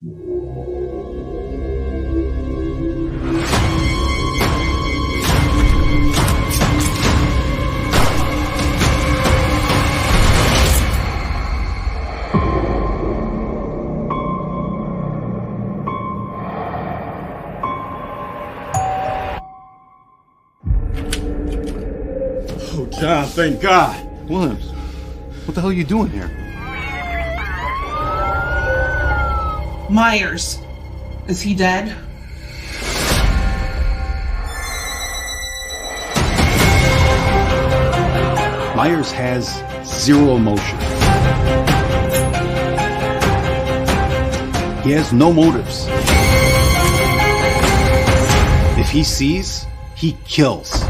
Oh, John, thank God. Williams, what the hell are you doing here? Myers. Is he dead? Myers has zero emotion. He has no motives. If he sees, he kills.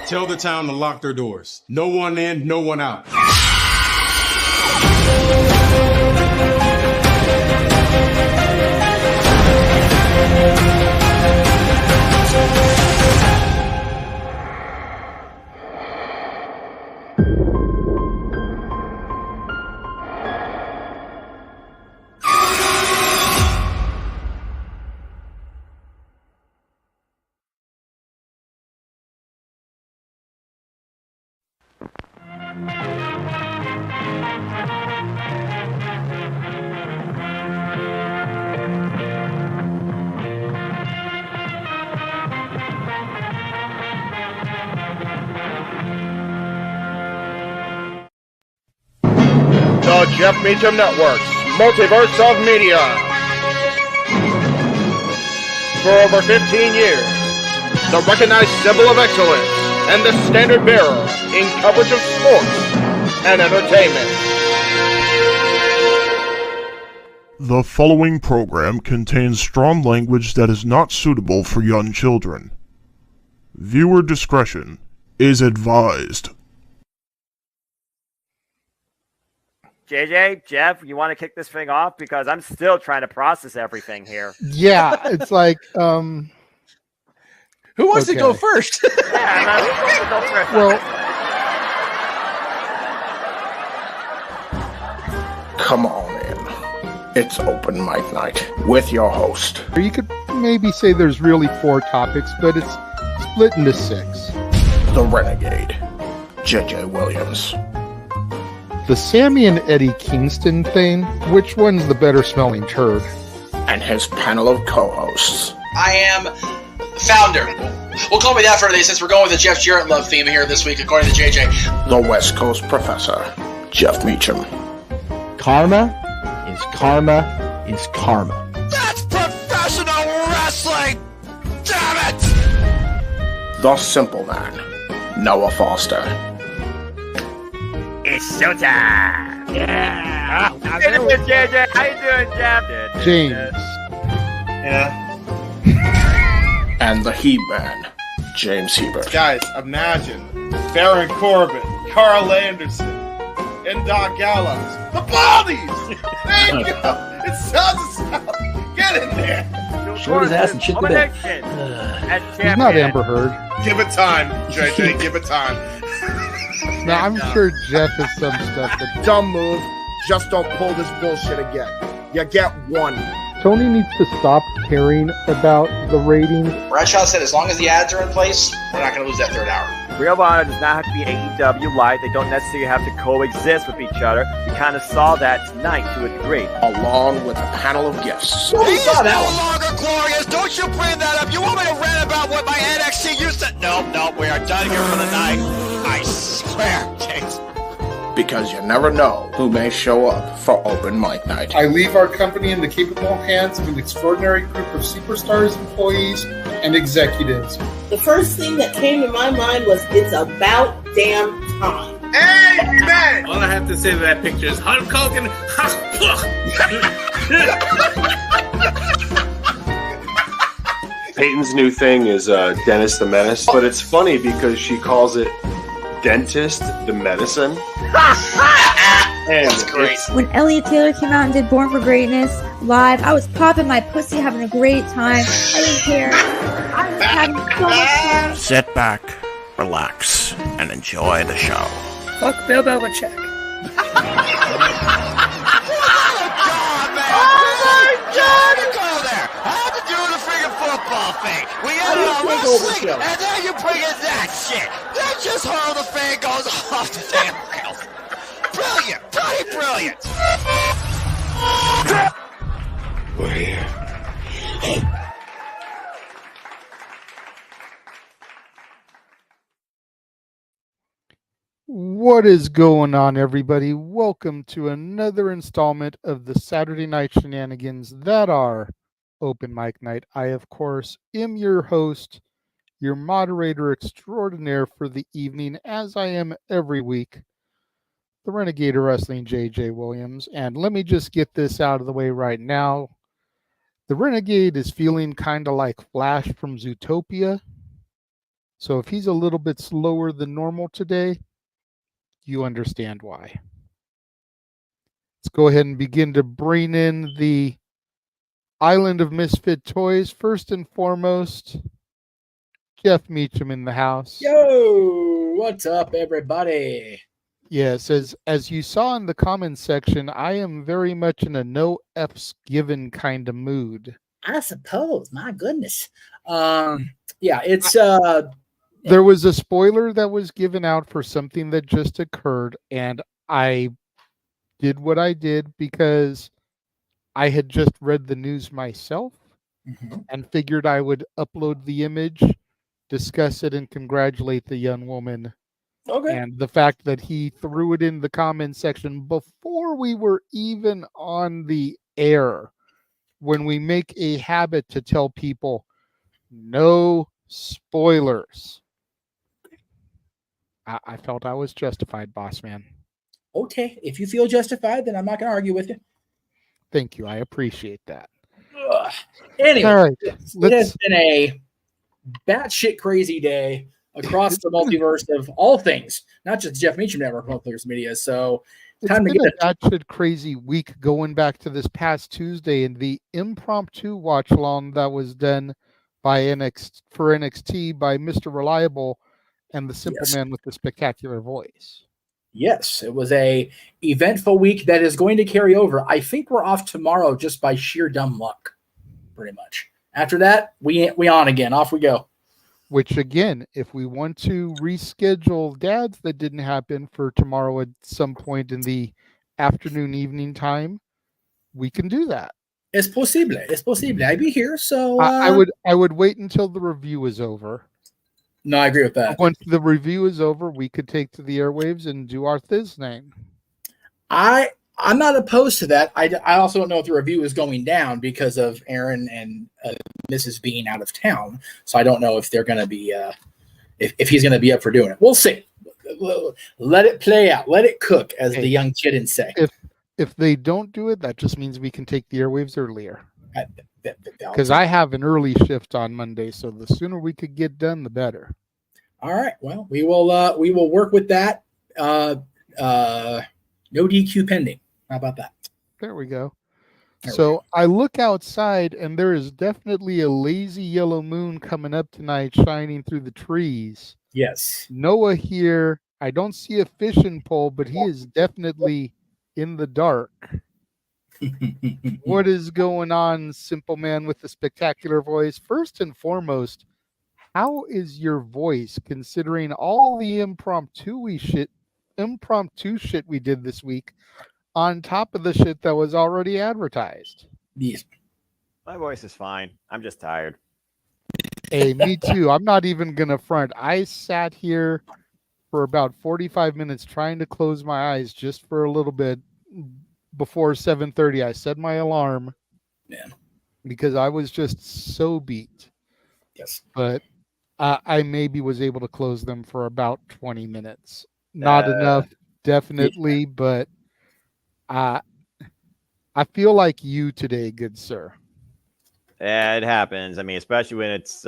Tell the town to lock their doors. No one in, no one out. The Jeff Meacham Network's Multiverse of Media. For over 15 years, the recognized symbol of excellence and the standard bearer in coverage of sports and entertainment. The following program contains strong language that is not suitable for young children. Viewer discretion is advised. JJ, Jeff, you want to kick this thing off? Because I'm still trying to process everything here. Yeah, it's like, who wants to go first? Yeah, who wants to go first? Well, Come on in. It's open mic night with your host. you could maybe say there's really 4 topics, but it's split into 6. The Renegade, JJ Williams. The Sammy and Eddie Kingston thing, which one's the better smelling turd? And his panel of co-hosts. I am founder. Well, call me that for today since we're going with the Jeff Jarrett love theme here this week, according to JJ. The West Coast Professor, Jeff Meacham. Karma is karma is karma. That's professional wrestling! Damn it! The Simple Man, Noah Foster. It's showtime! Yeah! How you doing, JJ? How you doing, Jeff? James. Yeah. And the He-Man, James Hebert. Guys, imagine Baron Corbin, Carl Anderson, and Doc Gallows. The Baldies! There you go! It sounds Get in there! Short his ass and shit the bed. He's not Amber Heard. Give it time, JJ. Give it time. Now, I'm sure Jeff has some stuff that... Dumb move. Just don't pull this bullshit again. You get one. Tony needs to stop caring about the ratings. Bradshaw said as long as the ads are in place, we're not going to lose that third hour. Ring of Honor does not have to be AEW Light. They don't necessarily have to coexist with each other. We kind of saw that tonight to a degree. Along with a panel of guests. Well, he's no longer glorious. Don't you bring that up. You want me to rant about what my NXT used to... Nope, we are done here for the night. I swear, James. Because you never know who may show up for open mic night. I leave our company in the capable hands of an extraordinary group of superstars, employees, and executives. The first thing that came to my mind was, it's about damn time. Amen! All I have to say to that picture is Hulk Hogan. Peyton's new thing is Dennis the Menace, but it's funny because she calls it Dentist the Medicine. That's great. When Elliot Taylor came out and did Born for Greatness live, I was popping my pussy, having a great time. I didn't care. I was having so much fun. Sit back, relax, and enjoy the show. Fuck Bill Belichick. We got a wrestling, and then you bring in that shit. Then just how the fan goes off the damn rails. Brilliant, bloody brilliant. We're here. What is going on, everybody? Welcome to another installment of the Saturday Night Shenanigans that are Open Mic Night. I, of course, am your host, your moderator extraordinaire for the evening, as I am every week, the Renegade of Wrestling, JJ Williams. And let me just get this out of the way right now. The Renegade is feeling kind of like Flash from Zootopia. So if he's a little bit slower than normal today, you understand why. Let's go ahead and begin to bring in the Island of Misfit Toys. First and foremost, Jeff Meacham in the house. Yo, what's up, everybody? Yes, as you saw in the comments section, I am very much in a no F's given kind of mood. I suppose. My goodness. Yeah, it's there was a spoiler that was given out for something that just occurred, and I did what I did because I had just read the news myself and figured I would upload the image, discuss it, and congratulate the young woman. Okay. And the fact that he threw it in the comment section before we were even on the air, when we make a habit to tell people no spoilers. I felt I was justified, boss man. Okay. If you feel justified, then I'm not going to argue with you. Thank you. I appreciate that. Anyway, all right, it has been a batshit crazy day across the multiverse of all things, not just Jeff Meacham Network Multiverse Media. So time to get get a batshit crazy week going back to this past Tuesday and the impromptu watch along that was done by NXT by Mr. Reliable and the Simple Man with the Spectacular Voice. Yes, it was a eventful week that is going to carry over. I think we're off tomorrow just by sheer dumb luck, pretty much. After that, we on again. Off we go. Which, again, if we want to reschedule dads that didn't happen for tomorrow at some point in the afternoon, evening time, we can do that. Es posible. Es posible. I'd be here, so... I would wait until the review is over. No, I agree with that. Once the review is over, we could take to the airwaves and do our Thiz name. I'm not opposed to that. I also don't know if the review is going down because of Aaron and Mrs. Bean out of town. So I don't know if they're going to be, if he's going to be up for doing it. We'll see. Let it play out. Let it cook, as the young kiddens say. If they don't do it, that just means we can take the airwaves earlier. Because I have an early shift on Monday, so the sooner we could get done, the better. All right. Well, we will work with that. No DQ pending. How about that? There we go. So I look outside, and there is definitely a lazy yellow moon coming up tonight, shining through the trees. Yes. Noah here. I don't see a fishing pole, but he is definitely in the dark. What is going on, Simple Man with the Spectacular Voice? First and foremost, how is your voice considering all the impromptu shit we did this week on top of the shit that was already advertised? Yes. My voice is fine. I'm just tired. Hey, me too. I'm not even going to front. I sat here for about 45 minutes trying to close my eyes just for a little bit. Before 7:30, I set my alarm. Yeah. Because I was just so beat. Yes. But I maybe was able to close them for about 20 minutes. Not enough, definitely, but I feel like you today, good sir. Yeah, it happens. I mean, especially when it's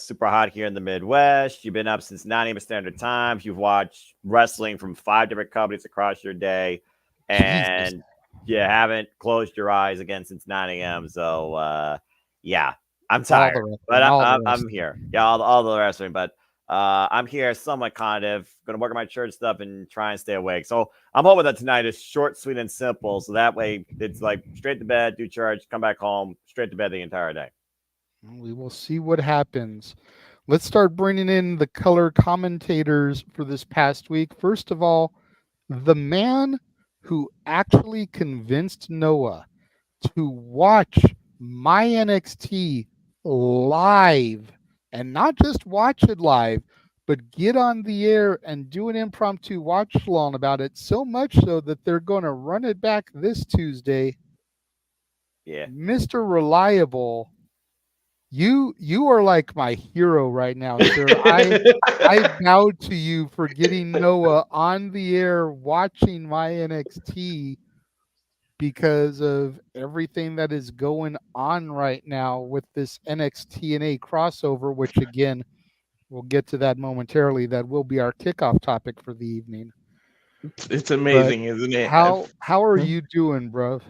super hot here in the Midwest. You've been up since 9 a.m. Standard Times. You've watched wrestling from 5 different companies across your day. And Jesus. You haven't closed your eyes again since 9 a.m. So, yeah, I'm tired. But I'm here. Yeah, all the wrestling. But I'm here somewhat kind of going to work on my church stuff and try and stay awake. So I'm hoping that tonight is short, sweet, and simple. So that way it's like straight to bed, do church, come back home, straight to bed the entire day. We will see what happens. Let's start bringing in the color commentators for this past week. First of all, the man who actually convinced Noah to watch my NXT live, and not just watch it live, but get on the air and do an impromptu watch along about it, so much so that they're going to run it back this Tuesday. Yeah. Mr. Reliable, you are like my hero right now, sir. I bow to you for getting Noah on the air watching my NXT because of everything that is going on right now with this NXT crossover, which again, we'll get to that momentarily. That will be our kickoff topic for the evening. It's amazing, isn't it? How are you doing, bro?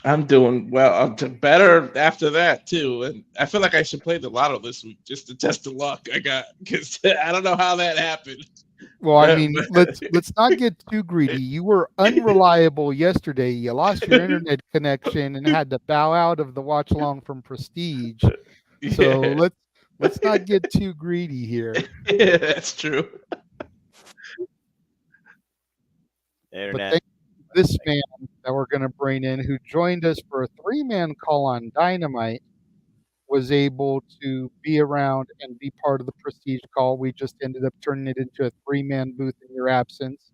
I'm doing well. I'm better after that too, and I feel like I should play the lotto this week just to test the luck I got, because I don't know how that happened. Well, I mean, let's not get too greedy. You were unreliable yesterday. You lost your internet connection and had to bow out of the watch along from Prestige. So let's not get too greedy here. Yeah, that's true. Internet. But thank you to this man that we're going to bring in, who joined us for a 3-man call on Dynamite, was able to be around and be part of the Prestige call. We just ended up turning it into a 3-man booth in your absence.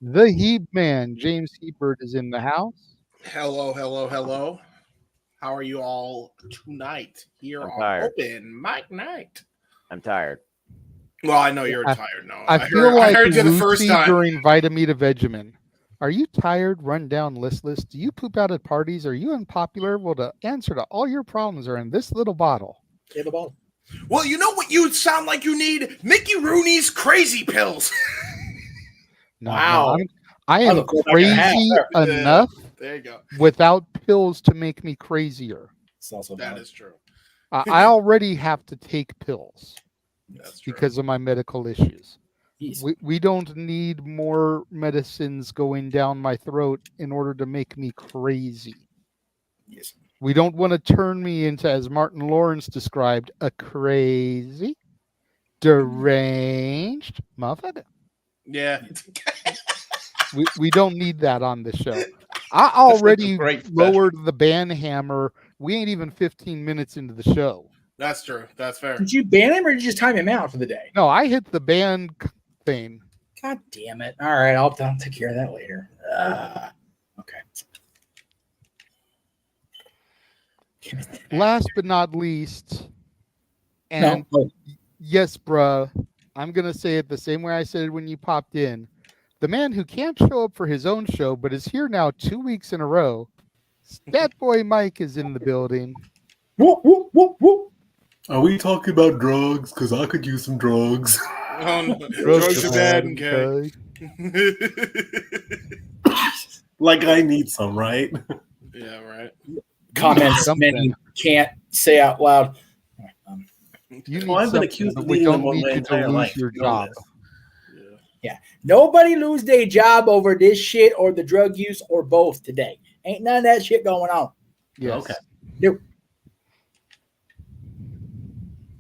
The Heeb Man, James Hebert, is in the house. Hello, hello, hello. How are you all tonight here I'm on tired. Open Mic Night? I'm tired. Well, I know you're tired. No, I feel like I heard you the first Lucy time. during Vitamita Vegemin. Are you tired, run down, listless? Do you poop out at parties? Are you unpopular? Well, the answer to all your problems are in this little bottle. In the bottle. Well, you know what you sound like you need? Mickey Rooney's crazy pills. No, Wow. I That's am a cool thing to have crazy there. enough There you go. without pills to make me crazier. It's also That is true. I already have to take pills That's true. because of my medical issues. We don't need more medicines going down my throat in order to make me crazy. Yes. We don't want to turn me into, as Martin Lawrence described, a crazy, deranged motherfucker. Yeah. We don't need that on the show. I already lowered the ban hammer. We ain't even 15 minutes into the show. That's true. That's fair. Did you ban him or did you just time him out for the day? No, I hit the ban thing. God damn it. All right, I'll take care of that later. Okay. Last but not least, and yes, bruh, I'm going to say it the same way I said it when you popped in. The man who can't show up for his own show, but is here now 2 weeks in a row, Stat Boy Mike is in the building. Whoop, whoop, whoop, whoop. Are we talking about drugs? Because I could use some drugs. Oh, no. Drugs are bad, okay. Like I need some, right? Yeah, right. Comments many can't say out loud. I've been accused of leading them one my entire life. Your job. Yeah. Nobody lose their job over this shit or the drug use or both today. Ain't none of that shit going on. Yes. Okay. Nope.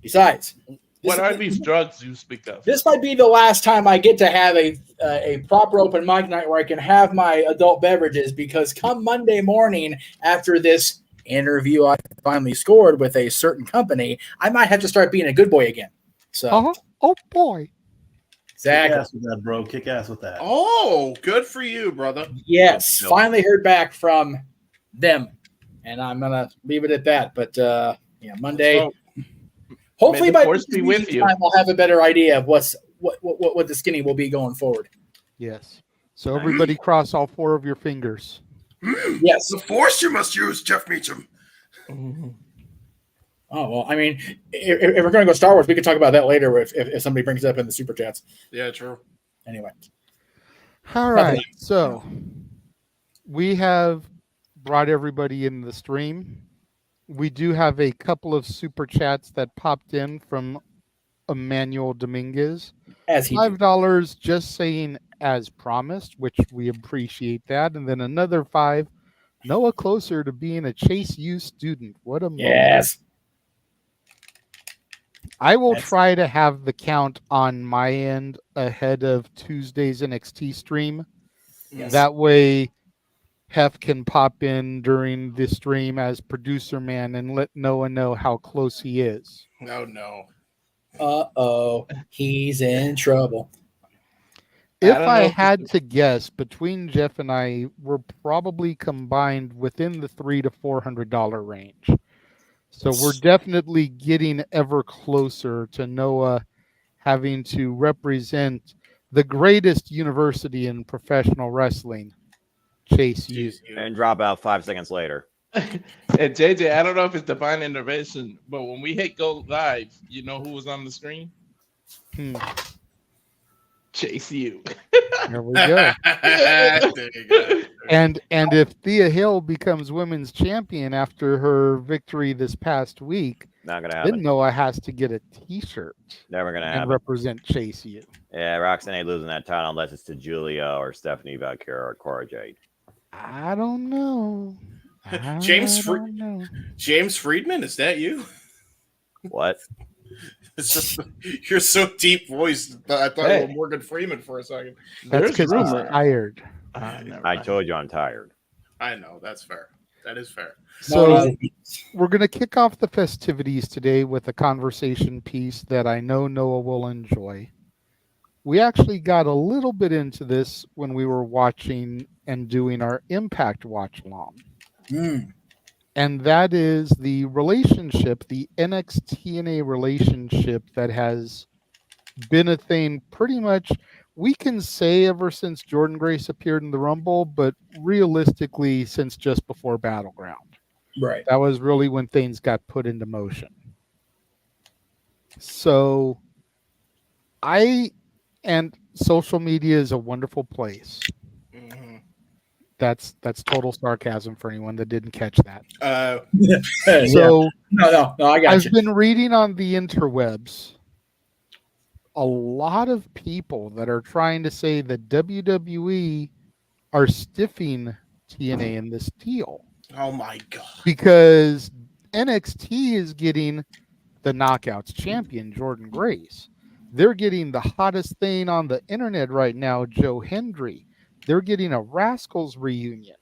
Besides, what are these drugs you speak of? This might be the last time I get to have a proper open mic night where I can have my adult beverages, because come Monday morning after this interview I finally scored with a certain company, I might have to start being a good boy again. So, oh boy. Exactly. Kick ass with that, bro. Kick ass with that. Oh, good for you, brother. Yes, finally heard back from them, and I'm gonna leave it at that. But Monday. Hopefully, by this time, I'll have a better idea of what the skinny will be going forward. Yes. So everybody cross all 4 of your fingers. Yes. The force you must use, Jeff Meacham. Oh, well, I mean, if we're going to go Star Wars, we can talk about that later if somebody brings it up in the Super Chats. Yeah, true. Anyway. All right. So we have brought everybody in the stream. We do have a couple of Super Chats that popped in from Emmanuel Dominguez. As he did. $5 just saying as promised, which we appreciate that. And then another $5, Noah closer to being a Chase U student. What a moment. Yes. I will try to have the count on my end ahead of Tuesday's NXT stream. Yes. That way, Hef can pop in during the stream as producer man and let Noah know how close he is. Oh, no. Uh-oh. He's in trouble. If I had to guess, between Jeff and I, we're probably combined within the $300 to $400 range. So we're definitely getting ever closer to Noah having to represent the greatest university in professional wrestling, Chase U. And drop out 5 seconds later. And JJ, I don't know if it's divine intervention, but when we hit go live, you know who was on the screen? Chase U. There we go. There you go. And if Thea Hill becomes women's champion after her victory this past week, not gonna happen. Then Noah has to get a T-shirt. Never gonna and happen. represent Chase U. Yeah, Roxanne ain't losing that title unless it's to Julia or Stephanie Valkyra or Cora Jade. I don't know. James Friedman, is that you? What? It's just you're so deep voiced. I thought you were Morgan Freeman for a second. That's because he's tired. I told you I'm tired. I know, that's fair. That is fair. So we're going to kick off the festivities today with a conversation piece that I know Noah will enjoy. We actually got a little bit into this when we were watching and doing our Impact watch along. And that is the relationship, the NXT-TNA relationship that has been a thing pretty much, we can say ever since Jordan Grace appeared in the Rumble, but realistically since just before Battleground. Right. That was really when things got put into motion. So and social media is a wonderful place. That's total sarcasm for anyone that didn't catch that. So no, I got I've you. been reading on the interwebs a lot of people that are trying to say that WWE are stiffing TNA in this deal. Oh my god! Because NXT is getting the Knockouts champion, Jordan Grace. They're getting the hottest thing on the internet right now, Joe Hendry. They're getting a Rascals reunion.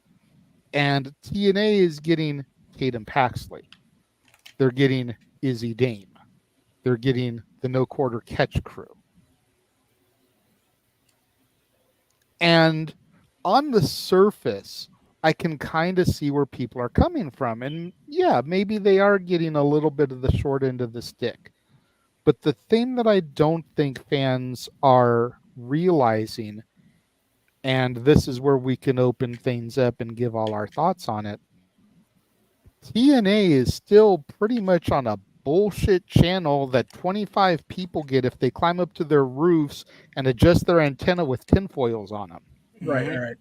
And TNA is getting Tatum Paxley. They're getting Izzy Dame. They're getting the No Quarter Catch crew. And on the surface, I can kind of see where people are coming from. And yeah, maybe they are getting a little bit of the short end of the stick. But the thing that I don't think fans are realizing, and this is where we can open things up and give all our thoughts on it, TNA is still pretty much on a bullshit channel that 25 people get if they climb up to their roofs and adjust their antenna with tinfoils on them. Right.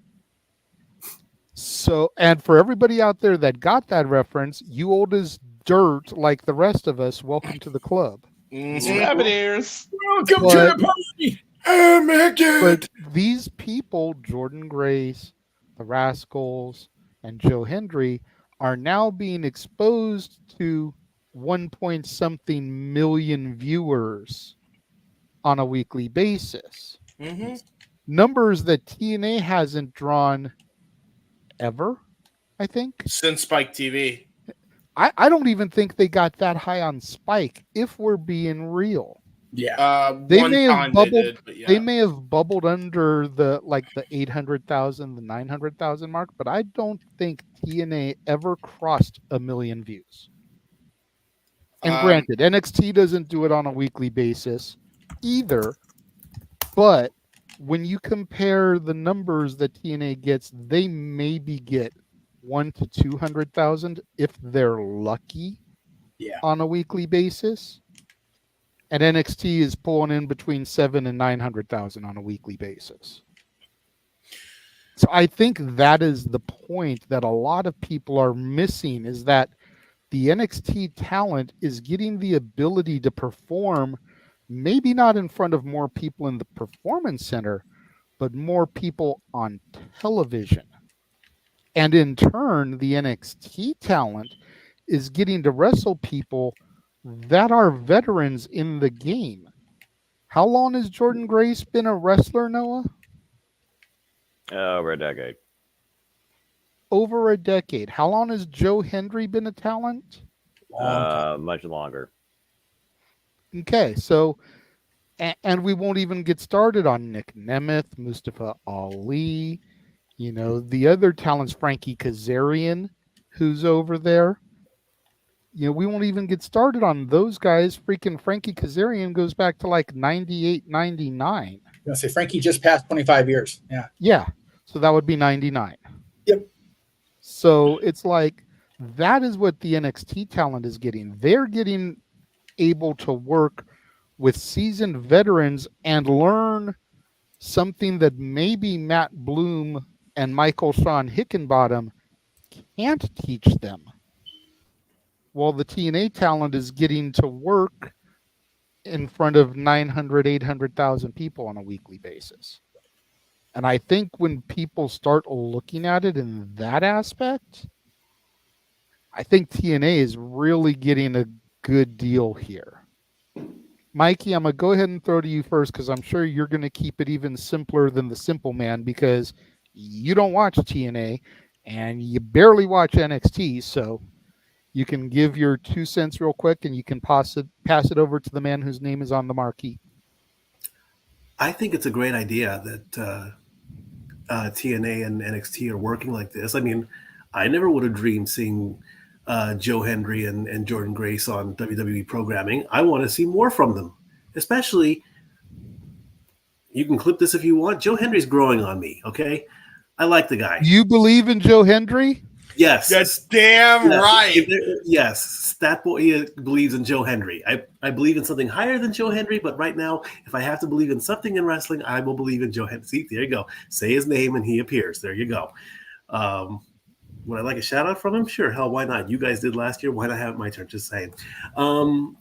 So, and for everybody out there that got that reference, you old as dirt like the rest of us, welcome to the club. Rabbit ears. Welcome to the party. But these people, Jordan Grace, the Rascals, and Joe Hendry, are now being exposed to 1-point-something million viewers on a weekly basis. Numbers that TNA hasn't drawn ever, I think. Since Spike TV. I don't even think they got that high on Spike, if we're being real. Yeah. They may have bubbled. They may have bubbled under the 800,000, the 900,000 mark, but I don't think TNA ever crossed 1 million views. And granted, NXT doesn't do it on a weekly basis either, but when you compare the numbers that TNA gets, they maybe get 100,000 to 200,000 if they're lucky. On a weekly basis. And NXT is pulling in between 700,000 and 900,000 on a weekly basis. So I think that is the point that a lot of people are missing, is that the NXT talent is getting the ability to perform maybe not in front of more people in the performance center, but more people on television. And in turn, the NXT talent is getting to wrestle people that are veterans in the game. How long has Jordan Grace been a wrestler, Noah? Over a decade. Over a decade. How long has Joe Hendry been a talent? Much longer. Okay, so, and we won't even get started on Nick Nemeth, Mustafa Ali, the other talents, Frankie Kazarian, who's over there. We won't even get started on those guys. Freaking Frankie Kazarian goes back to like 98, 99. I'm going to say Frankie just passed 25 years. Yeah. Yeah. So that would be 99. Yep. So it's like, that is what the NXT talent is getting. They're getting able to work with seasoned veterans and learn something that maybe Matt Bloom and Michael Sean Hickenbottom can't teach them. While the TNA talent is getting to work in front of 900, 800,000 people on a weekly basis. And I think when people start looking at it in that aspect, I think TNA is really getting a good deal here. Mikey, I'm going to go ahead and throw to you first because I'm sure you're going to keep it even simpler than the Simple Man because you don't watch TNA and you barely watch NXT, so you can give your 2 cents real quick and you can pass it over to the man whose name is on the marquee. I think it's a great idea that TNA and NXT are working like this. I mean, I never would have dreamed seeing Joe Hendry and Jordan Grace on WWE programming. I want to see more from them, especially, you can clip this if you want, Joe Hendry's growing on me, okay? I like the guy. You believe in Joe Hendry? Yes. That's damn right. Yes, that boy believes in Joe Hendry. I believe in something higher than Joe Hendry, but right now, if I have to believe in something in wrestling, I will believe in Joe Hendry. See, there you go. Say his name and he appears. There you go. Would I like a shout out from him? Sure. Hell, why not? You guys did last year. Why not have it my turn? Just saying. And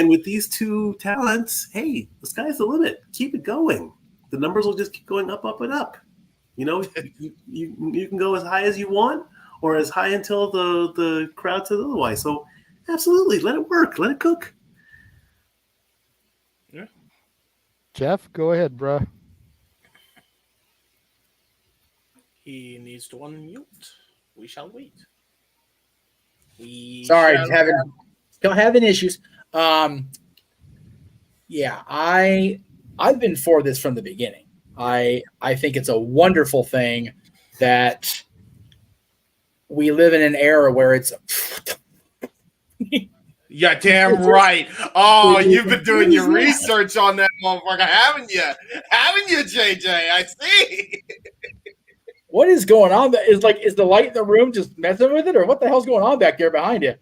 with these two talents, hey, the sky's the limit. Keep it going. The numbers will just keep going up, up, and up. You can go as high as you want or as high until the crowd says otherwise. So absolutely, let it work. Let it cook. Yeah. Jeff, go ahead, bruh. He needs to unmute. We shall wait. Sorry, still having issues. Yeah, I've been for this from the beginning. I think it's a wonderful thing that we live in an era where it's yeah, damn right. Oh, you've been doing your research on that motherfucker, haven't you? Haven't you, JJ? I see. What is going on? Is the light in the room just messing with it, or what the hell's going on back there behind you?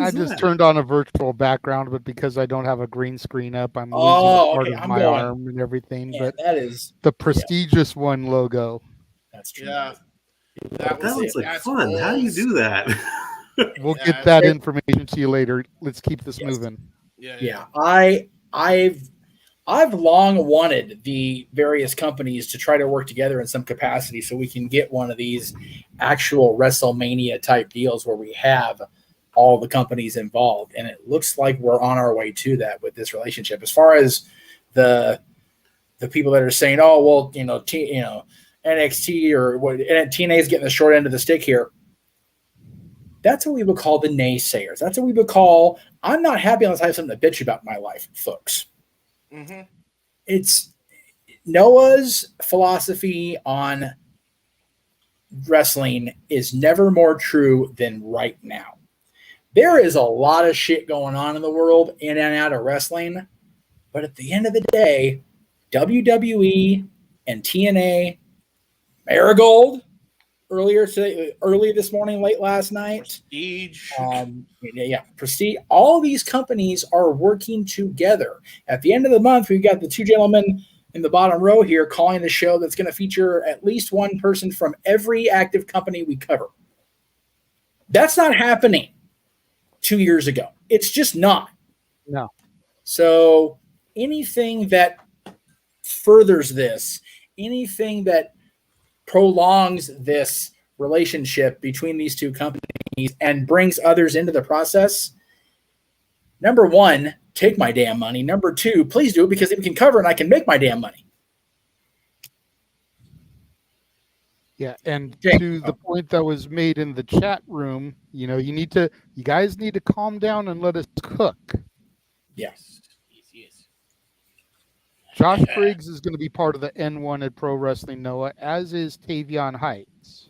I just turned on a virtual background, but because I don't have a green screen up, I'm losing part of my arm and everything. Yeah, but that is the prestigious one logo. That's true. Yeah. That looks like fun. How do you do that? We'll get that information to you later. Let's keep this moving. Yeah. I've long wanted the various companies to try to work together in some capacity so we can get one of these actual WrestleMania type deals where we have all the companies involved. And it looks like we're on our way to that with this relationship. As far as the people that are saying, oh, well, NXT or what TNA is getting the short end of the stick here. That's what we would call the naysayers. That's what we would call, I'm not happy unless I have something to bitch about in my life, folks. Mm-hmm. It's Noah's philosophy on wrestling is never more true than right now. There is a lot of shit going on in the world in and out of wrestling, but at the end of the day, WWE and TNA, Marigold earlier this morning, late last night, Prestige, Prestige. All these companies are working together. At the end of the month, we've got the two gentlemen in the bottom row here calling a show that's going to feature at least one person from every active company we cover. That's not happening 2 years ago. It's just not. No. So anything that furthers this, anything that prolongs this relationship between these two companies and brings others into the process, number one, take my damn money. Number two, please do it because it can cover and I can make my damn money. Yeah, and to the point that was made in the chat room, you guys need to calm down and let us cook. Yes. Josh Briggs is going to be part of the N1 at Pro Wrestling Noah, as is Tavion Heights.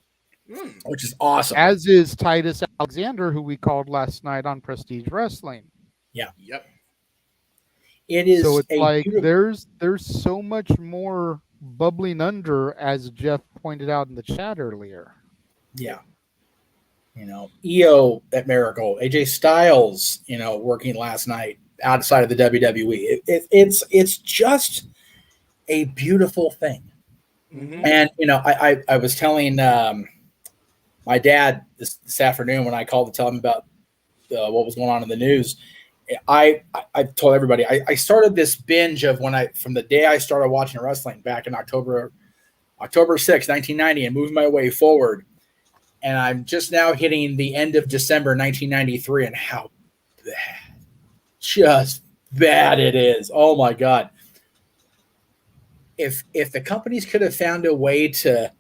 Which is awesome. As is Titus Alexander, who we called last night on Prestige Wrestling. Yeah. Yep. It is so it's like beautiful... there's so much more bubbling under, as Jeff pointed out in the chat earlier. Yeah. EO at Miracle, AJ Styles, working last night outside of the WWE. It's just a beautiful thing. Mm-hmm. And, I was telling my dad this afternoon when I called to tell him about what was going on in the news. I told everybody, I started this binge of from the day I started watching wrestling back in October 6, 1990, and moving my way forward. And I'm just now hitting the end of December 1993 and how just bad it is. Oh my God. If the companies could have found a way to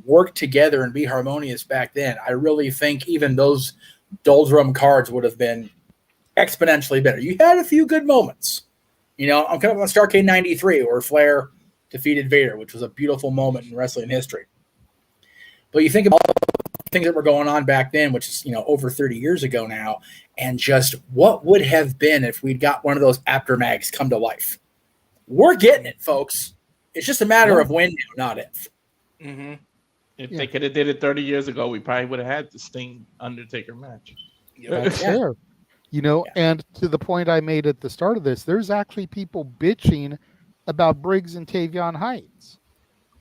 work together and be harmonious back then, I really think even those doldrum cards would have been exponentially better. You had a few good moments. I'm coming up on Starrcade 93 where Flair defeated Vader, which was a beautiful moment in wrestling history. But you think about all the things that were going on back then, which is, over 30 years ago now, and just what would have been if we'd got one of those aftermags come to life. We're getting it, folks. It's just a matter of when, not if. Mm-hmm. If they could have did it 30 years ago, we probably would have had the Sting Undertaker match. That's fair. And to the point I made at the start of this, there's actually people bitching about Briggs and Tavion Heights.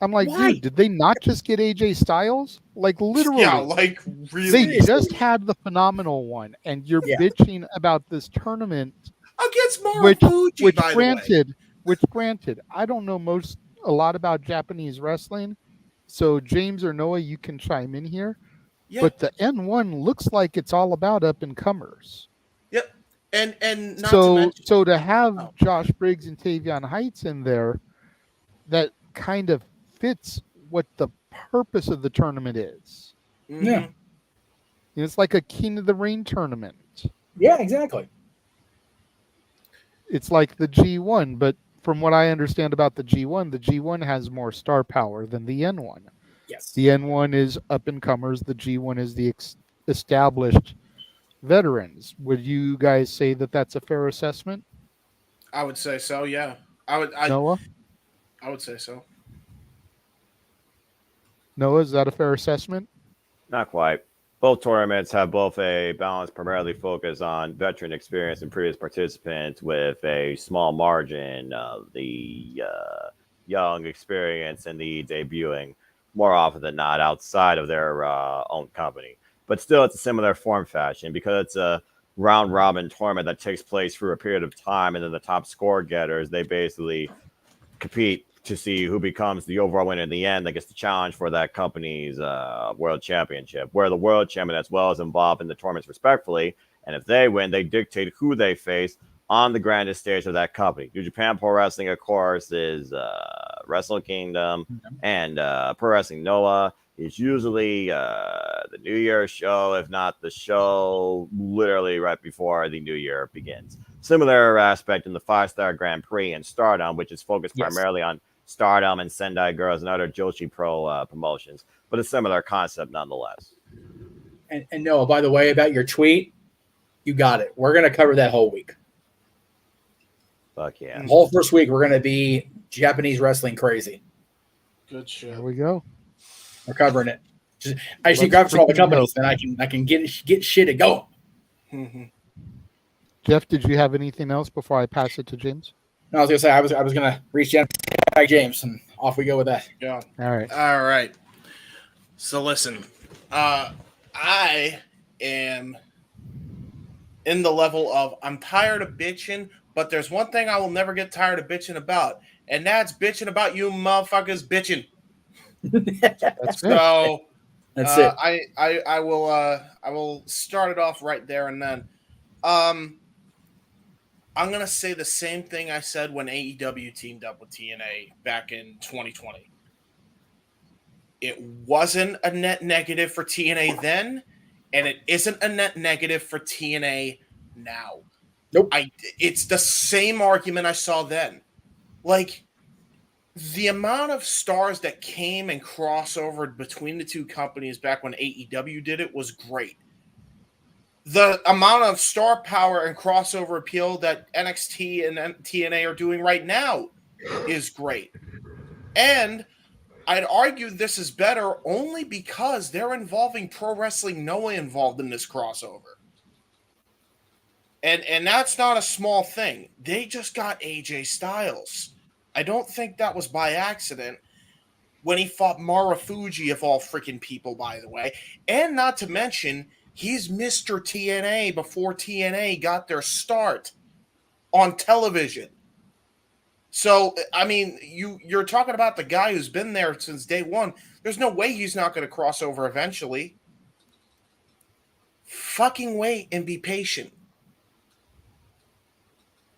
I'm like, dude, did they not just get AJ Styles? Like, literally. Yeah, like, really? They just had the phenomenal one, and you're bitching about this tournament. Against Marufuji, by the way. Which, granted, I don't know a lot about Japanese wrestling, so James or Noah, you can chime in here. Yeah. But the N1 looks like it's all about up-and-comers. Yep. And not to mention... So to have Josh Briggs and Tavion Heights in there, that kind of fits what the purpose of the tournament is. Mm-hmm. Yeah. It's like a King of the Ring tournament. Yeah, exactly. It's like the G1, but from what I understand about the G1 has more star power than the N1. Yes. The N1 is up-and-comers. The G1 is the established veterans. Would you guys say that that's a fair assessment? I would say so, yeah. Noah? I would say so. Noah, is that a fair assessment? Not quite. Both tournaments have both a balance primarily focused on veteran experience and previous participants with a small margin of the young experience and the debuting more often than not outside of their own company. But still, it's a similar form fashion because it's a round-robin tournament that takes place through a period of time, and then the top score getters, they basically compete to see who becomes the overall winner in the end that gets the challenge for that company's world championship, where the world champion as well is involved in the tournaments respectfully. And if they win, they dictate who they face on the grandest stage of that company. New Japan Pro Wrestling, of course, is Wrestle Kingdom, and Pro Wrestling Noah is usually the New Year show, if not the show literally right before the New Year begins. Similar aspect in the 5-Star Grand Prix and Stardom, which is focused primarily on Stardom and Sendai Girls and other Joshi Pro promotions, but a similar concept nonetheless. And Noah, by the way, about your tweet, you got it. We're going to cover that whole week. Fuck yeah. The whole first week, we're going to be Japanese wrestling crazy. Good shit. There we go. We're covering it. I just need grabs from all the companies, then I can get shit to go. Mm-hmm. Jeff, did you have anything else before I pass it to James? No, I was gonna say I was gonna reach out to James, and off we go with that. Yeah. All right. So listen, I am in the level of I'm tired of bitching, But there's one thing I will never get tired of bitching about, and that's bitching about you motherfuckers bitching. That's So That's it. I will start it off right there and then. I'm gonna say the same thing I said when AEW teamed up with TNA back in 2020. It wasn't a net negative for TNA then, and it isn't a net negative for TNA now. Nope. It's the same argument I saw then. Like, the amount of stars that came and crossovered between the two companies back when AEW did it was great. The amount of star power and crossover appeal that NXT and TNA are doing right now is great. And I'd argue this is better only because they're involving Pro Wrestling Noah involved in this crossover. And that's not a small thing. They just got AJ Styles. I don't think that was by accident when he fought Marufuji of all freaking people, by the way. And not to mention, he's Mr. TNA before TNA got their start on television. So, I mean, you're talking about the guy who's been there since day one. There's no way he's not going to cross over eventually. Fucking wait and be patient.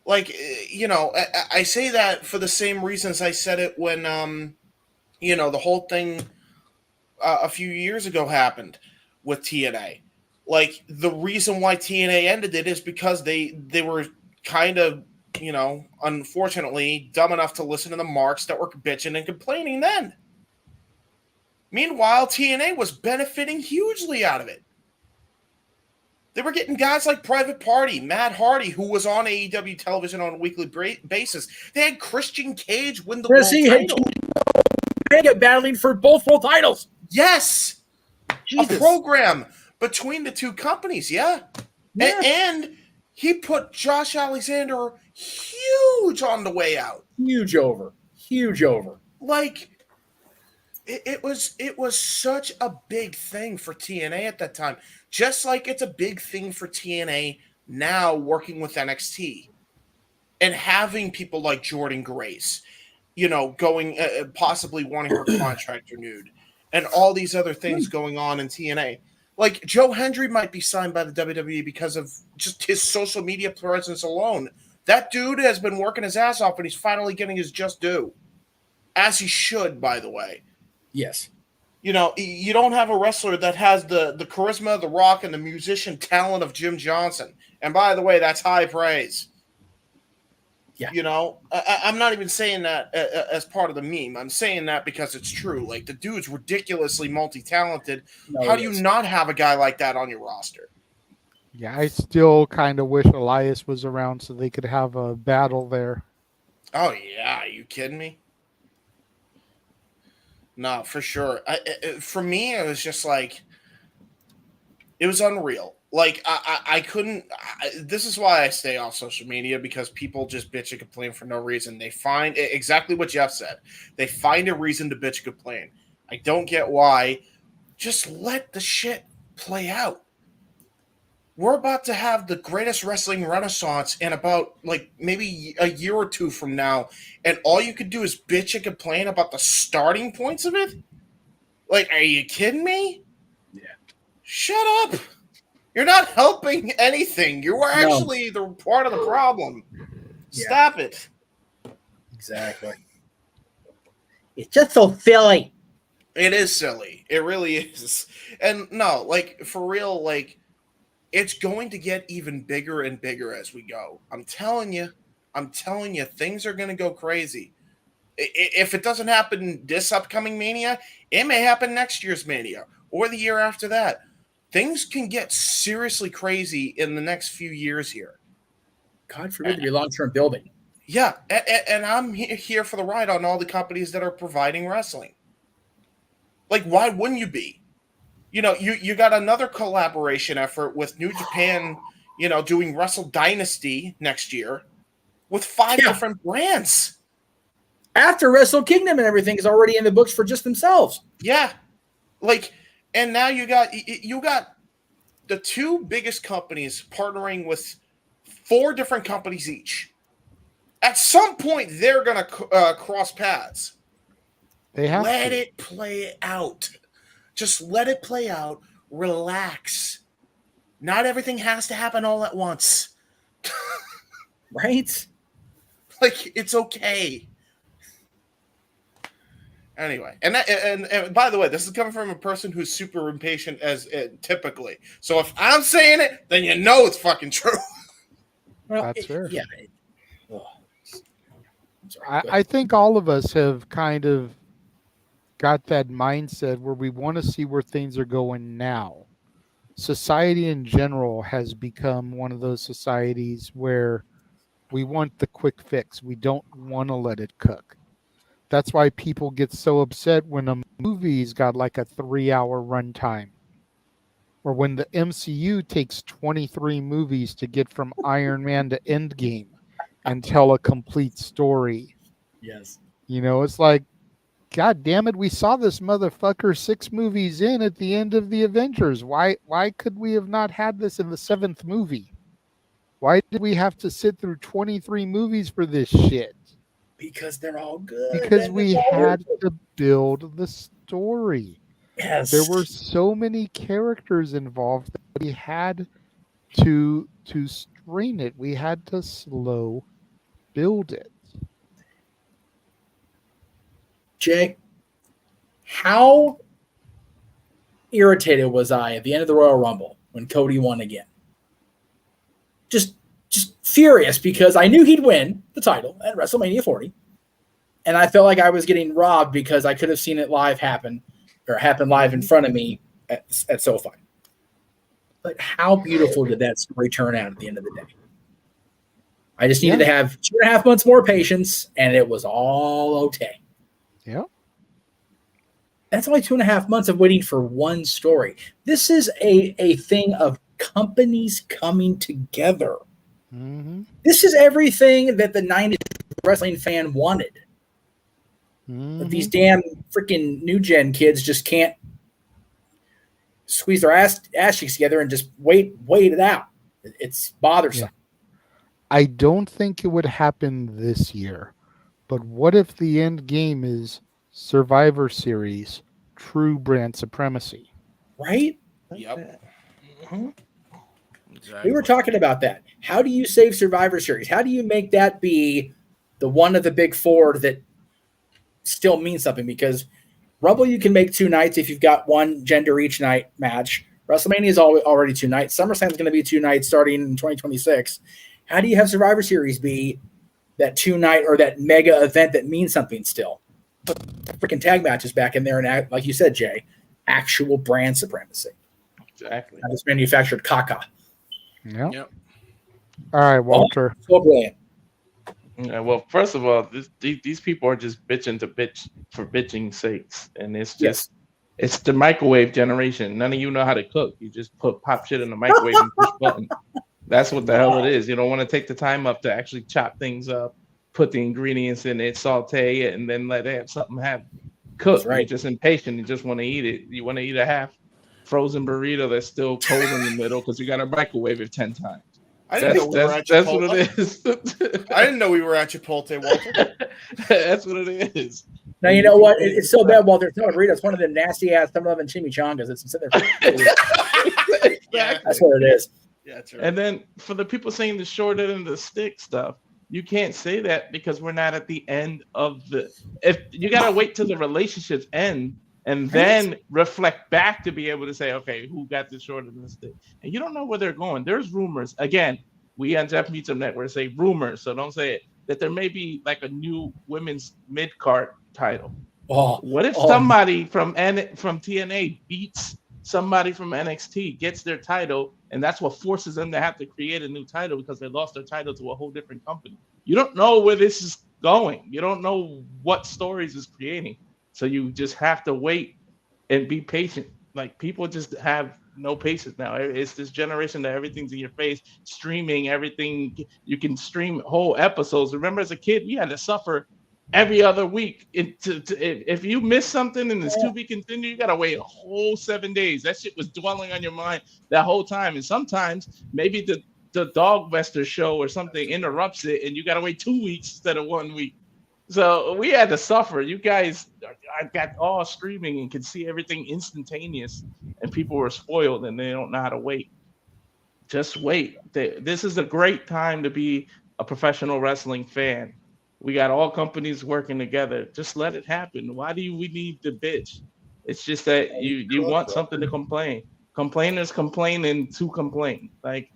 Like, you know, I say that for the same reasons I said it when, you know, the whole thing a few years ago happened with TNA. Like, the reason why TNA ended it is because they were kind of, you know, unfortunately, dumb enough to listen to the marks that were bitching and complaining then. Meanwhile, TNA was benefiting hugely out of it. They were getting guys like Private Party, Matt Hardy, who was on AEW television on a weekly basis. They had Christian Cage win the world title. Omega battling for both world titles. Yes. Jesus. A program between the two companies, yeah. And he put Josh Alexander huge on the way out. Huge over. Like, it was such a big thing for TNA at that time. Just like it's a big thing for TNA now working with NXT. And having people like Jordan Grace, you know, going, possibly wanting her contract renewed. And all these other things going on in TNA. Like, Joe Hendry might be signed by the WWE because of just his social media presence alone. That dude has been working his ass off, and he's finally getting his just due. As he should, by the way. Yes. You know, you don't have a wrestler that has the charisma, the rock, and the musician talent of Jim Johnson. And by the way, that's high praise. Yeah. You know, I'm not even saying that as part of the meme. I'm saying that because it's true. Like, the dude's ridiculously multi-talented. No, How do you not have a guy like that on your roster? Yeah, I still kind of wish Elias was around so they could have a battle there. Oh, yeah. Are you kidding me? No, for sure. For me, it was just like, it was unreal. Like, I couldn't, this is why I stay off social media, because people just bitch and complain for no reason. They find, exactly what Jeff said, they find a reason to bitch and complain. I don't get why. Just let the shit play out. We're about to have the greatest wrestling renaissance in about, like, maybe a year or two from now, and all you could do is bitch and complain about the starting points of it? Like, are you kidding me? Yeah. Shut up. You're not helping anything. You were actually the part of the problem. Yeah. Stop it. Exactly. It's just so silly. It is silly. It really is. And no, like, for real, like, it's going to get even bigger and bigger as we go. I'm telling you, things are going to go crazy. If it doesn't happen this upcoming Mania, it may happen next year's Mania or the year after that. Things can get seriously crazy in the next few years here. God forbid to be long-term building. Yeah, and I'm here for the ride on all the companies that are providing wrestling. Like, why wouldn't you be? You know, you got another collaboration effort with New Japan, you know, doing Wrestle Dynasty next year with 5 different brands. After Wrestle Kingdom and everything is already in the books for just themselves. Yeah. Like, and now you got the two biggest companies partnering with 4 different companies each. At some point, they're going to cross paths. They have let to. it play out. Just let it play out. Relax. Not everything has to happen all at once. Right? Like, it's okay. Anyway, and by the way, this is coming from a person who's super impatient as typically. So if I'm saying it, then you know it's fucking true. Well, That's fair. Yeah. I think all of us have kind of got that mindset where we want to see where things are going now. Society in general has become one of those societies where we want the quick fix. We don't want to let it cook. That's why people get so upset when a movie's got like a 3-hour runtime. Or when the MCU takes 23 movies to get from Iron Man to Endgame and tell a complete story. Yes. You know, it's like, God damn it, we saw this motherfucker 6 movies in at the end of the Avengers. Why could we have not had this in the 7th movie? Why did we have to sit through 23 movies for this shit? Because they're all good. Because we had to build the story. Yes. There were so many characters involved that we had to strain it. We had to slow build it. Jay, how irritated was I at the end of the Royal Rumble when Cody won again? Just furious because I knew he'd win the title at WrestleMania 40. And I felt like I was getting robbed because I could have seen it live happen live in front of me at SoFi. But how beautiful did that story turn out at the end of the day? I just needed to have 2.5 months more patience, and it was all okay. Yeah. That's only 2.5 months of waiting for one story. This is a thing of companies coming together. Mm-hmm. This is everything that the 90s wrestling fan wanted. Mm-hmm. But these damn freaking new gen kids just can't squeeze their ass cheeks together and just wait it out. It's bothersome. Yeah. I don't think it would happen this year. But what if the end game is Survivor Series, true brand supremacy? Right? Yep. Mm-hmm. Exactly. We were talking about that. How do you save Survivor Series? How do you make that be the one of the big four that still means something? Because Rumble you can make 2 nights if you've got one gender each night match. WrestleMania is already 2 nights. SummerSlam is going to be 2 nights starting in 2026. How do you have Survivor Series be that 2-night or that mega event that means something still? Put freaking tag matches back in there and, like you said, Jay, actual brand supremacy. Exactly. Not just manufactured caca. Yep. All right, Walter. So brilliant. Yeah, well, first of all, these people are just bitching to bitch for bitching's sakes, and it's just it's the microwave generation. None of you know how to cook. You just pop shit in the microwave and push button. That's what the hell it is. You don't want to take the time up to actually chop things up, put the ingredients in it, saute it, and then let it have something cook. Right. You're just impatient. You just want to eat it. You want to eat a half frozen burrito that's still cold in the middle because you got to microwave it 10 times. That's what it is. I didn't know we were at Chipotle, Walter. That's what it is. Now, you know what? It's so bad, Walter. It's not burrito. It's one of the nasty-ass 7-Eleven chimichangas. It's sitting there. Exactly. That's what it is. Yeah, that's right. And then for the people saying the short end of the stick stuff, you can't say that because we're not at the end of the. If you got to wait till the relationships end and then reflect back to be able to say, okay, who got the short end of the stick? And you don't know where they're going. There's rumors. Again, we on Jeff Meets Up Network say rumors, so don't say it. That there may be like a new women's mid-card title. What if somebody from TNA beats somebody from NXT, gets their title, and that's what forces them to have to create a new title because they lost their title to a whole different company? You don't know where this is going. You don't know what stories is creating. So you just have to wait and be patient. Like, people just have no patience now. It's this generation that everything's in your face, streaming everything. You can stream whole episodes. Remember, as a kid, we had to suffer every other week. If you miss something and it's to be continued, you gotta wait a whole 7 days. That shit was dwelling on your mind that whole time. And sometimes maybe the the Dogmaster show or something interrupts it, and you got to wait 2 weeks instead of 1 week. So we had to suffer. You guys, I got all streaming and could see everything instantaneous, and people were spoiled and they don't know how to wait. Just wait. This is a great time to be a professional wrestling fan. We got all companies working together. Just let it happen. Why do we need to bitch? It's just that you want something to complain. Complainers complaining to complain. Like,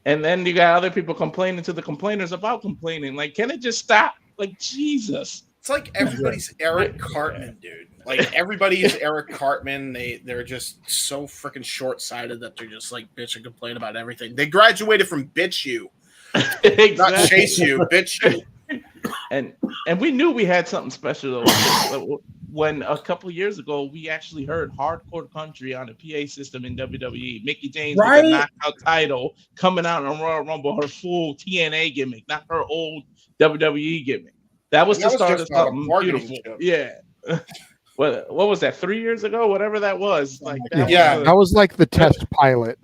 and then you got other people complaining to the complainers about complaining. Like, can it just stop? Like, Jesus. It's like everybody's Eric Cartman, dude. Like everybody is Eric Cartman. They're just so freaking short-sighted that they're just like bitch and complain about everything. They graduated from bitch you, exactly. not chase you, bitch you. And we knew we had something special though. When a couple of years ago we actually heard Hardcore Country on a PA system in WWE. Mickey James with a knockout title coming out on Royal Rumble, her full TNA gimmick, not her old WWE gimmick. That was the start of something beautiful. Yeah. What was that? 3 years ago, whatever that was. Like that that was like the test pilot.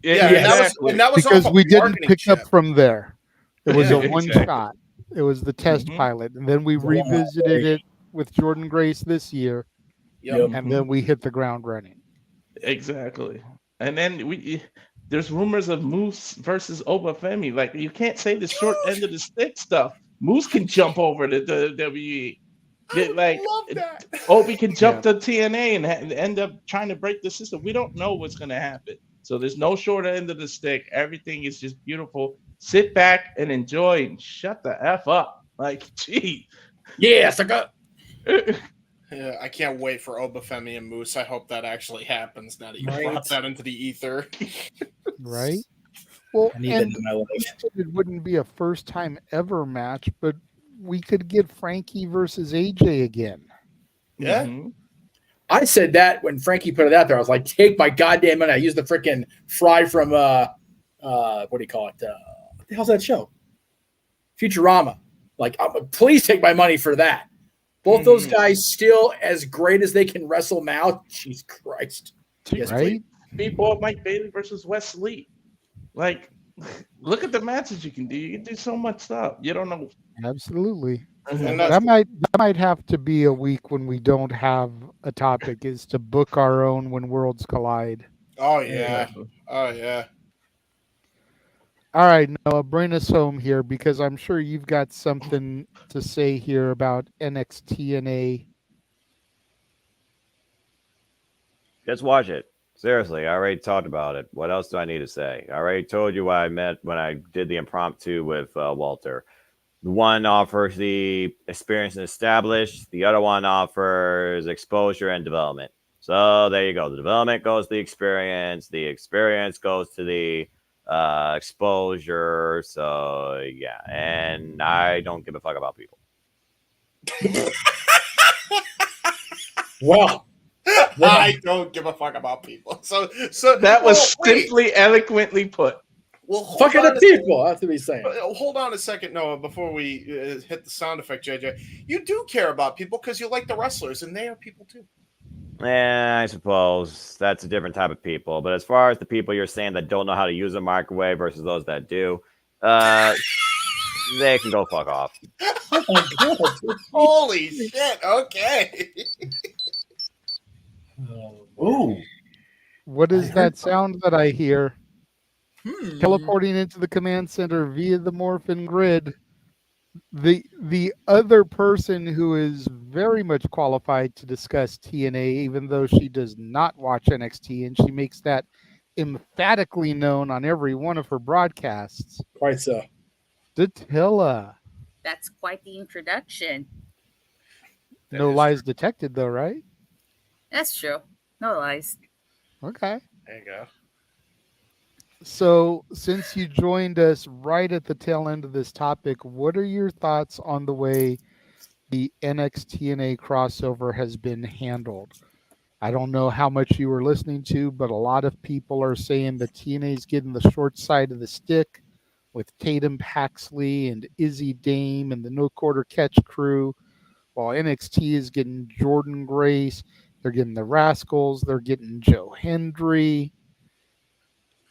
Yeah, exactly. And that was because we didn't pick up from there. It was a one exactly. shot. It was the test pilot, and then we revisited it with Jordan Grace this year, and then we hit the ground running. Exactly. And then there's rumors of Moose versus Obafemi. Like, you can't say the short end of the stick stuff. Moose can jump over to the WWE. Like, Obi can jump to TNA and end up trying to break the system. We don't know what's going to happen. So there's no short end of the stick. Everything is just beautiful. Sit back and enjoy and shut the F up. Like, gee. Yeah, suck up. Yeah, I can't wait for Obafemi and Moose. I hope that actually happens now that you brought that into the ether. Right? Well, I need that in my life. It wouldn't be a first time ever match, but we could get Frankie versus AJ again. Yeah. I said that when Frankie put it out there. I was like, take my goddamn money. I used the freaking Fry from what do you call it? What the hell's that show? Futurama. Like, please take my money for that. Both those guys still as great as they can wrestle now. Jesus Christ. Yes, right? People, Mike Bailey versus Wes Lee. Like, look at the matches you can do. You can do so much stuff. You don't know. Absolutely. Mhm. That might have to be a week when we don't have a topic, is to book our own When Worlds Collide. Oh yeah. Oh yeah. All right, Noah, bring us home here, because I'm sure you've got something to say here about NXT. Just watch it. Seriously, I already talked about it. What else do I need to say? I already told you what I meant when I did the impromptu with Walter. One offers the experience and established. The other one offers exposure and development. So there you go. The development goes to the experience. The experience goes to the exposure. So yeah, and I don't give a fuck about people. Wow. I don't give a fuck about people. So that was simply eloquently put. Well, hold fucking on the people. That's what he's saying. Hold on a second, Noah, before we hit the sound effect, JJ. You do care about people because you like the wrestlers, and they are people too. Yeah, I suppose that's a different type of people. But as far as the people you're saying that don't know how to use a microwave versus those that do, they can go fuck off. Oh my God. Holy shit. Okay. Oh. What is that sound that I hear? Teleporting into the command center via the Morphin grid. The other person who is very much qualified to discuss TNA, even though she does not watch NXT, and she makes that emphatically known on every one of her broadcasts. Quite so. Datilla. That's quite the introduction. No lies detected, though, right? That's true. No lies. Okay. There you go. So, since you joined us right at the tail end of this topic, what are your thoughts on the way the NXT crossover has been handled? I don't know how much you were listening to, but a lot of people are saying that TNA is getting the short side of the stick with Tatum Paxley and Izzy Dame and the No Quarter Catch crew, while NXT is getting Jordan Grace. They're getting the Rascals. They're getting Joe Hendry.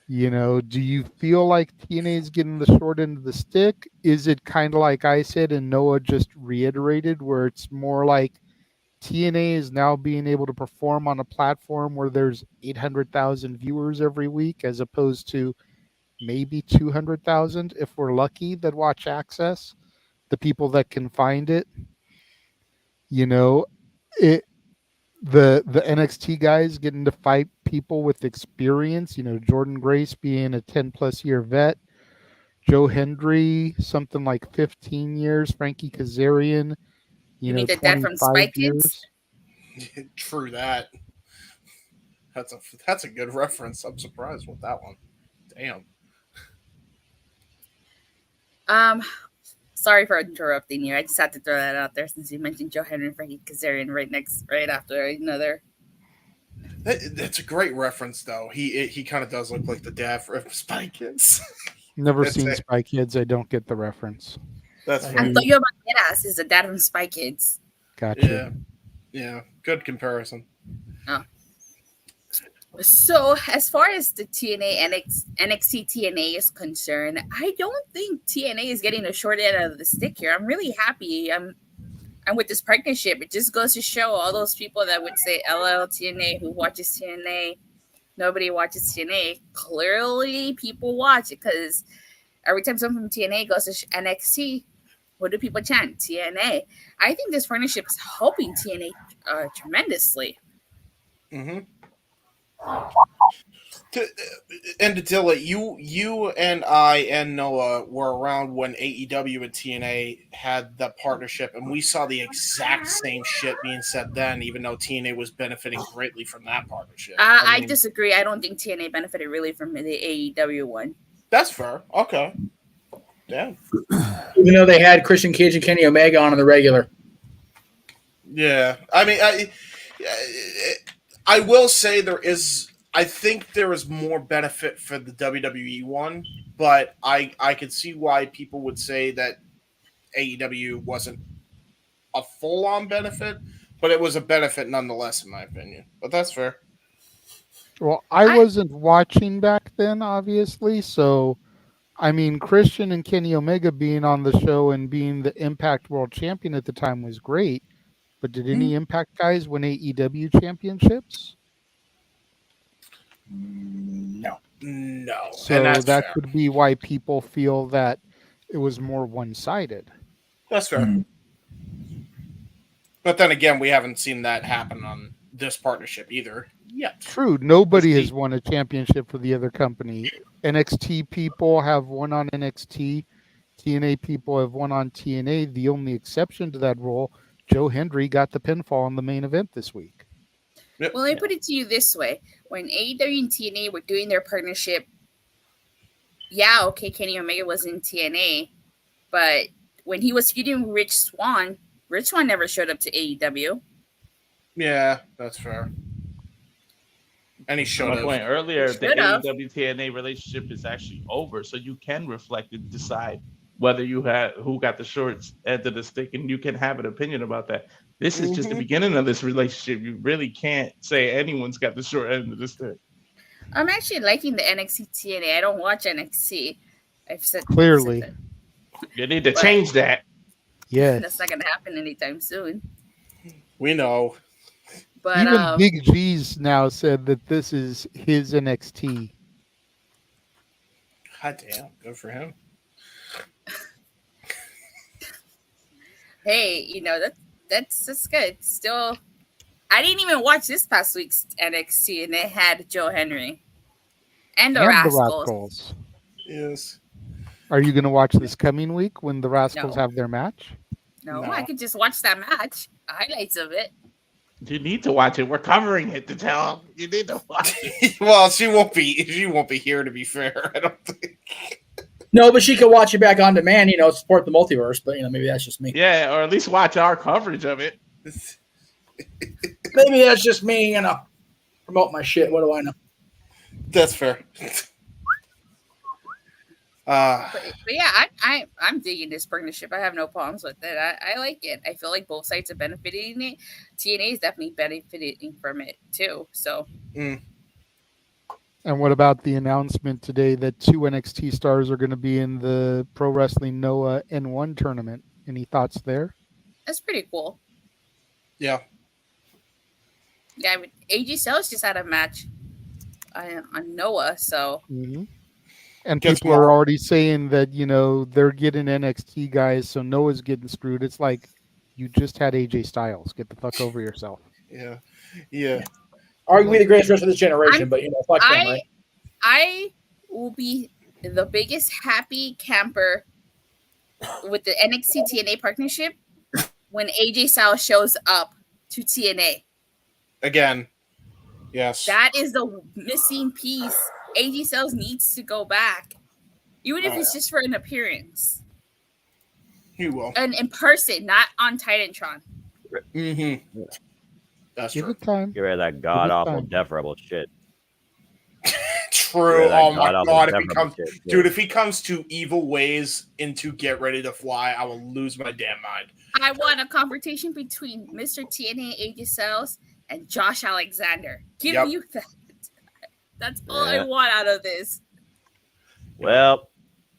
You know, do you feel like TNA is getting the short end of the stick? Is it kind of like I said and Noah just reiterated, where it's more like TNA is now being able to perform on a platform where there's 800,000 viewers every week, as opposed to maybe 200,000 if we're lucky that watch Access, the people that can find it. You know, it the NXT guys getting to fight people with experience. You know, Jordan Grace being a 10+ year vet, Joe Hendry something like 15 years, Frankie Kazarian, You know, mean the dad from 25 Spy Kids? years. True that. That's a good reference. I'm surprised with that one. Damn. Sorry for interrupting you. I just had to throw that out there since you mentioned Joe Henry and Frankie Kazarian right after another. That's a great reference, though. He kind of does look like the dad for Spy Kids. Never That's seen it. Spy Kids. I don't get the reference. That's Antonio Banderas is the dad from Spy Kids. Gotcha. Yeah. Good comparison. Oh. So, as far as the NXT TNA is concerned, I don't think TNA is getting a short end of the stick here. I'm really happy. I'm with this partnership. It just goes to show all those people that would say LL TNA, who watches TNA, nobody watches TNA. Clearly, people watch it, because every time someone from TNA goes to NXT, what do people chant? TNA. I think this partnership is helping TNA tremendously. Mm-hmm. And Attila, you and I and Noah were around when AEW and TNA had the partnership, and we saw the exact same shit being said then, even though TNA was benefiting greatly from that partnership. I disagree. I don't think TNA benefited really from the AEW one. That's fair. Okay. Yeah. Even though they had Christian Cage and Kenny Omega on the regular. Yeah. I mean, I will say I think there is more benefit for the WWE one, but I could see why people would say that AEW wasn't a full-on benefit, but it was a benefit nonetheless, in my opinion. But that's fair. Well, I wasn't watching back then, obviously, so I mean, Christian and Kenny Omega being on the show and being the Impact World Champion at the time was great, but did any Impact guys win AEW championships? No. So that could be why people feel that it was more one-sided. That's fair. But then again, we haven't seen that happen on this partnership either yet. True. Nobody has won a championship for the other company. NXT people have won on NXT. TNA people have won on TNA. The only exception to that rule, Joe Hendry got the pinfall in the main event this week. Yep. Well, let me put it to you this way. When AEW and TNA were doing their partnership, yeah, okay, Kenny Omega was in TNA, but when he was feuding Rich Swann never showed up to AEW. Yeah, that's fair. And he showed up. My point earlier, the AEW TNA relationship is actually over, so you can reflect and decide whether who got the short end of the stick, and you can have an opinion about that. This is just the beginning of this relationship. You really can't say anyone's got the short end of the stick. I'm actually liking the NXT TNA. I don't watch NXT. Clearly. You need to change that. Yeah. That's not going to happen anytime soon. We know. But even Big G's now said that this is his NXT. God damn, good for him. Hey, that's good. Still, I didn't even watch this past week's NXT, and they had Joe Henry and the Rascals. Yes. Are you going to watch this coming week when the Rascals have their match? No, I could just watch that match, highlights of it. You need to watch it. We're covering it to tell. You need to watch it. Well, she won't be here, to be fair. I don't think. No, but she could watch it back on demand, support the multiverse, but maybe that's just me. Yeah, or at least watch our coverage of it. Maybe that's just me, promote my shit. What do I know? That's fair. But yeah, I'm digging this partnership. I have no problems with it. I like it. I feel like both sides are benefiting TNA is definitely benefiting from it too. So. And And what about the announcement today that 2 NXT stars are going to be in the Pro Wrestling Noah N1 tournament? Any thoughts there? That's pretty cool. Yeah. Yeah, I mean, AJ Styles just had a match on Noah, so Mm-hmm. And Just people are more. already saying that, they're getting NXT guys, so Noah's getting screwed. It's like, you just had AJ Styles. Get the fuck over yourself. Yeah. Yeah. Arguably the greatest wrestler of this generation, I'm- but fuck them, right? I will be the biggest happy camper with the NXT TNA partnership when AJ Styles shows up to TNA. Again. Yes. That is the missing piece. AJ Styles needs to go back, even if it's just for an appearance. He will. And in person, not on Titantron. Mm-hmm. That's Give true. it time. Get rid of that god awful Def Rebel shit. True. Oh my god! If If he comes to Evil Ways into Get Ready to Fly, I will lose my damn mind. I want a confrontation between Mr. TNA AJ Styles and Josh Alexander. Give you that. That's all I want out of this. Well,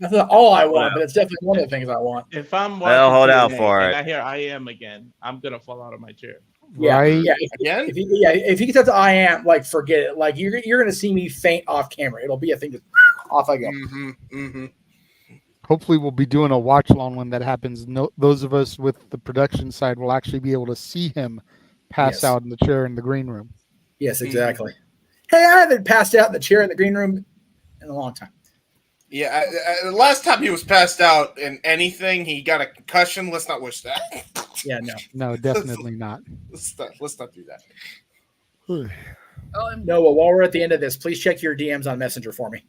that's not all I want, but it's definitely one of the things I want. If I'm Well, hold TNA out for and it. I hear I am again, I'm gonna fall out of my chair. Yeah, Right? yeah. If he gets up to I am, like, forget it. Like, you're gonna see me faint off camera. It'll be a thing. Just off I go. Mm-hmm. Mm-hmm. Hopefully, we'll be doing a watch along when that happens. No, those of us with the production side will actually be able to see him pass out in the chair in the green room. Yes, exactly. Hey, I haven't passed out in the chair in the green room in a long time. Yeah, the last time he was passed out in anything, he got a concussion. Let's not wish that. Yeah, no. No, definitely not. Let's not do that. No, well, while we're at the end of this, please check your DMs on Messenger for me.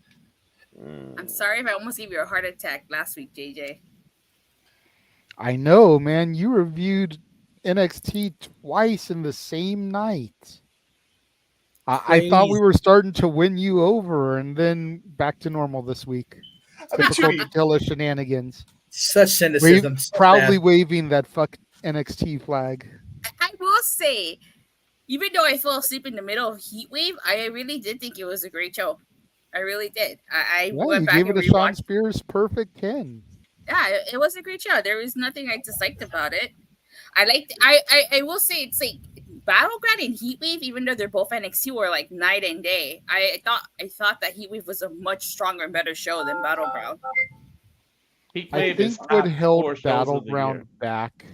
I'm sorry if I almost gave you a heart attack last week, JJ. I know, man. You reviewed NXT twice in the same night. I thought we were starting to win you over, and then back to normal this week. Typical Patilla shenanigans. Such cynicism. Proudly waving that fuck NXT flag. I will say, even though I fell asleep in the middle of Heatwave, I really did think it was a great show. I really did. I went back gave and it a Sean rewatched. Spears perfect 10. Yeah, it was a great show. There was nothing I disliked about it. I will say it's like Battleground and Heatwave, even though they're both NXT, were like night and day. I thought that Heatwave was a much stronger and better show than Battleground. I think what held Battleground back,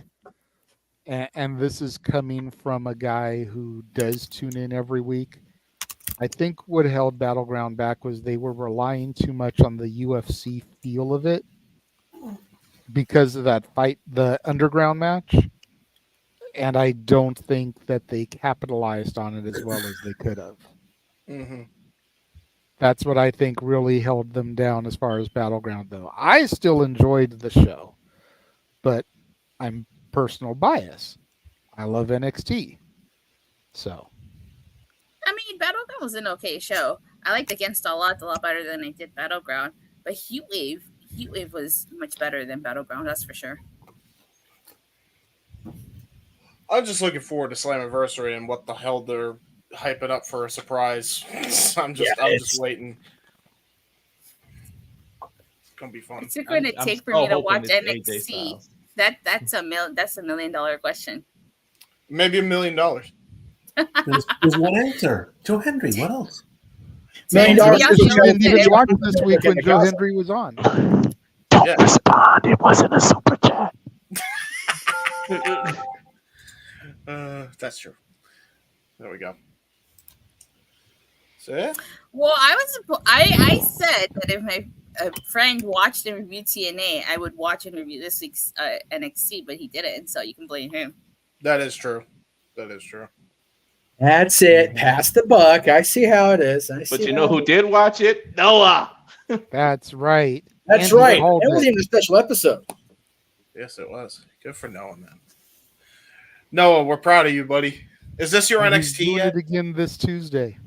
and this is coming from a guy who does tune in every week, I think what held Battleground back was they were relying too much on the UFC feel of it because of that fight, the underground match. And I don't think that they capitalized on it as well as they could have. Mm-hmm. That's what I think really held them down as far as Battleground, though. I still enjoyed the show, but I'm personal bias. I love NXT. So. I mean, Battleground was an okay show. I liked Against All Odds a lot better than I did Battleground. But Heatwave was much better than Battleground, that's for sure. I'm just looking forward to Slammiversary and what the hell they're hyping up for a surprise. I'm just waiting. It's gonna be fun. What's it going to take for me to watch NXT? That's a $1 million question. Maybe $1 million. There's one answer. Joe Hendry. What else? $1 million. You didn't even watch this week when Joe Hendry was on. Don't respond. It wasn't a super chat. That's true. There we go. So, yeah. Well, I said that if my friend watched and reviewed TNA, I would watch and review this week's NXT, but he didn't, so you can blame him. That is true. That is true. That's it. Pass the buck. I see how it is. But you know who did watch it? Noah. That's right. That's Andy right. It Hall was did. even a special episode. Yes, it was. Good for Noah, man. Noah, we're proud of you, buddy. Is this your And he's NXT doing yet? it again this Tuesday.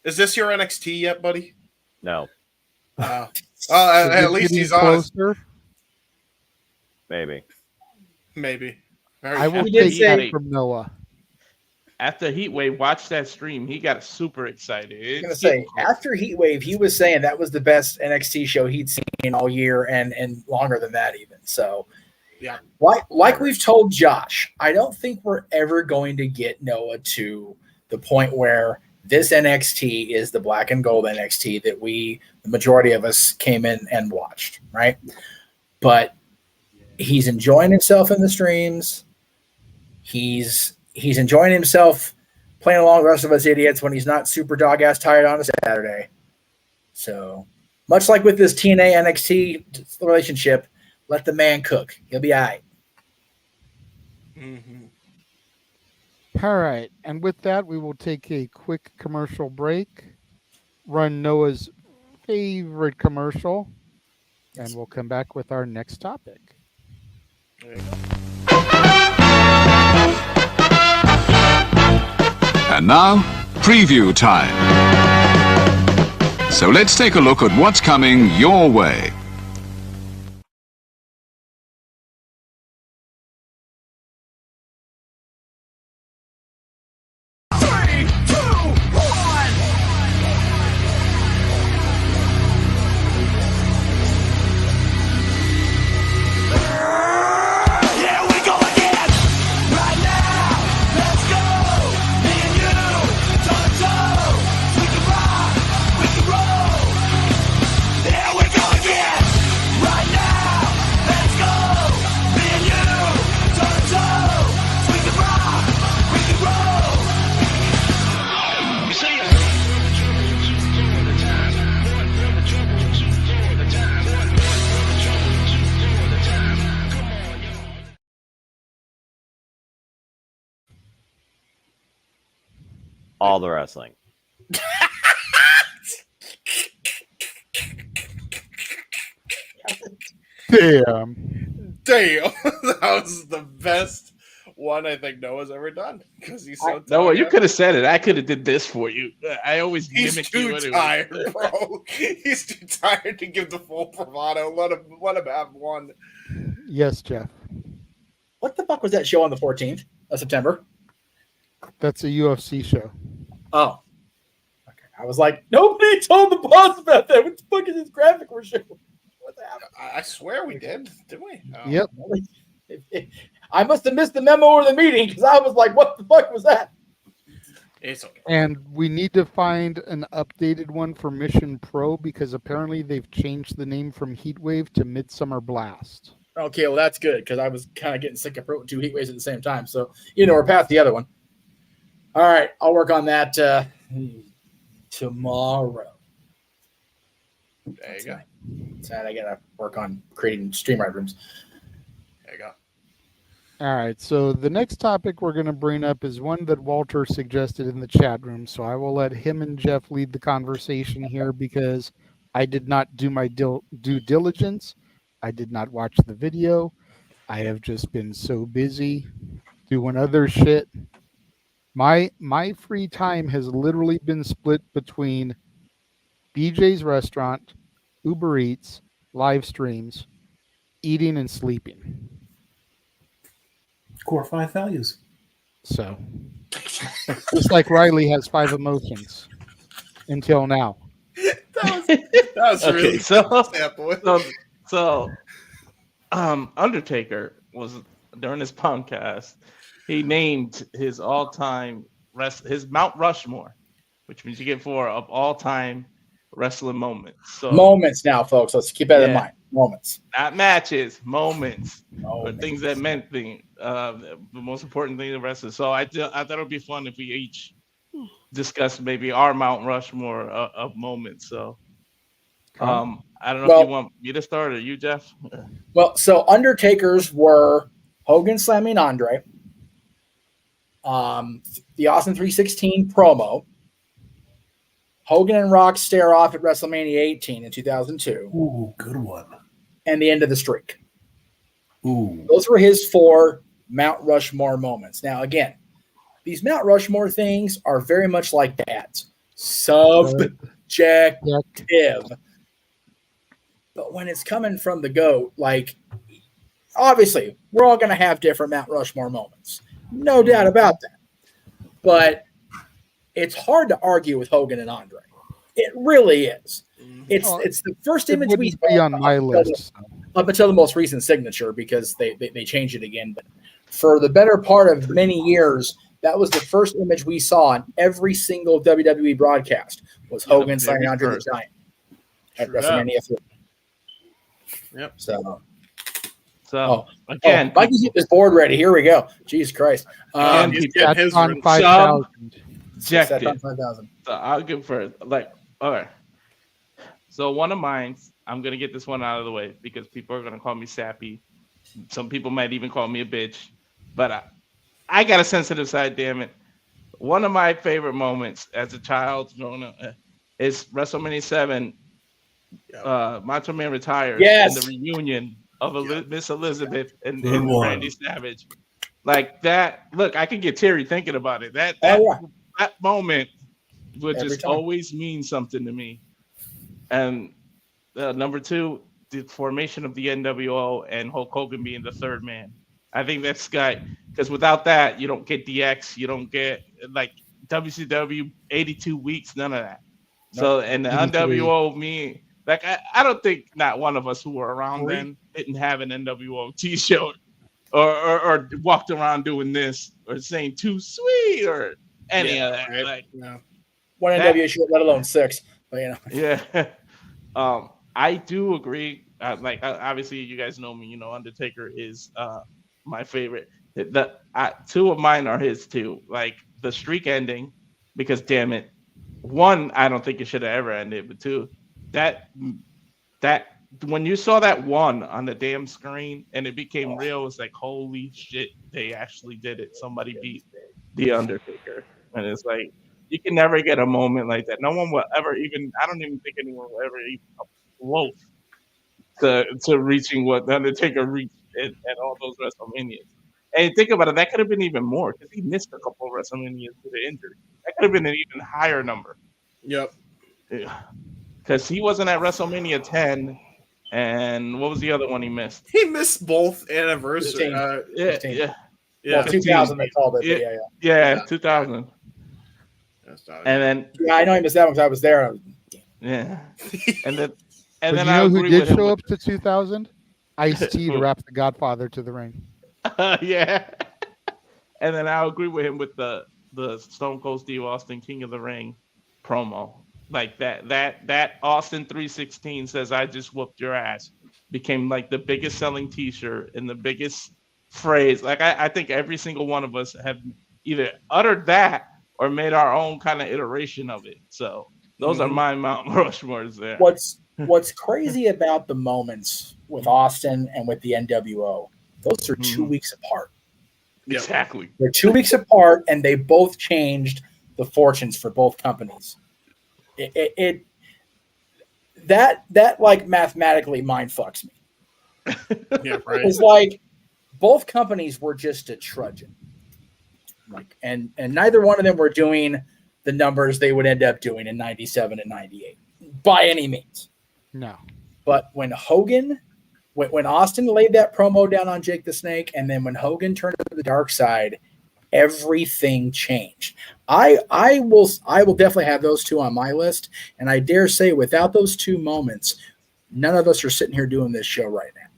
Is this your NXT yet, buddy? No. At least he's honest. Maybe. Maybe. I will Very take happy. that from Noah. after Heatwave watched that stream, he got super excited. I was gonna say after Heatwave, he was saying that was the best NXT show he'd seen all year and longer than that even. So yeah, like we've told Josh, I don't think we're ever going to get Noah to the point where this NXT is the black and gold NXT that the majority of us came in and watched, right? But he's enjoying himself in the streams. He's enjoying himself playing along with the rest of us idiots when he's not super dog ass tired on a Saturday. So much like with this TNA NXT relationship, let the man cook. He'll be all right. Mm-hmm. All right. And with that, we will take a quick commercial break, run Noah's favorite commercial, and we'll come back with our next topic. There you go. And now, preview time. So let's take a look at what's coming your way. All the wrestling. Damn. That was the best one I think Noah's ever done because he's so tired. Noah, you could have said it. I could have did this for you. I always He's too tired, bro. He's too tired to give the full bravado. Let him have one. Yes, Jeff. What the fuck was that show on the 14th of September? That's a UFC show. Oh. Okay. I was like, nobody told the boss about that. What the fuck is this graphic we're showing? I swear we did, didn't we? Oh. Yep. I must have missed the memo or the meeting because I was like, what the fuck was that? It's okay. And we need to find an updated one for Mission Pro because apparently they've changed the name from Heatwave to Midsummer Blast. Okay, well, that's good because I was kind of getting sick of two heat waves at the same time. So, we're past the other one. All right, I'll work on that tomorrow. There you go. Sad, I got to work on creating StreamYard rooms. There you go. All right, so the next topic we're going to bring up is one that Walter suggested in the chat room. So I will let him and Jeff lead the conversation here because I did not do my due diligence. I did not watch the video. I have just been so busy doing other shit. My free time has literally been split between BJ's Restaurant, Uber Eats, live streams, eating and sleeping. Core 5 values. So, just like Riley has 5 emotions until now. That was Okay, really so Undertaker was during his podcast. He named his all-time his Mount Rushmore, which means you get 4 of all-time wrestling moments. So moments now, folks. Let's keep that in mind. Moments, not matches. Moments. Or things that meant things. The most important thing to wrestling. So I thought it would be fun if we each discuss maybe our Mount Rushmore of moments. So I don't know if you want me to start or you, Jeff. Well, so Undertakers were Hogan slamming Andre, the Austin 316 promo, Hogan and Rock stare off at WrestleMania 18 in 2002. Ooh, good one. And the end of the streak. Ooh. Those were his 4 Mount Rushmore moments. Now, again, these Mount Rushmore things are very much like that. Subjective. But when it's coming from the GOAT, like, obviously, we're all going to have different Mount Rushmore moments. No doubt about that. but it's hard to argue with Hogan and Andre. It really is. It's the first image we wouldn't be on my list. up until the most recent signature because they changed it again. But for the better part of many years, that was the first image we saw on every single WWE broadcast was Hogan signing Andre the Giant at WrestleMania 3. Yep. Again, Mikey's getting his board ready. Here we go. Jesus Christ. His on 5,000. Checked on it. 5,000. So I'll give first. All right. So one of mine, I'm gonna get this one out of the way because people are gonna call me sappy. Some people might even call me a bitch, but I got a sensitive side. Damn it! One of my favorite moments as a child growing up is WrestleMania 7. Macho Man retires. Yes. And the reunion of Miss Elizabeth and Good one. Randy Savage. Like that. Look, I can get teary thinking about it. That moment would Every just time. always mean something to me. And number 2, the formation of the NWO and Hulk Hogan being the third man. I think that's because without that, you don't get DX, you don't get like WCW 82 weeks, none of that. So, and the 83. NWO, I don't think not one of us who were around then didn't have an NWO t-shirt or walked around doing this or saying too sweet or any of that. Right. Like, One NWO shirt, let alone 6. But yeah. I do agree. Obviously, you guys know me. Undertaker is my favorite. Two of mine are his too. Like the streak ending, because damn it, 1, I don't think it should have ever ended. But 2, that when you saw that 1 on the damn screen and it became real, it's like holy shit, they actually did it. Somebody beat the Undertaker, and it's like you can never get a moment like that. No one will ever even. I don't even think anyone will ever even come close to reaching what the Undertaker reached at all those WrestleManias. And think about it, that could have been even more because he missed a couple of WrestleManias due to injury. That could have been an even higher number. Yep. Because he wasn't at WrestleMania 10, and what was the other one he missed? He missed both anniversaries. 15. Yeah. Well, 2000 they called it. Yeah, 2000. And then I know he missed that one because I was there. Yeah. And then But then you I know who agree did with him show with- up to 2000? Ice-T to wrap the Godfather to the ring. Yeah. And then I agree with him with the Stone Cold Steve Austin King of the Ring promo. Like that Austin 316 says I just whooped your ass became like the biggest selling t-shirt and the biggest phrase. Like I think every single one of us have either uttered that or made our own kind of iteration of it. So those are my Mount Rushmores there. What's crazy about the moments with Austin and with the NWO, those are 2 weeks apart. Exactly. They're 2 weeks apart, and they both changed the fortunes for both companies. That like mathematically mind fucks me. Yeah, right. It's like both companies were just a trudging. Like and neither one of them were doing the numbers they would end up doing in 97 and 98 by any means. No. But when Austin laid that promo down on Jake the Snake, and then when Hogan turned to the dark side, everything changed. I will definitely have those two on my list, and I dare say without those two moments, none of us are sitting here doing this show right now.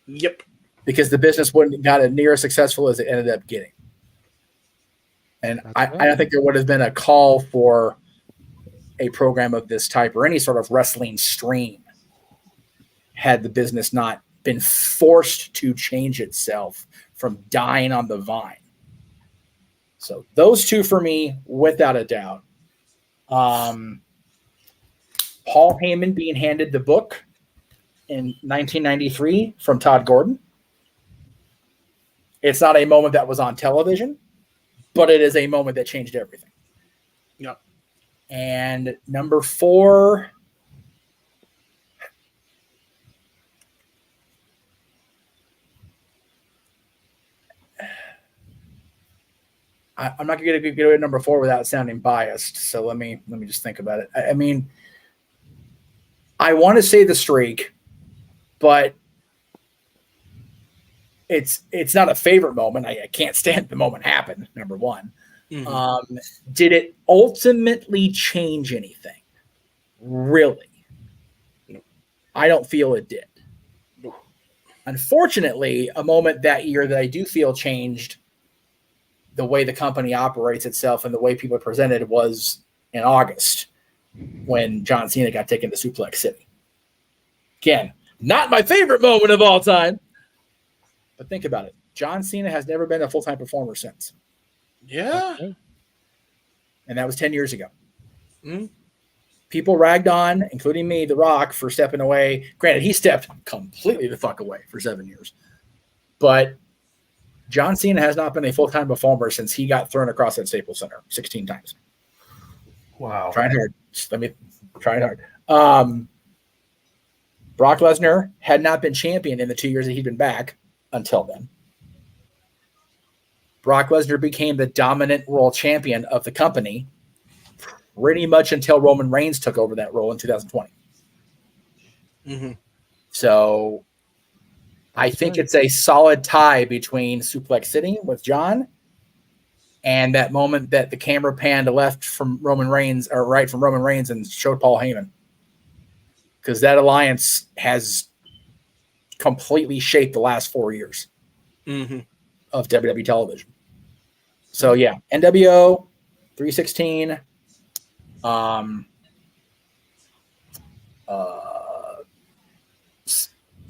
Yep. Because the business wouldn't have got as near as successful as it ended up getting. And I don't think there would have been a call for a program of this type or any sort of wrestling stream had the business not been forced to change itself from dying on the vine. So those two for me, without a doubt. Paul Heyman being handed the book in 1993 from Todd Gordon. It's not a moment that was on television, but it is a moment that changed everything. Yep. And number 4, I'm not going to get away with number 4 without sounding biased. So let me just think about it. I mean, I want to say the streak, but it's not a favorite moment. I can't stand the moment happened. Number 1, Mm-hmm. Did it ultimately change anything? Really? No. I don't feel it did. No. Unfortunately, a moment that year that I do feel changed the way the company operates itself and the way people presented was in August when John Cena got taken to Suplex City. Again, not my favorite moment of all time, but think about it. John Cena has never been a full-time performer since. Yeah. Okay. And that was 10 years ago. Mm-hmm. People ragged on, including me, The Rock, for stepping away. Granted, he stepped completely the fuck away for 7 years. But John Cena has not been a full-time performer since he got thrown across that Staples Center 16 times. Wow. Trying hard. Trying hard. Brock Lesnar had not been champion in the 2 years that he'd been back until then. Brock Lesnar became the dominant world champion of the company pretty much until Roman Reigns took over that role in 2020. Mm-hmm. So I think it's a solid tie between Suplex City with John and that moment that the camera panned left from Roman Reigns, or right from Roman Reigns, and showed Paul Heyman. Because that alliance has completely shaped the last 4 years of WWE television. So yeah, NWO, 316,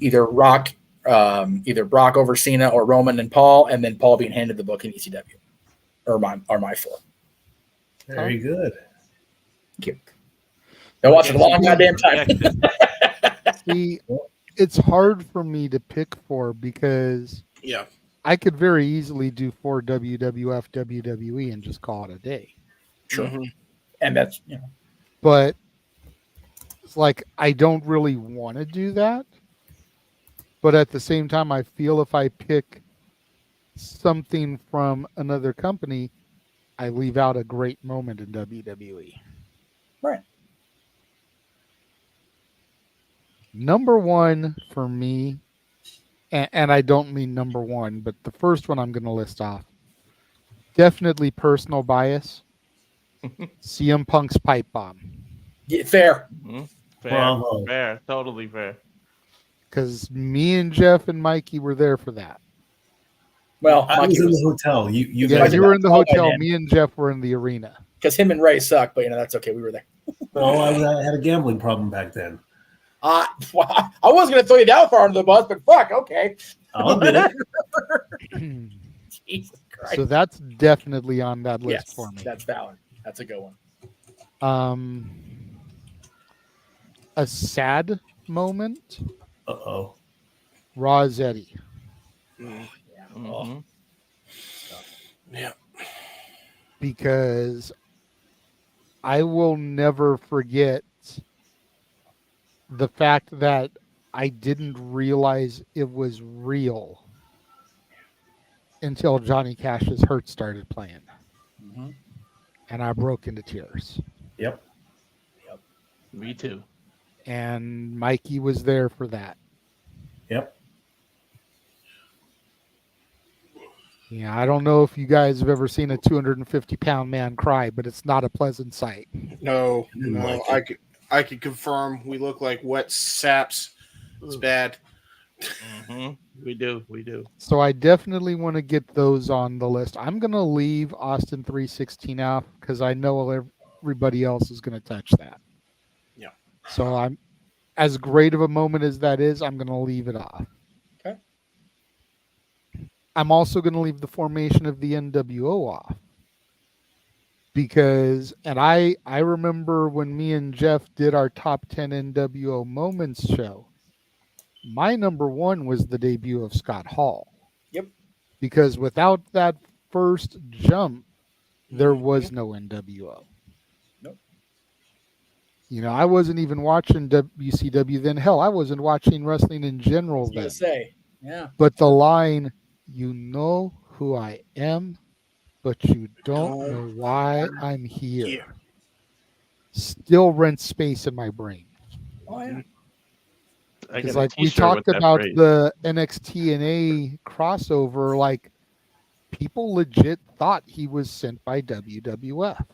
either Brock over Cena or Roman and Paul, and then Paul being handed the book in ECW, or my four. Very good. Thank you. Been watching a long goddamn time. See, it's hard for me to pick four because I could very easily do 4 WWF, WWE, and just call it a day. Sure. And that's, But it's like I don't really want to do that. But at the same time, I feel if I pick something from another company, I leave out a great moment in WWE. Right. Number one for me, and I don't mean number one, but the first one I'm going to list off, definitely personal bias, CM Punk's pipe bomb. Yeah, fair. Fair. Totally fair. Because me and Jeff and Mikey were there for that. Well, I was in the hotel. You guys were in the hotel. Me and Jeff were in the arena. Because him and Ray suck, but that's okay. We were there. No, I had a gambling problem back then. I was going to throw you down far under the bus, but fuck, okay. I'll admit it. Jesus Christ. So that's definitely on that list for me. That's valid. That's a good one. A sad moment. Uh-oh. Raw's Eddie. Yeah. Because I will never forget the fact that I didn't realize it was real until Johnny Cash's Hurt started playing. And I broke into tears. Yep. Me too. And Mikey was there for that. Yep. Yeah, I don't know if you guys have ever seen a 250-pound man cry, but it's not a pleasant sight. No. I could confirm we look like wet saps. It's bad. We do. So I definitely want to get those on the list. I'm going to leave Austin 316 out because I know everybody else is going to touch that. Yeah. So I'm, as great of a moment as that is, I'm going to leave it off. Okay. I'm also going to leave the formation of the NWO off. Because, and I remember when me and Jeff did our top 10 NWO moments show, my number one was the debut of Scott Hall. Yep. Because without that first jump, there was no NWO. Nope. I wasn't even watching WCW then. Hell, I wasn't watching wrestling in general then. Yeah. But the line, "You know who I am, but you don't know why I'm here," still rents space in my brain. Oh, yeah. Because like we talked about the NXT and A crossover, like people legit thought he was sent by WWF.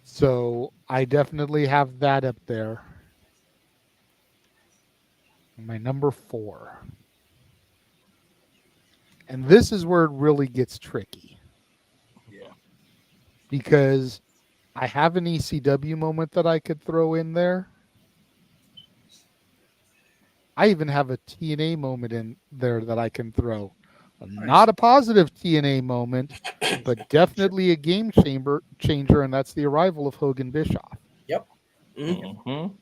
So I definitely have that up there. My number 4. And this is where it really gets tricky. Yeah. Because I have an ECW moment that I could throw in there. I even have a TNA moment in there that I can throw. Not a positive TNA moment, but definitely a game changer, and that's the arrival of Hogan Bischoff. Yep. Mm-hmm.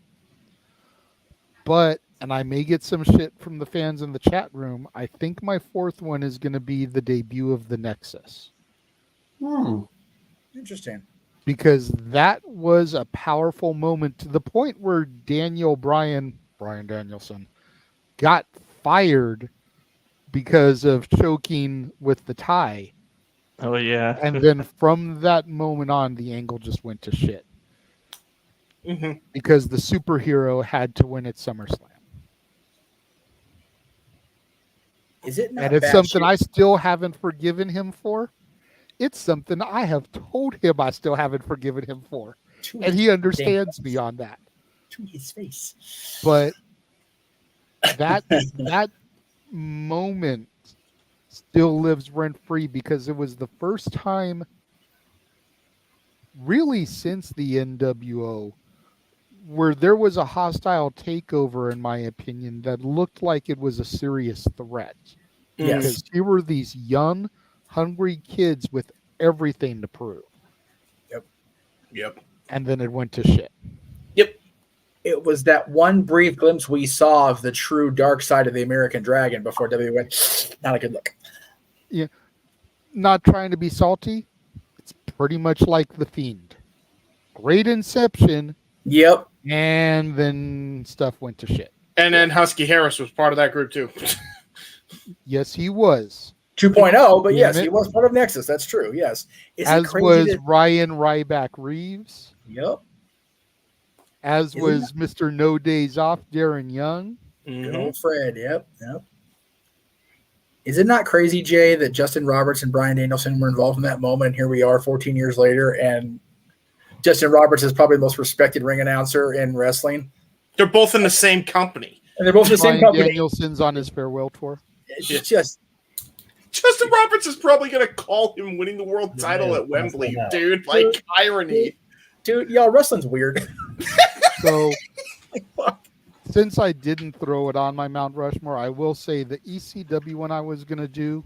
But, and I may get some shit from the fans in the chat room, I think my 4th one is going to be the debut of the Nexus. Interesting. Because that was a powerful moment to the point where Brian Danielson, got fired because of choking with the tie. Oh, yeah. And then from that moment on, the angle just went to shit. Mm-hmm. Because the superhero had to win at SummerSlam. Is it not And it's bad something shit? I still haven't forgiven him for. It's something I have told him I still haven't forgiven him for. And he understands me on that. To his face. But that moment still lives rent-free because it was the first time really since the NWO where there was a hostile takeover, in my opinion, that looked like it was a serious threat. Yes. Because here were these young, hungry kids with everything to prove. Yep. And then it went to shit. It was that one brief glimpse we saw of the true dark side of the American Dragon before WWE went, not a good look. Yeah. Not trying to be salty. It's pretty much like The Fiend. Great inception. Yep. And then stuff went to shit. And then Husky Harris was part of that group too. Yes, he was. 2.0, but yes, he was part of Nexus. That's true. Yes. As was Ryan Ryback Reeves. Yep. As was Mr. No Days Off, Darren Young. Good old Fred. Yep. Is it not crazy, Jay, that Justin Roberts and Bryan Danielson were involved in that moment? And here we are 14 years later, and Justin Roberts is probably the most respected ring announcer in wrestling. They're both in the same company. And they're both in the same company. Danielson's on his farewell tour. It's just... Justin Roberts is probably going to call him winning the world title at Wembley, dude. Like, irony. Dude, y'all, wrestling's weird. So, since I didn't throw it on my Mount Rushmore, I will say the ECW one I was going to do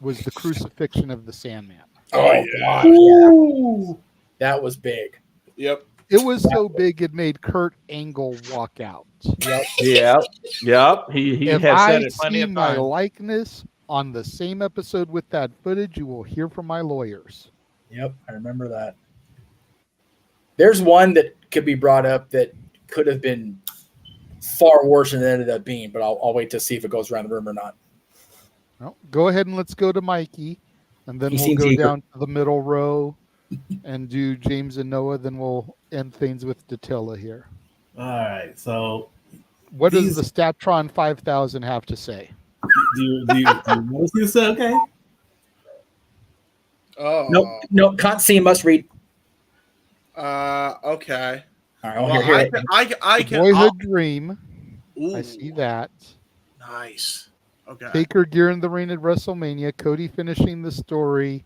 was the crucifixion of the Sandman. Oh, yeah. Yeah. That was big. Yep. It was so big it made Kurt Angle walk out. Yep. Yep. He If has said I it plenty see of my times. likeness on the same episode with that footage, you will hear from my lawyers. Yep, I remember that. There's one that could be brought up that could have been far worse than it ended up being, but I'll wait to see if it goes around the room or not. Well, go ahead and let's go to Mikey, and then He we'll seems go eager. down to the middle row and do James and Noah. Then we'll end things with Datilla here. All right. So, What does the Statron 5000 have to say? do you want to say okay? Oh. No, can't see, must read. Okay. All right, Well, hear it. I can. Boyhood Dream. Ooh. I see that. Nice. Okay. Taker gear in the ring at WrestleMania. Cody finishing the story,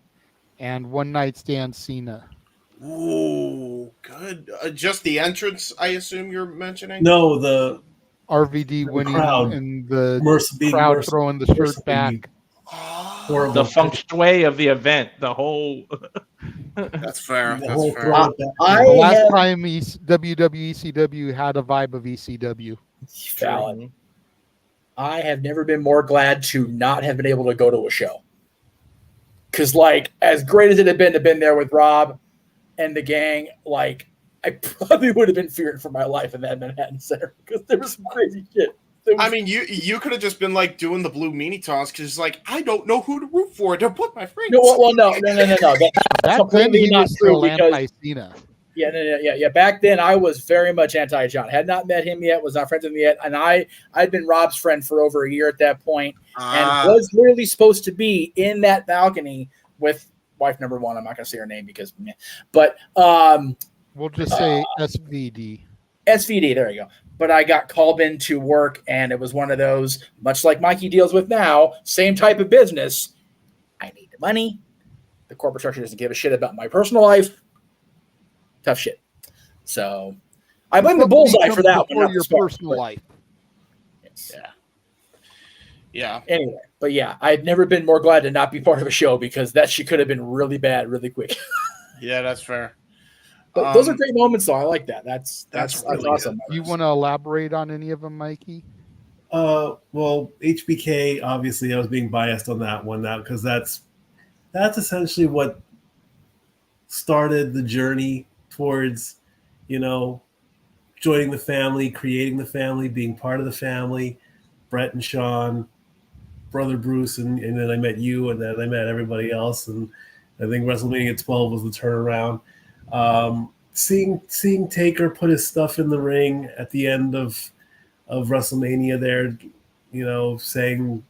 and One Night Stand Cena. Ooh, good. Just the entrance, I assume you're mentioning? No, the RVD winning crowd. and the Being crowd throwing the shirt mercifully back. Horrible. The feng shui of the event, the whole. That's fair. The That's whole fair. crowd. The last time WWE ECW had a vibe of ECW. Valid. I have never been more glad to not have been able to go to a show. Because, like, as great as it had been to been there with Rob and the gang, like, I probably would have been fearing for my life in that Manhattan Center because there was some crazy shit. I mean, you could have just been like doing the blue meanie toss because it's like I don't know who to root for to put my friends. No, well, no. Back then completely he not was true still because anti-Cena. Yeah. Back then, I was very much anti-John. Had not met him yet, was not friends with him yet, and I'd been Rob's friend for over a year at that point, and was literally supposed to be in that balcony with wife number one. I'm not going to say her name because, but we'll just say SVD. SVD. There you go. But I got called into work, and it was one of those, much like Mikey deals with now, same type of business. I need the money. The corporate structure doesn't give a shit about my personal life. Tough shit. So I blame the bullseye for that one. Your personal life. Yes. Yeah. Anyway, but yeah, I'd never been more glad to not be part of a show because that shit could have been really bad, really quick. Yeah, that's fair. But those are great moments, though. I like that. That's really awesome. You want to elaborate on any of them, Mikey? Well, HBK, obviously, I was being biased on that one now because that's essentially what started the journey towards, joining the family, creating the family, being part of the family. Brett and Sean, brother Bruce, and then I met you, and then I met everybody else, and I think WrestleMania 12 was the turnaround. Seeing Taker put his stuff in the ring at the end of WrestleMania there, saying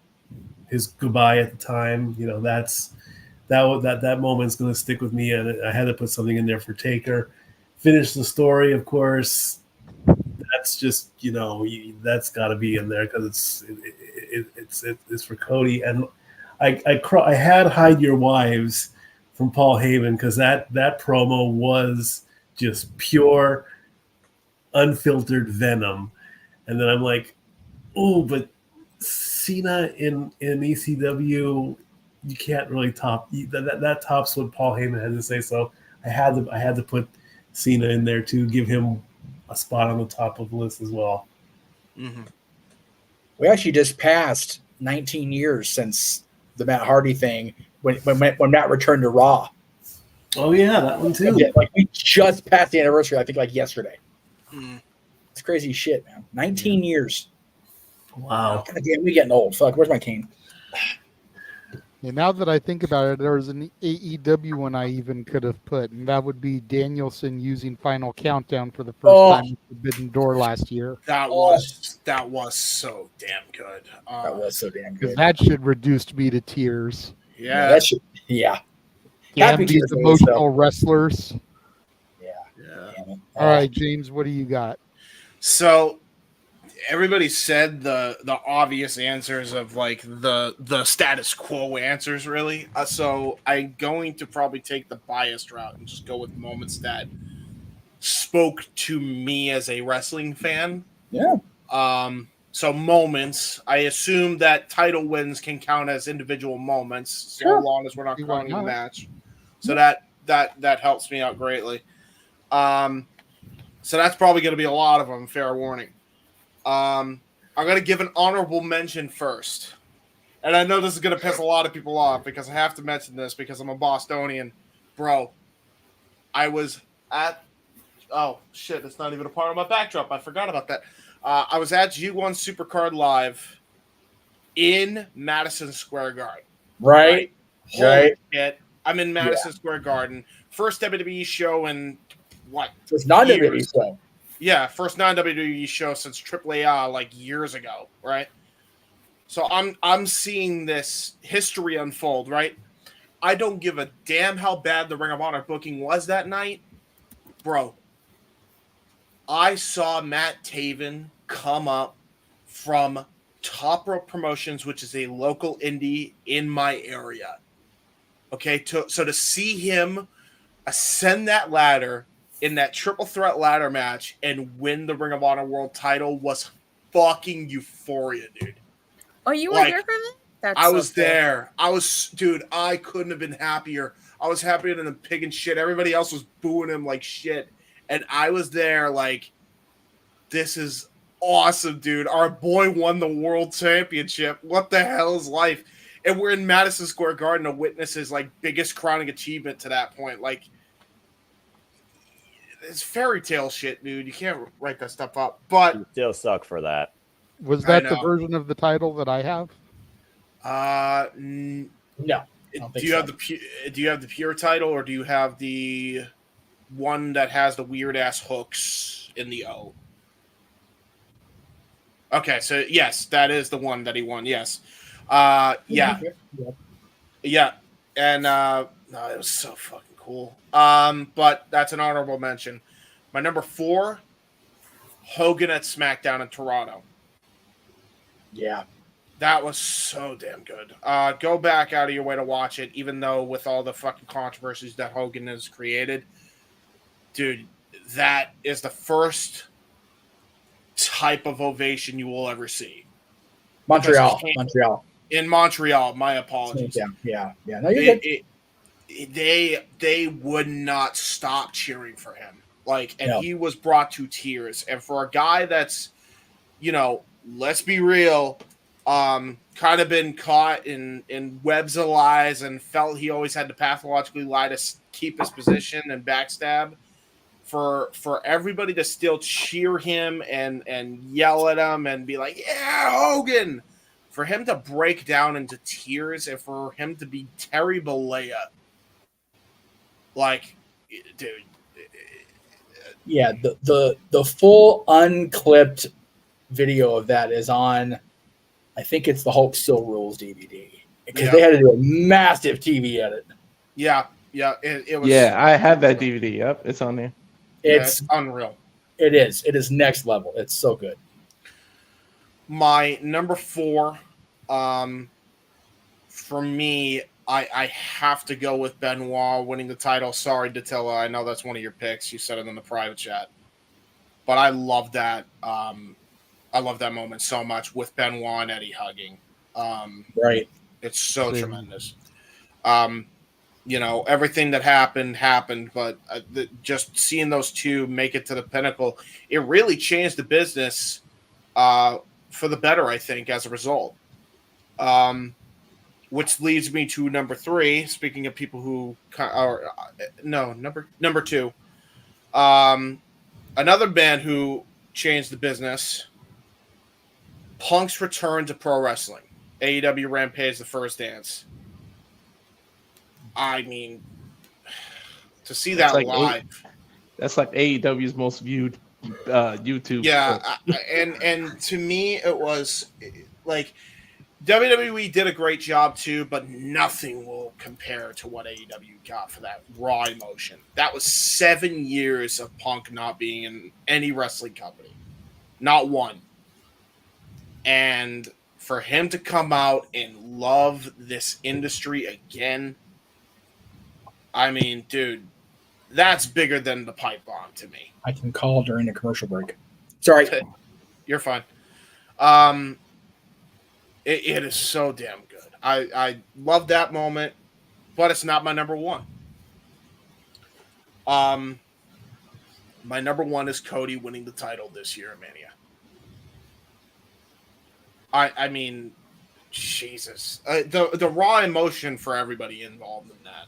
his goodbye at the time, that moment's going to stick with me, and I had to put something in there for Taker. Finish the story, of course. That's just that's got to be in there because it's for Cody, and I had Hide Your Wives from Paul Heyman because that promo was just pure, unfiltered venom, and then I'm like, oh, but Cena in ECW, you can't really top that tops what Paul Heyman had to say. So I had to put Cena in there to give him a spot on the top of the list as well. Mm-hmm. We actually just passed 19 years since the Matt Hardy thing when Matt returned to Raw. Oh yeah, that one too. Yeah, we just passed the anniversary. I think yesterday. Mm. It's crazy shit, man. 19 years. Wow. God damn, we getting old. Fuck, where's my cane? And now that I think about it, there's an AEW one I even could have put, and that would be Danielson using Final Countdown for the first time at Forbidden Door last year. That was so damn good. That was so damn Because good. that shit reduced me to tears. Yeah. That shit. Yeah. Damn these emotional wrestlers. Yeah. All right, James, what do you got? So everybody said the obvious answers of like the status quo answers, really. So I'm going to probably take the biased route and just go with moments that spoke to me as a wrestling fan. Yeah. So moments. I assume that title wins can count as individual moments, so long as we're not counting the match. So that helps me out greatly. So that's probably going to be a lot of them. Fair warning. I'm going to give an honorable mention first. And I know this is going to piss a lot of people off because I have to mention this because I'm a Bostonian. Bro, I was at... Oh, shit, it's not even a part of my backdrop. I forgot about that. I was at G1 Supercard Live in Madison Square Garden. Right. Holy shit. I'm in Madison Square Garden. First WWE show in what? First non-WWE show. Yeah, first non-WWE show since AAA like years ago, right? So I'm seeing this history unfold, right? I don't give a damn how bad the Ring of Honor booking was that night. Bro, I saw Matt Taven come up from Top Rope Promotions, which is a local indie in my area. Okay, so to see him ascend that ladder in that triple threat ladder match and win the Ring of Honor World title was fucking euphoria, dude. Oh, you were there for that? That's I was there. I couldn't have been happier. I was happier than a pig and shit. Everybody else was booing him like shit. And I was there like, this is awesome, dude. Our boy won the world championship. What the hell is life? And we're in Madison Square Garden to witness his like biggest crowning achievement to that point. Like, it's fairy tale shit, dude. You can't write that stuff up. But you still suck for that. Was that the version of the title that I have? No. Do you have the pure title, or do you have the one that has the weird ass hooks in the O. Okay, so yes, that is the one that he won. Yes, yeah, yeah, and no, it was so fucking cool. But that's an honorable mention. My number 4, Hogan at SmackDown in Toronto. Yeah. That was so damn good. Go back out of your way to watch it, even though with all the fucking controversies that Hogan has created. Dude, that is the first type of ovation you will ever see. Montreal. In Montreal, my apologies. Yeah. No, you're good. They would not stop cheering for him. And No. he was brought to tears. And for a guy that's, let's be real, kind of been caught in webs of lies and felt he always had to pathologically lie to keep his position and backstab. For everybody to still cheer him and yell at him and be like, yeah, Hogan, for him to break down into tears and for him to be Terry Bollea, dude. Yeah, the full unclipped video of that is on, I think it's the Hulk Still Rules DVD, because they had to do a massive TV edit. Yeah, it was. Yeah, I have that DVD. Yep, it's on there. It's unreal. It is next level. It's so good. My number 4, for me, I have to go with Benoit winning the title. Sorry, Datilla, I know that's one of your picks. You said it in the private chat, but I love that. I love that moment so much with Benoit and Eddie hugging. Right, it's so tremendous. Everything that happened, but just seeing those two make it to the pinnacle, it really changed the business for the better, I think, as a result. Which leads me to number 3. Speaking of people who number 2. Another band who changed the business. Punk's return to pro wrestling. AEW Rampage: The First Dance. I mean, to see that live. That's like AEW's most viewed YouTube. Yeah, and to me, it was like WWE did a great job too, but nothing will compare to what AEW got for that raw emotion. That was 7 years of Punk not being in any wrestling company, not one. And for him to come out and love this industry again, I mean, dude, that's bigger than the pipe bomb to me. I can call during the commercial break. Sorry. You're fine. It is so damn good. I love that moment, but it's not my number 1. My number 1 is Cody winning the title this year at Mania. I mean, Jesus. The raw emotion for everybody involved in that.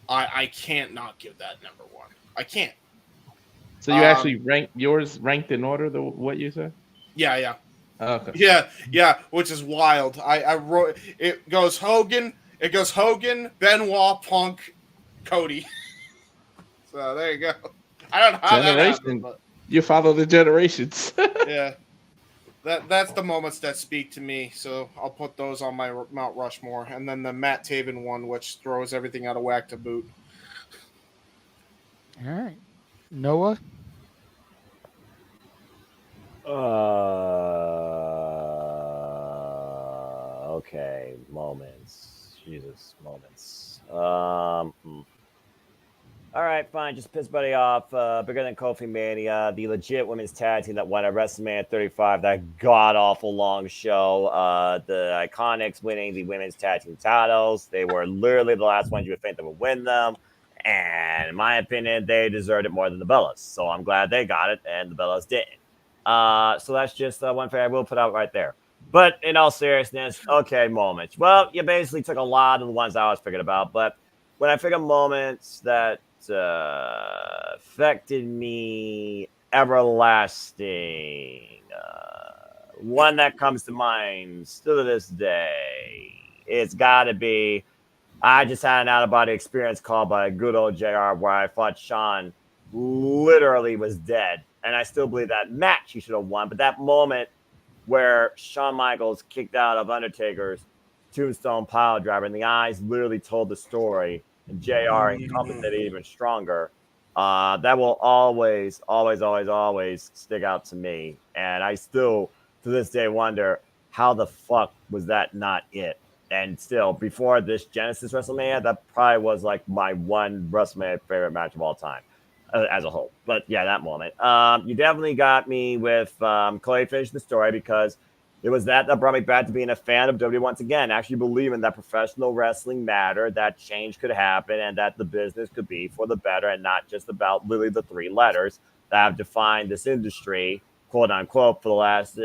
I can't not give that number 1. I can't. So you actually ranked in order what you said? Yeah. Okay. Yeah, which is wild. I wrote it goes Hogan, Benoit, Punk, Cody. So there you go. I don't know how that happened, but you follow the generations. Yeah. That's the moments that speak to me, so I'll put those on my Mount Rushmore, and then the Matt Taven one, which throws everything out of whack to boot. All right, Noah. Okay, moments. Jesus, moments. All right, fine. Just piss buddy off. Bigger than Kofi Mania, the legit women's tag team that won at WrestleMania 35. That god awful long show. The Iconics winning the women's tag team titles. They were literally the last ones you would think that would win them. And in my opinion, they deserved it more than the Bellas. So I'm glad they got it, and the Bellas didn't. So that's just one thing I will put out right there. But in all seriousness, okay, moments. Well, you basically took a lot of the ones I was thinking about. But when I figure moments that affected me everlasting, one that comes to mind still to this day, it's got to be I just had an out-of-body experience called by good old JR where I thought Shawn literally was dead. And I still believe that match he should have won. But that moment where Shawn Michaels kicked out of Undertaker's Tombstone Pile Driver and the eyes literally told the story and JR encompassed it even stronger. That will always, always, always, always stick out to me. And I still, to this day, wonder how the fuck was that not it? And still, before this Genesis WrestleMania, that probably was like my one WrestleMania favorite match of all time as a whole. But yeah, that moment. You definitely got me with Clay finishing the story because it was that brought me back to being a fan of WWE once again, actually believing that professional wrestling mattered, that change could happen, and that the business could be for the better and not just about literally the three letters that have defined this industry, quote unquote, for the last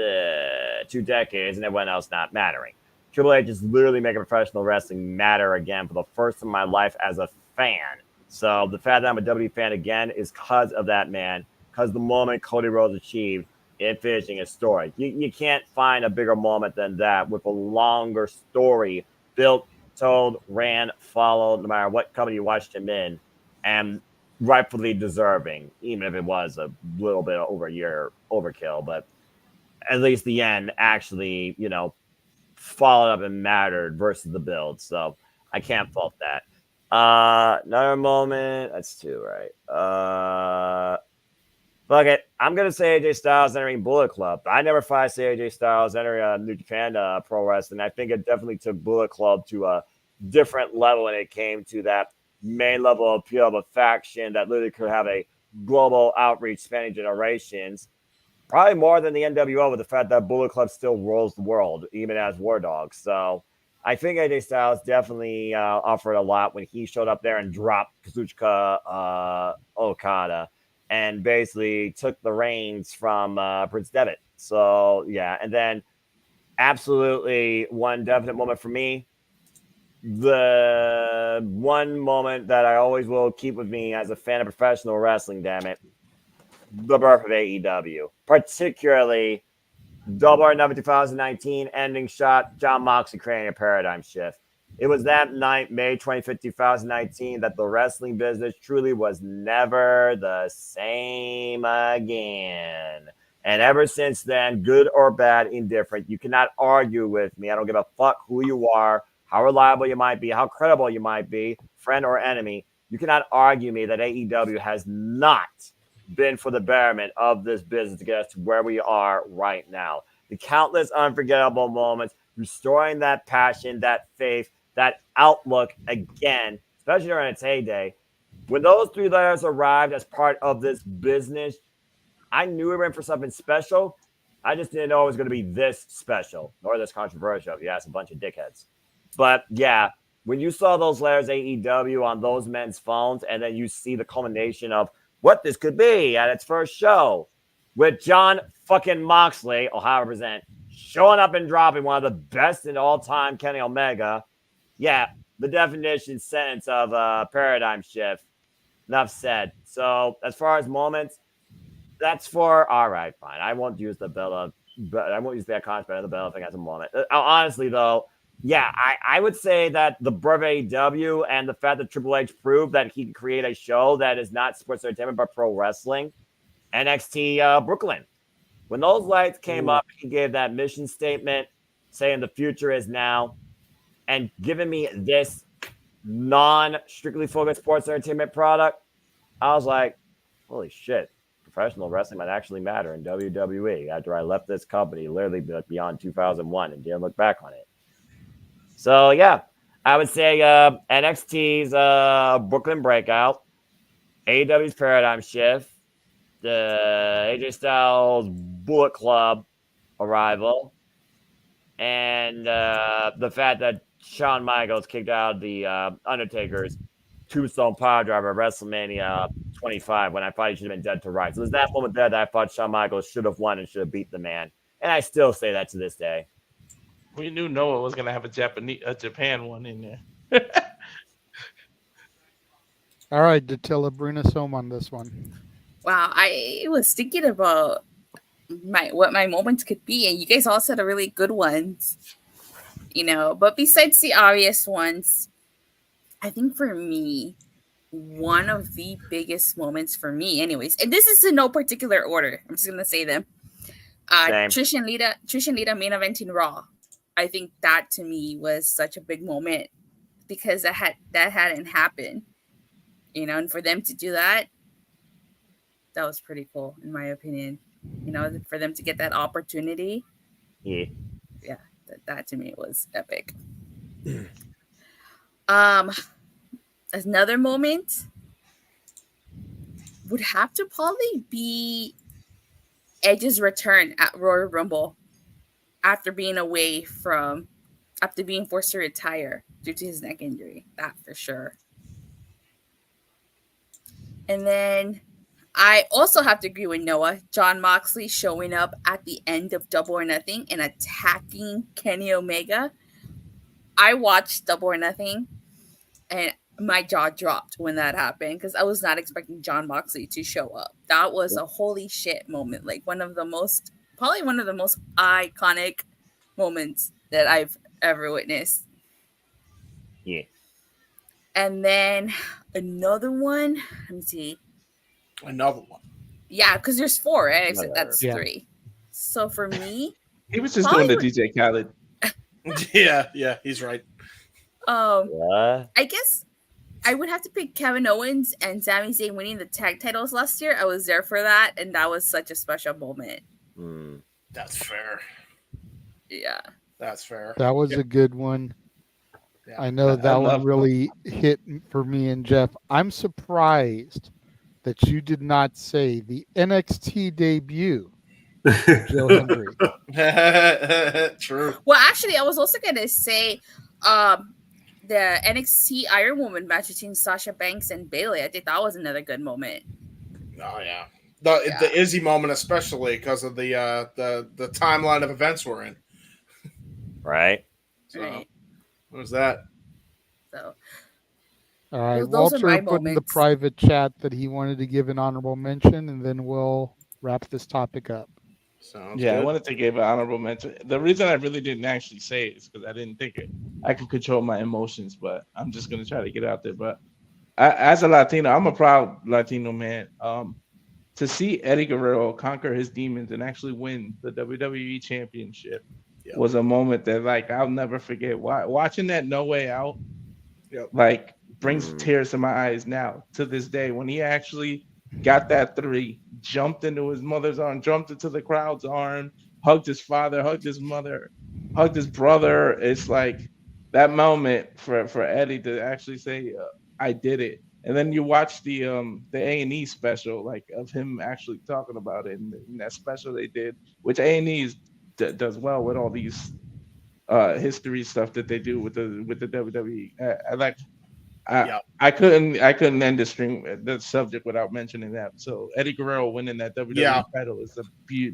2 decades and everyone else not mattering. Triple H is literally making professional wrestling matter again for the first time in my life as a fan. So the fact that I'm a WWE fan again is because of that man, because the moment Cody Rhodes achieved in finishing his story. You can't find a bigger moment than that with a longer story built, told, ran, followed, no matter what company you watched him in, and rightfully deserving, even if it was a little bit over a year overkill. But at least the end actually, followed up and mattered versus the build. So I can't fault that. Another moment. That's 2, right? Fuck it. I'm gonna say AJ Styles entering Bullet Club. I never thought I'd say AJ Styles entering New Japan Pro Wrestling. I think it definitely took Bullet Club to a different level when it came to that main level appeal of a faction that literally could have a global outreach spanning generations. Probably more than the NWO with the fact that Bullet Club still rules the world, even as War Dogs. So I think AJ Styles definitely offered a lot when he showed up there and dropped Kazuchika Okada and basically took the reins from Prince Devitt. So, yeah. And then absolutely one definite moment for me. The one moment that I always will keep with me as a fan of professional wrestling, damn it. The birth of AEW, particularly Double or Nothing 2019 ending shot, John Moxley creating a paradigm shift. It was that night, May 25th, 2019, that the wrestling business truly was never the same again. And ever since then, good or bad, indifferent, you cannot argue with me. I don't give a fuck who you are, how reliable you might be, how credible you might be, friend or enemy. You cannot argue me that AEW has not been for the betterment of this business to get us to where we are right now. The countless unforgettable moments, restoring that passion, that faith, that outlook again, especially during its heyday. When those 3 letters arrived as part of this business, I knew we were in for something special. I just didn't know it was going to be this special or this controversial if you ask a bunch of dickheads. But yeah, when you saw those letters AEW on those men's phones and then you see the culmination of what this could be at its first show with John fucking Moxley, Ohio represent, showing up and dropping one of the best in all time, Kenny Omega. Yeah, the definition sentence of paradigm shift. Enough said. So as far as moments, that's for all right, fine. I won't use the Bella, but I won't use that concept of the Bella thing as a moment. Honestly, though, yeah, I would say that the birth of AEW and the fact that Triple H proved that he can create a show that is not sports entertainment but pro wrestling, NXT Brooklyn. When those lights came up, he gave that mission statement saying the future is now, and giving me this non-strictly focused sports entertainment product, I was like, holy shit, professional wrestling might actually matter in WWE after I left this company literally beyond 2001 and didn't look back on it. So, yeah, I would say NXT's Brooklyn Breakout, AEW's Paradigm Shift, the AJ Styles Bullet Club arrival, and the fact that Shawn Michaels kicked out the Undertaker's Tombstone Power Driver at WrestleMania 25 when I thought he should have been dead to rights. It was that moment there that I thought Shawn Michaels should have won and should have beat the man. And I still say that to this day. We knew Noah was going to have a Japan one in there. All right, Datilla, bring us home on this one. Wow, I was thinking about what my moments could be, and you guys all said a really good ones. But besides the obvious ones, I think for me, one of the biggest moments for me, anyways, and this is in no particular order. I'm just gonna say them. Same. Trish and Lita main eventing Raw. I think that to me was such a big moment because that hadn't happened, you know, and for them to do that, that was pretty cool in my opinion. You know, for them to get that opportunity. Yeah. Yeah, that to me was epic. Another moment would have to probably be Edge's return at Royal Rumble after being forced to retire due to his neck injury. That for sure. And then I also have to agree with Noah. Jon Moxley showing up at the end of Double or Nothing and attacking Kenny Omega. I watched Double or Nothing and my jaw dropped when that happened because I was not expecting Jon Moxley to show up. That was a holy shit moment. Like probably one of the most iconic moments that I've ever witnessed. Yeah. And then another one. Let me see. Another one. Yeah, because there's 4, right? I said that's 3. So for me, he was just doing the DJ Khaled. yeah, he's right. I guess I would have to pick Kevin Owens and Sami Zayn winning the tag titles last year. I was there for that, and that was such a special moment. That's fair. Yeah, that's fair. That was a good one. Yeah. I know that one really hit for me and Jeff. I'm surprised that you did not say the NXT debut of Joe Hendry. True. Well, actually, I was also gonna say the NXT Iron Woman match between Sasha Banks and Bayley. I think that was another good moment. Oh yeah. The Izzy moment, especially because of the timeline of events we're in. Right. So, right. What was that? So, all right. those Walter are my put in the moments. private chat that he wanted to give an honorable mention, and then we'll wrap this topic up. Sounds Yeah, good. I wanted to give an honorable mention. The reason I really didn't actually say it is because I didn't think I could control my emotions, but I'm just gonna try to get out there. But as a Latino, I'm a proud Latino man. To see Eddie Guerrero conquer his demons and actually win the WWE Championship was a moment that, like, I'll never forget. Watching that No Way Out, like, brings tears to my eyes now to this day. When he actually got that 3, jumped into his mother's arm, jumped into the crowd's arm, hugged his father, hugged his mother, hugged his brother. It's like that moment for Eddie to actually say, "I did it." And then you watch the A&E special, like, of him actually talking about it, and that special they did, which A&E does well with all these history stuff that they do with the WWE. I couldn't end the subject without mentioning that. So Eddie Guerrero winning that WWE title is a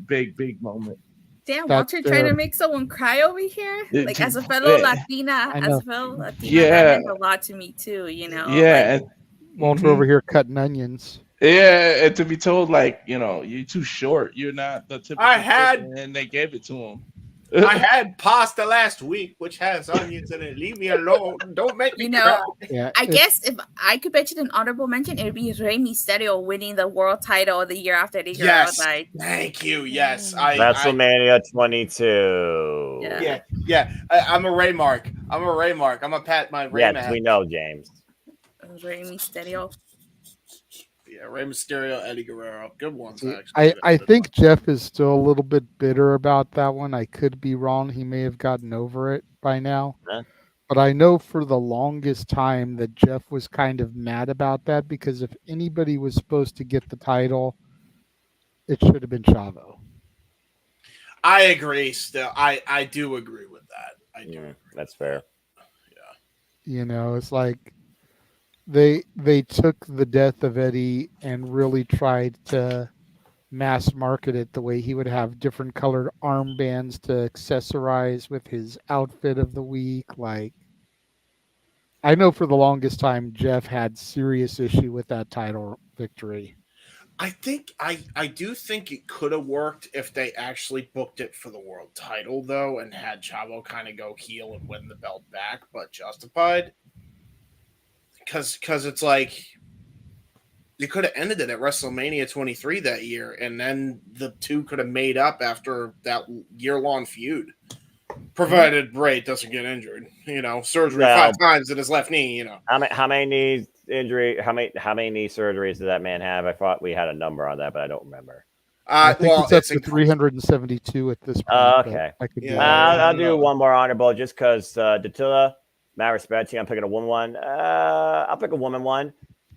big moment. Damn, Walter trying to make someone cry over here. Like, as a fellow Latina, that meant a lot to me too. You know. Yeah. Like, Walter over here cutting onions. Yeah, and to be told, like, you know, you're too short. You're not the typical person, and they gave it to him. I had pasta last week, which has onions in it. Leave me alone. Don't make me cry. Yeah, I guess if I could mention an honorable mention, it would be Rey Mysterio winning the world title the year after Eddie Guerrero died. Thank you. Yes. WrestleMania 22. Yeah. I'm a Ray Mark. I'm a pat my Ray Yes, we know, James. Rey Mysterio. Yeah, Rey Mysterio, Eddie Guerrero. Good ones, actually. I think Jeff is still a little bit bitter about that one. I could be wrong. He may have gotten over it by now. Huh? But I know for the longest time that Jeff was kind of mad about that because if anybody was supposed to get the title, it should have been Chavo. I agree still. I do agree with that. I do. That's fair. You know, it's like they took the death of Eddie and really tried to mass market it the way he would have different colored armbands to accessorize with his outfit of the week. Like, I know for the longest time Jeff had serious issue with that title victory. I think I do think it could have worked if they actually booked it for the world title though, and had Chavo kind of go heel and win the belt back, but justified. because it's like you could have ended it at WrestleMania 23 that year, and then the two could have made up after that year-long feud, provided Bray doesn't get injured. Surgery 5 times in his left knee. How many knee injury? How many knee surgeries did that man have? I thought we had a number on that, but I don't remember. I think it's up to 372 at this point. Okay. I'll do one more honorable just because Datilla, Matt respect you. I'm picking a woman one. I'll pick a woman one.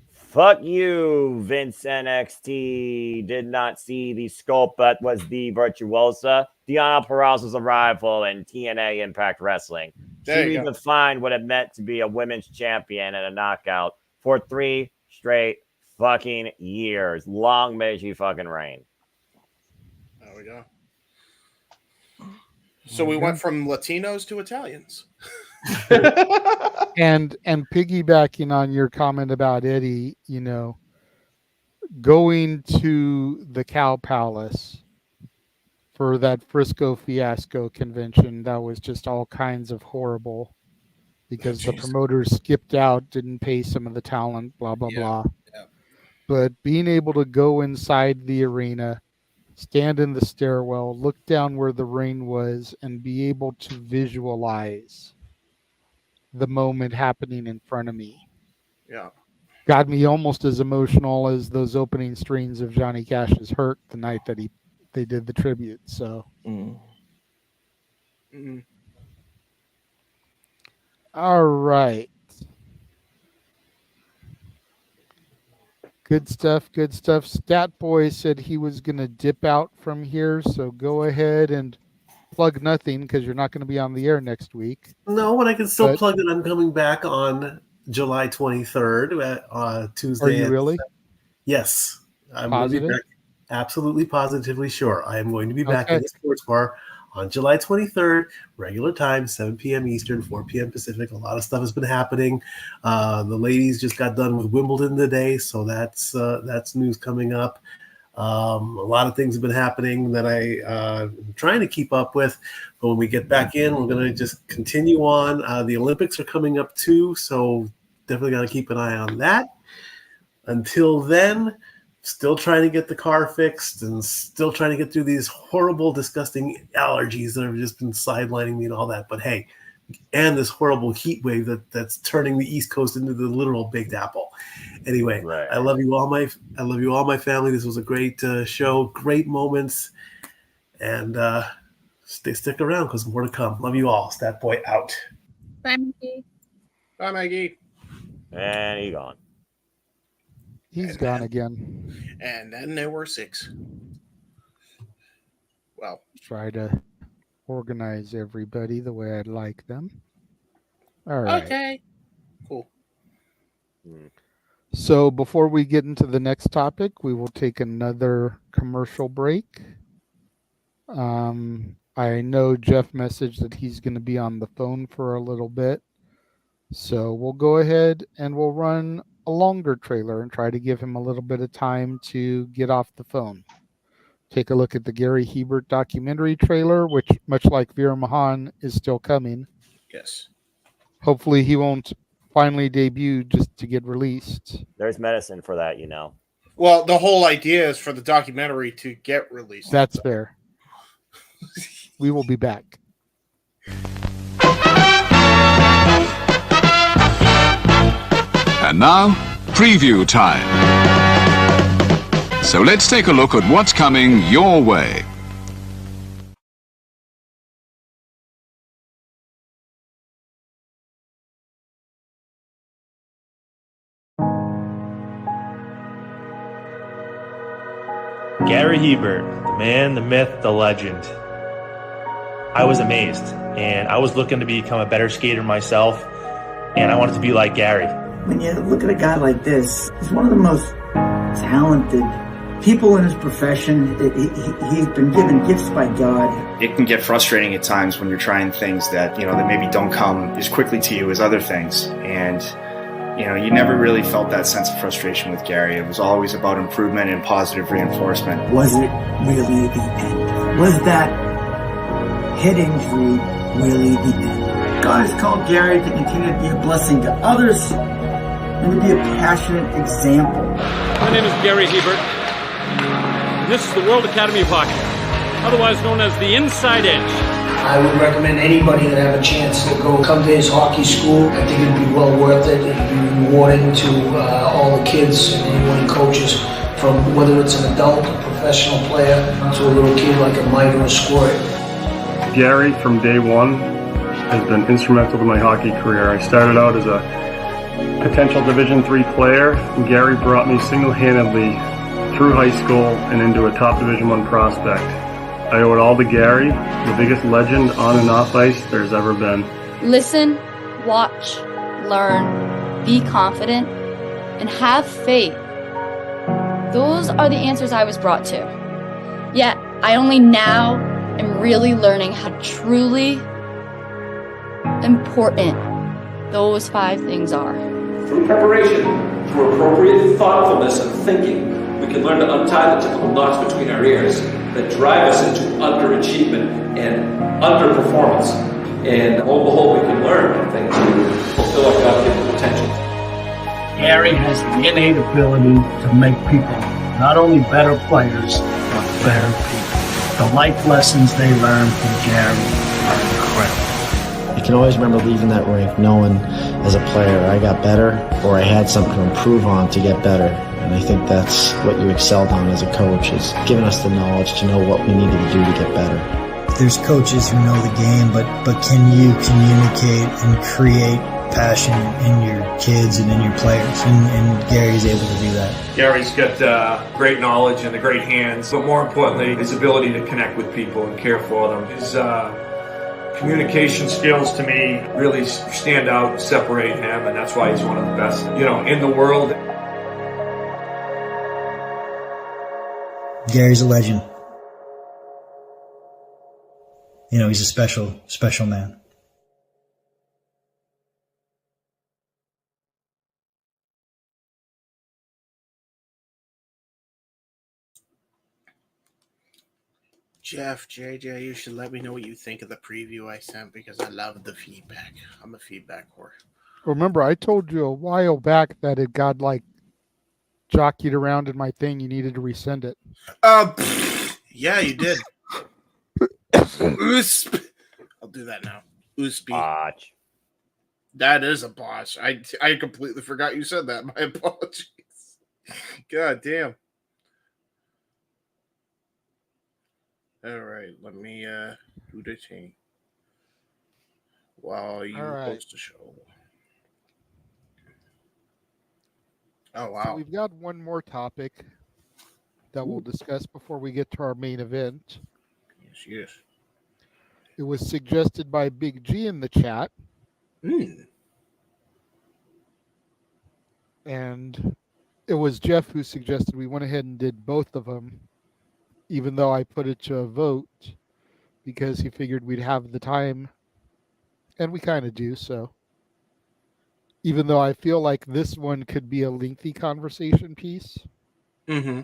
Fuck you, Vince NXT. Did not see the scope, but was the virtuosa. Deonna Purrazzo's arrival in TNA Impact Wrestling. She redefined what it meant to be a women's champion and a knockout for 3 straight fucking years. Long may she fucking reign. There we go. So we went from Latinos to Italians. and piggybacking on your comment about Eddie, going to the Cow Palace for that Frisco Fiasco convention, that was just all kinds of horrible because the promoters skipped out, didn't pay some of the talent, blah, blah, blah. Yeah. But being able to go inside the arena, stand in the stairwell, look down where the ring was, and be able to visualize the moment happening in front of me. Yeah. Got me almost as emotional as those opening streams of Johnny Cash's Hurt the night that they did the tribute. So. All right. Good stuff. Good stuff. Stat Boy said he was going to dip out from here. So go ahead and plug nothing because you're not going to be on the air next week. No, but I can still plug that I'm coming back on July 23rd Tuesday. Are you really? Yes. I'm going to be back. Absolutely, positively sure. I am going to be back in the sports bar on July 23rd, regular time, 7 p.m. Eastern, 4 p.m. Pacific. A lot of stuff has been happening. The ladies just got done with Wimbledon today, so that's news coming up. A lot of things have been happening that I'm trying to keep up with. But when we get back in, we're going to just continue on. The Olympics are coming up too, so definitely got to keep an eye on that. Until then, still trying to get the car fixed and still trying to get through these horrible, disgusting allergies that have just been sidelining me and all that. But hey, and this horrible heat wave that's turning the East Coast into the literal Big Apple. Anyway, I love you all, my family. This was a great show, great moments, and stick around because more to come. Love you all. Stat Boy out. Bye, Maggie. Bye, Maggie. And he's gone. He's gone again. And then there were 6. Well, try to organize everybody the way I'd like them. All right. Okay. Cool. So before we get into the next topic, we will take another commercial break. I know Jeff messaged that he's going to be on the phone for a little bit. So we'll go ahead and we'll run a longer trailer and try to give him a little bit of time to get off the phone. Take a look at the Gary Hebert documentary trailer, which, much like Veer Mahan, is still coming. Yes. Hopefully he won't finally debut just to get released. There's medicine for that, Well, the whole idea is for the documentary to get released. That's fair. We will be back. And now, preview time. So let's take a look at what's coming your way. Gary Hebert, the man, the myth, the legend. I was amazed, and I was looking to become a better skater myself, and I wanted to be like Gary. When you look at a guy like this, he's one of the most talented people in his profession. He's been given gifts by God. It can get frustrating at times when you're trying things that, that maybe don't come as quickly to you as other things. And, you never really felt that sense of frustration with Gary. It was always about improvement and positive reinforcement. Was it really the end? Was that head injury really the end? God has called Gary to continue to be a blessing to others and to be a passionate example. My name is Gary Hebert, and this is the World Academy of Hockey, otherwise known as the Inside Edge. I would recommend anybody that have a chance to come to his hockey school. I think it'd be well worth it. It'd be rewarding to all the kids and anyone he coaches, from whether it's an adult, a professional player, to a little kid like a Mike or a Squirt. Gary, from day one, has been instrumental to my hockey career. I started out as a potential Division III player, and Gary brought me single-handedly through high school and into a top Division I prospect. I owe it all to Gary, the biggest legend on and off ice there's ever been. Listen, watch, learn, be confident, and have faith. Those are the answers I was brought to. Yet, I only now am really learning how truly important those 5 things are. Through preparation, through appropriate thoughtfulness and thinking, we can learn to untie the typical knots between our ears that drive us into underachievement and underperformance. And lo and behold, we can learn things to fulfill our God-given potential. Gary has the innate ability to make people not only better players, but better people. The life lessons they learn from Gary are incredible. I can always remember leaving that rink knowing as a player I got better, or I had something to improve on to get better. And I think that's what you excelled on as a coach, is giving us the knowledge to know what we needed to do to get better. There's coaches who know the game, but can you communicate and create passion in your kids and in your players? And Gary's able to do that. Gary's got great knowledge and the great hands, but more importantly, his ability to connect with people and care for them. His communication skills, to me, really stand out, separate him, and that's why he's one of the best, in the world. Gary's a legend. He's a special, special man. Jeff, JJ, you should let me know what you think of the preview I sent, because I love the feedback. I'm a feedback whore. Remember, I told you a while back that it got jockeyed around in my thing. You needed to resend it. Yeah, you did. Oosp. I'll do that now. Oosp. Botch. That is a botch. I completely forgot you said that. My apologies. God damn. All right, let me do the thing while you post the show. Oh, wow. So we've got one more topic that we'll discuss before we get to our main event. Yes. It was suggested by Big G in the chat. And it was Jeff who suggested we went ahead and did both of them, even though I put it to a vote, because he figured we'd have the time, and we kind of do, so. Even though I feel like this one could be a lengthy conversation piece. Mm-hmm.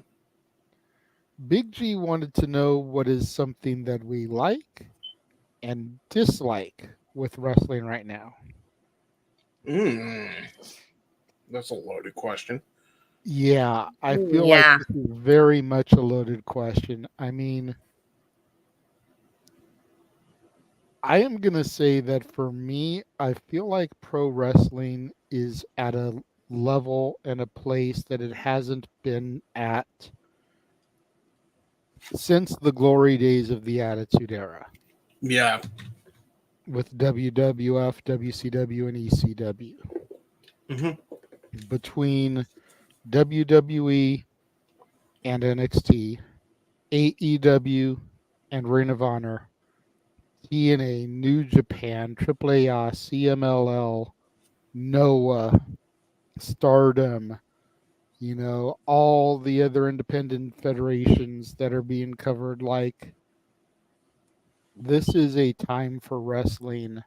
Big G wanted to know what is something that we like and dislike with wrestling right now. That's a loaded question. Yeah, I feel like this is very much a loaded question. I mean, I am going to say that for me, I feel like pro wrestling is at a level and a place that it hasn't been at since the glory days of the Attitude Era. Yeah. With WWF, WCW, and ECW. Mm-hmm. Between WWE and NXT, AEW and Ring of Honor, TNA, New Japan, AAA, CMLL, NOAH, Stardom, all the other independent federations that are being covered. Like, this is a time for wrestling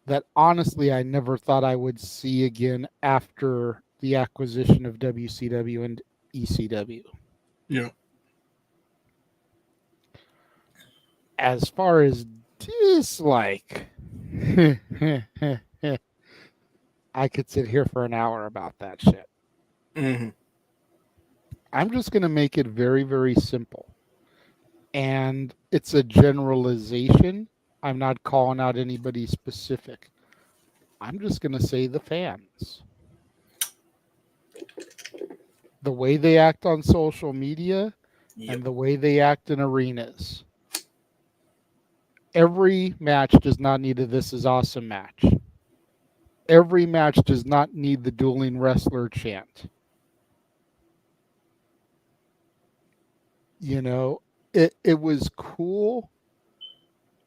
that honestly I never thought I would see again after the acquisition of WCW and ECW. Yeah. As far as dislike, I could sit here for an hour about that shit. Mm-hmm. I'm just going to make it very, very simple. And it's a generalization. I'm not calling out anybody specific. I'm just going to say the fans. The way they act on social media and the way they act in arenas. Every match does not need a "This is awesome" match. Every match does not need the dueling wrestler chant. You know, it was cool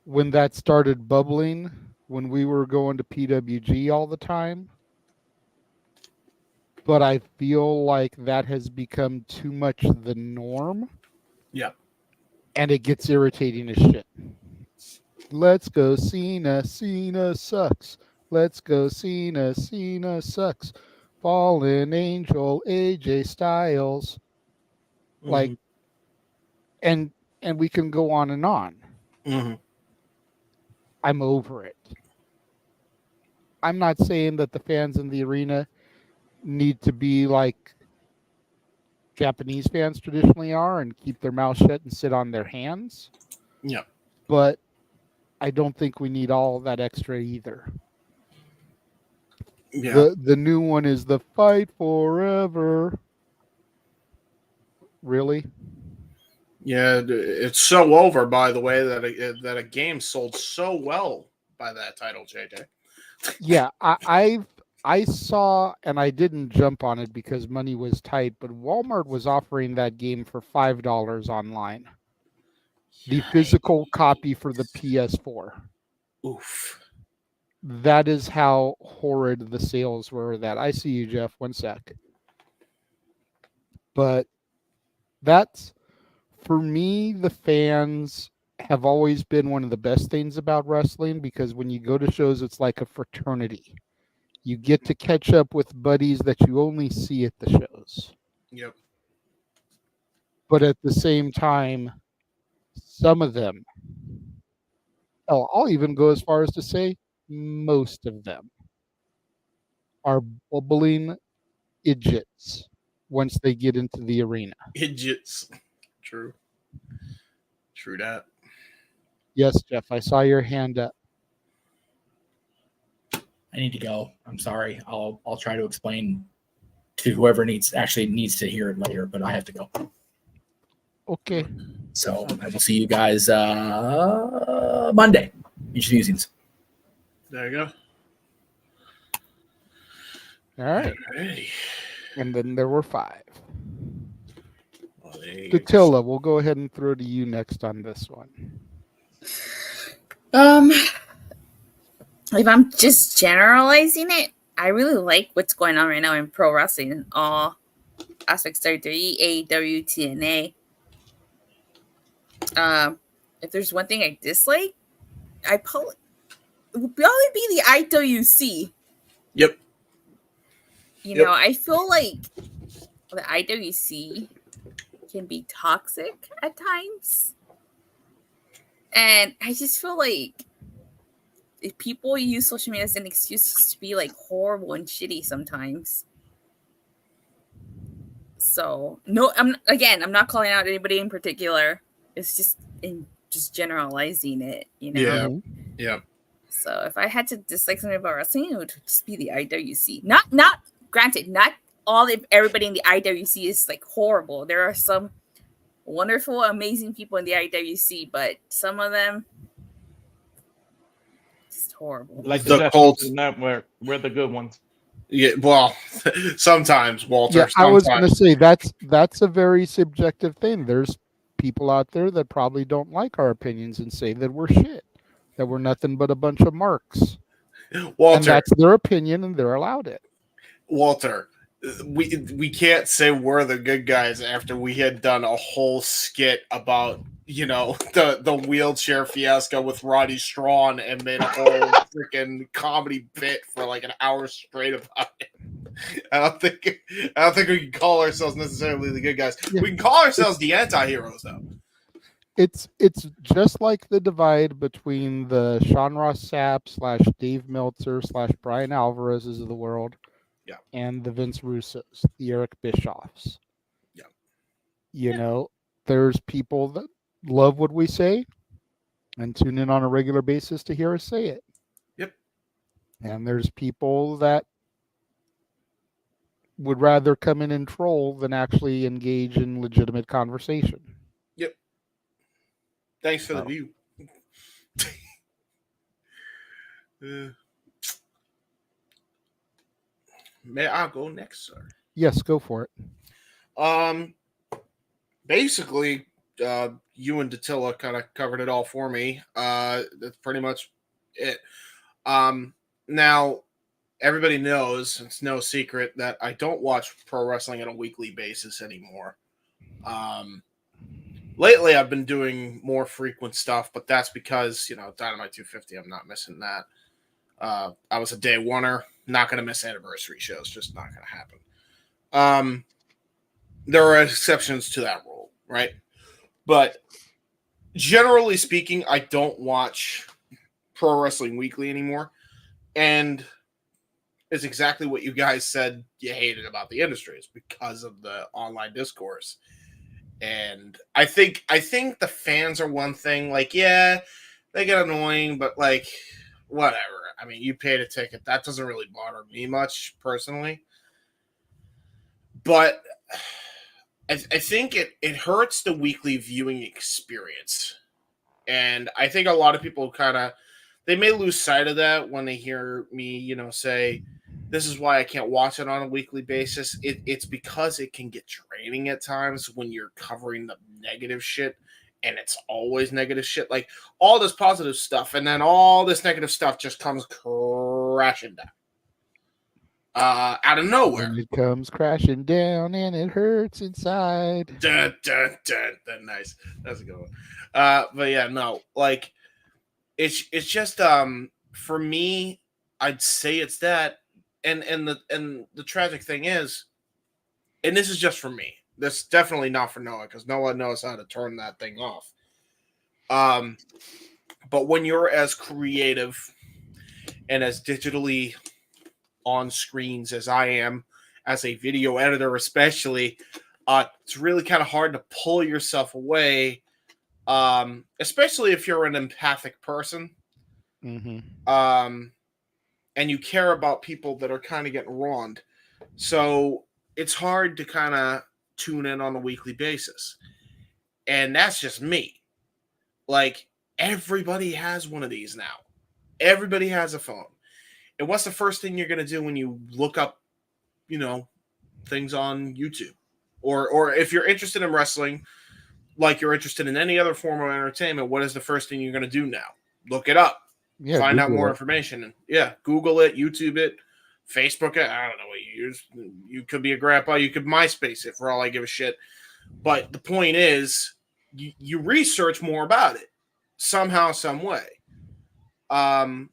when that started bubbling, when we were going to PWG all the time. But I feel like that has become too much the norm. Yep. And it gets irritating as shit. Let's go Cena, Cena sucks. Let's go Cena, Cena sucks. Fallen Angel, AJ Styles. Like, and we can go on and on. Mm-hmm. I'm over it. I'm not saying that the fans in the arena need to be like Japanese fans traditionally are and keep their mouth shut and sit on their hands. Yeah. But I don't think we need all that extra either. Yeah. The new one is the fight forever. Really? Yeah, it's so over, by the way, that a game sold so well by that title, JJ. Yeah, I saw, and I didn't jump on it because money was tight, but Walmart was offering that game for $5 online. The physical copy for the PS4. Oof. That is how horrid the sales were. That I see you, Jeff. 1 sec. But that's, for me, the fans have always been one of the best things about wrestling, because when you go to shows, it's like a fraternity. You get to catch up with buddies that you only see at the shows. Yep. But at the same time, some of them, I'll even go as far as to say most of them, are bubbling idiots once they get into the arena. Idiots. True. True that. Yes, Jeff, I saw your hand up. I need to go. I'm sorry. I'll try to explain to whoever needs to hear it later, but I have to go. Okay. So I will see you guys Monday. Musings. There you go. All right. Alrighty. And then there were 5. Well, Datilla, we'll go ahead and throw to you next on this one. If I'm just generalizing it, I really like what's going on right now in pro wrestling in all aspects. WWE, AEW, TNA. If there's one thing I dislike, it would probably be the IWC. Yep. You know, I feel like the IWC can be toxic at times. And I just feel like if people use social media as an excuse to be like horrible and shitty sometimes. So I'm not calling out anybody in particular. It's just generalizing it, you know? Yeah. Yeah. So if I had to dislike something about wrestling, it would just be the IWC. Not granted, not everybody in the IWC is like horrible. There are some wonderful, amazing people in the IWC, but some of them just horrible. Like the Colts, we're the good ones. Yeah, well, sometimes, Walter. Yeah, I was going to sometimes. say that's a very subjective thing. There's people out there that probably don't like our opinions and say that we're shit, that we're nothing but a bunch of marks. Walter, and that's their opinion, and they're allowed it. Walter, we can't say we're the good guys after we had done a whole skit about, you know, the wheelchair fiasco with Roddy Strachan and made a whole freaking comedy bit for like an hour straight about it. I don't think we can call ourselves necessarily the good guys. Yeah. We can call ourselves the anti-heroes, though. It's just like the divide between the Sean Ross Sapp / Dave Meltzer / Brian Alvarez's of the world, Yeah. and the Vince Russos, the Eric Bischoffs. Yeah. You know, there's people that love what we say and tune in on a regular basis to hear us say it. Yep. And there's people that would rather come in and troll than actually engage in legitimate conversation. Yep. Thanks for the view. May I go next, sir? Yes, go for it. Basically, you and Dattila kind of covered it all for me. That's pretty much it. Now, everybody knows, it's no secret, that I don't watch pro wrestling on a weekly basis anymore. Lately, I've been doing more frequent stuff, but that's because, Dynamite 250, I'm not missing that. I was a day oneer, not going to miss anniversary shows, just not going to happen. There are exceptions to that rule, right? But generally speaking, I don't watch Pro Wrestling Weekly anymore. And it's exactly what you guys said you hated about the industry. It's because of the online discourse. And I think the fans are one thing. Like, yeah, they get annoying, but like, whatever. I mean, you paid a ticket. That doesn't really bother me much personally. But I think it hurts the weekly viewing experience. And I think a lot of people they may lose sight of that when they hear me, say, this is why I can't watch it on a weekly basis. It's because it can get draining at times when you're covering the negative shit, and it's always negative shit. Like all this positive stuff, and then all this negative stuff just comes crashing down. Out of nowhere. And it comes crashing down and it hurts inside. Dun, dun, dun, dun. Nice. That's a good one. But yeah, no, like it's just for me, I'd say it's that. And the tragic thing is, and this is just for me. This is definitely not for Noah, because Noah knows how to turn that thing off. But when you're as creative and as digitally on screens as I am, as a video editor especially, it's really kind of hard to pull yourself away, especially if you're an empathic person. Mm-hmm. And you care about people that are kind of getting wronged. So it's hard to kind of tune in on a weekly basis. And that's just me. Like, everybody has one of these now. Everybody has a phone. And what's the first thing you're going to do when you look up, things on YouTube? Or if you're interested in wrestling, like you're interested in any other form of entertainment, what is the first thing you're going to do now? Look it up. Yeah, find out Google more it. information. And yeah, Google it, YouTube it, Facebook it. I don't know what you use. You could be a grandpa. You could MySpace it, for all I give a shit. But the point is, you research more about it somehow, some way. I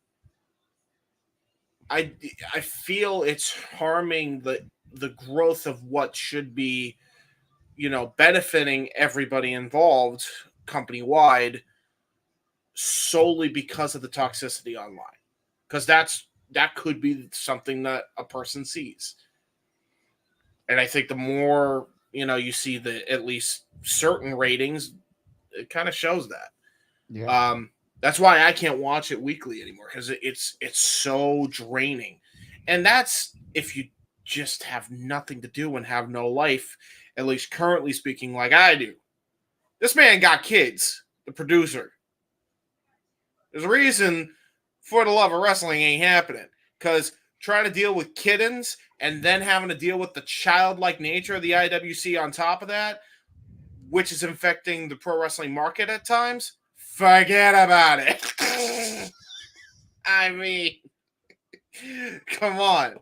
feel it's harming the growth of what should be, benefiting everybody involved company wide, solely because of the toxicity online. Because that could be something that a person sees. And I think the more, you see at least certain ratings, it kind of shows that. Yeah. That's why I can't watch it weekly anymore, because it's so draining. And that's if you just have nothing to do and have no life, at least currently speaking, like I do. This man got kids, the producer. There's a reason For the Love of Wrestling ain't happening, because trying to deal with kittens and then having to deal with the childlike nature of the IWC on top of that, which is infecting the pro wrestling market at times, forget about it. I mean, come on.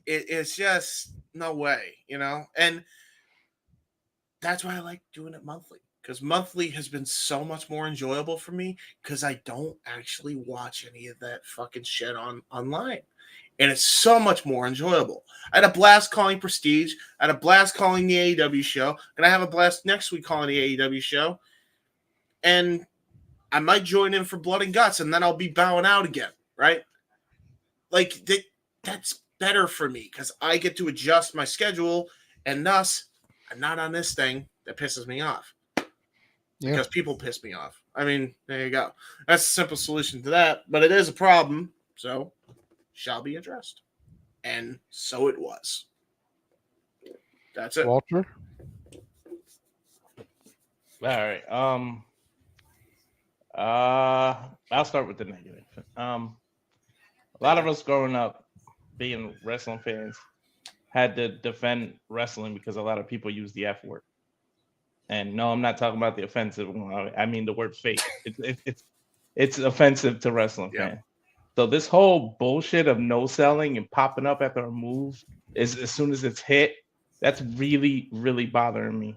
It's just no way, and that's why I like doing it monthly, because monthly has been so much more enjoyable for me, because I don't actually watch any of that fucking shit online. and it's so much more enjoyable. I had a blast calling Prestige. I had a blast calling the AEW show, and I have a blast next week calling the AEW show. And I might join in for Blood and Guts, and then I'll be bowing out again, right? Like that's better for me because I get to adjust my schedule, and thus I'm not on this thing that pisses me off. Because people piss me off. I mean, there you go. That's a simple solution to that, but it is a problem, so shall be addressed. And so it was. That's it. Walter? All right. I'll start with the negative. A lot of us growing up being wrestling fans had to defend wrestling because a lot of people use the F word. And no, I'm not talking about the offensive one. I mean the word fake. It's offensive to wrestling fans. So this whole bullshit of no selling and popping up after a move is as soon as it's hit, that's really, really bothering me.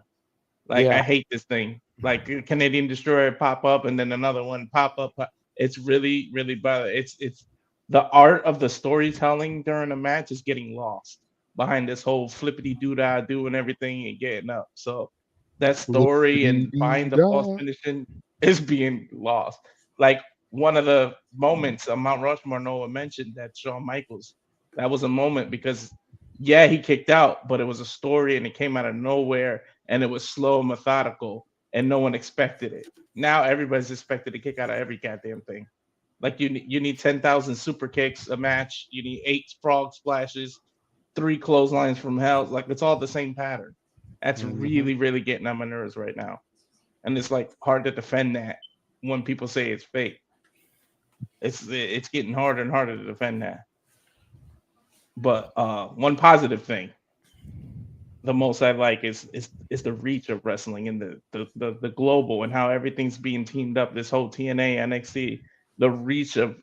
Like I hate this thing. Like Canadian Destroyer pop up and then another one pop up. It's really, really bothering. It's the art of the storytelling during a match is getting lost behind this whole flippity doo-dah doing everything and getting up. So that story and buying the false finishing is being lost. Like one of the moments on Mount Rushmore Noah mentioned that Shawn Michaels, that was a moment because he kicked out, but it was a story and it came out of nowhere and it was slow and methodical and no one expected it. Now everybody's expected to kick out of every goddamn thing. Like you need 10,000 super kicks a match. You need 8 frog splashes, 3 clotheslines from hell. Like it's all the same pattern. That's really, really getting on my nerves right now. And it's like hard to defend that when people say it's fake. It's getting harder and harder to defend that. But one positive thing, the most I like is the reach of wrestling and the global and how everything's being teamed up. This whole TNA, NXT, the reach of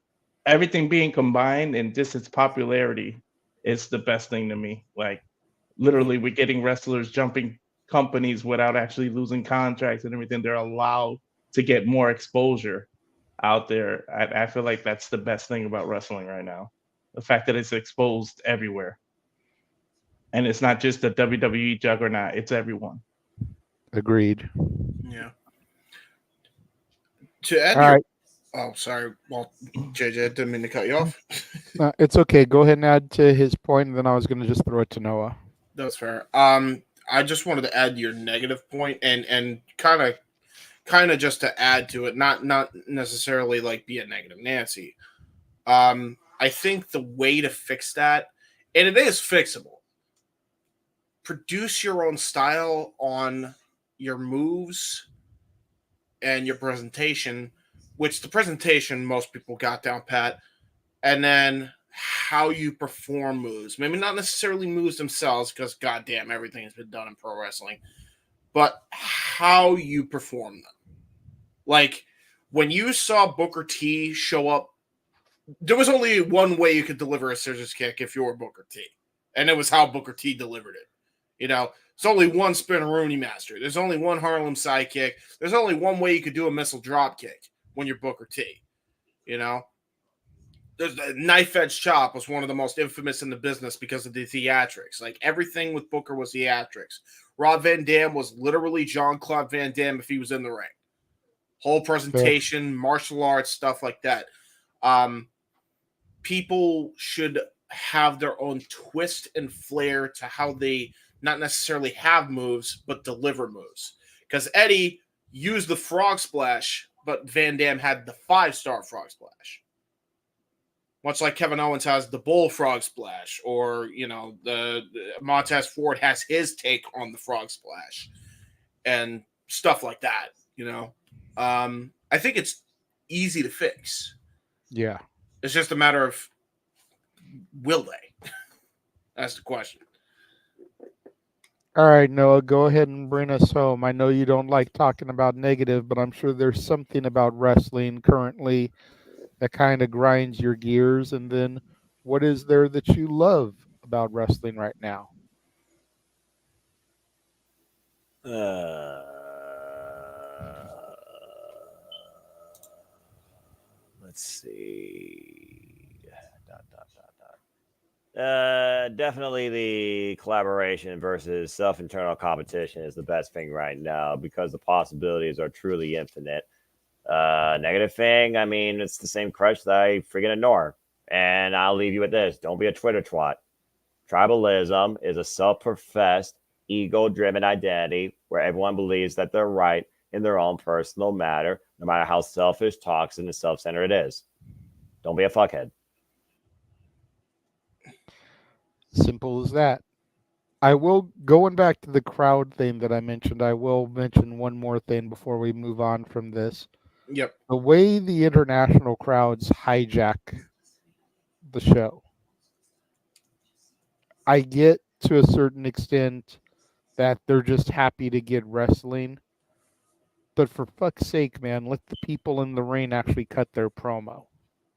everything being combined and just its popularity is the best thing to me. Like literally, we're getting wrestlers jumping companies without actually losing contracts and everything. They're allowed to get more exposure out there. I feel like that's the best thing about wrestling right now. The fact that it's exposed everywhere. And it's not just the WWE juggernaut, it's everyone. Agreed. Yeah. To add All right. Oh, sorry. Well, JJ, I didn't mean to cut you off. It's okay. Go ahead and add to his point, and then I was going to just throw it to Noah. That's fair. I just wanted to add your negative point and kind of just to add to it, not necessarily like be a negative Nancy. I think the way to fix that, and it is fixable, produce your own style on your moves and your presentation, which the presentation most people got down pat, and then how you perform moves. Maybe not necessarily moves themselves, because goddamn, everything has been done in pro wrestling, but how you perform them. Like when you saw Booker T show up, there was only one way you could deliver a scissors kick if you were Booker T, and it was how Booker T delivered it. You know, there's only one Spin-a-Rooney master. There's only one Harlem sidekick. There's only one way you could do a missile drop kick when you're Booker T. You know, there's the knife edge chop was one of the most infamous in the business because of the theatrics. Like everything with Booker was theatrics. Rob Van Dam was literally Jean-Claude Van Damme if he was in the ring. Whole presentation, martial arts, stuff like that. People should have their own twist and flair to how they not necessarily have moves, but deliver moves. Because Eddie used the frog splash, but Van Dam had the 5-star frog splash. Much like Kevin Owens has the bullfrog splash, or, you know, the Montez Ford has his take on the frog splash and stuff like that, you know. I think it's easy to fix. Yeah. It's just a matter of will they? That's the question. All right, Noah, go ahead and bring us home. I know you don't like talking about negative, but I'm sure there's something about wrestling currently that kind of grinds your gears. And then what is there that you love about wrestling right now? Let's see. Definitely the collaboration versus self-internal competition is the best thing right now because the possibilities are truly infinite. Negative thing, I mean, it's the same crutch that I freaking ignore. And I'll leave you with this. Don't be a Twitter twat. Tribalism is a self-professed, ego-driven identity where everyone believes that they're right in their own personal matter, no matter how selfish, toxic, and self-centered it is. Don't be a fuckhead. Simple as that. I will, going back to the crowd thing that I mentioned, I will mention one more thing before we move on from this. Yep. The way the international crowds hijack the show, I get to a certain extent that they're just happy to get wrestling. But for fuck's sake, man, let the people in the ring actually cut their promo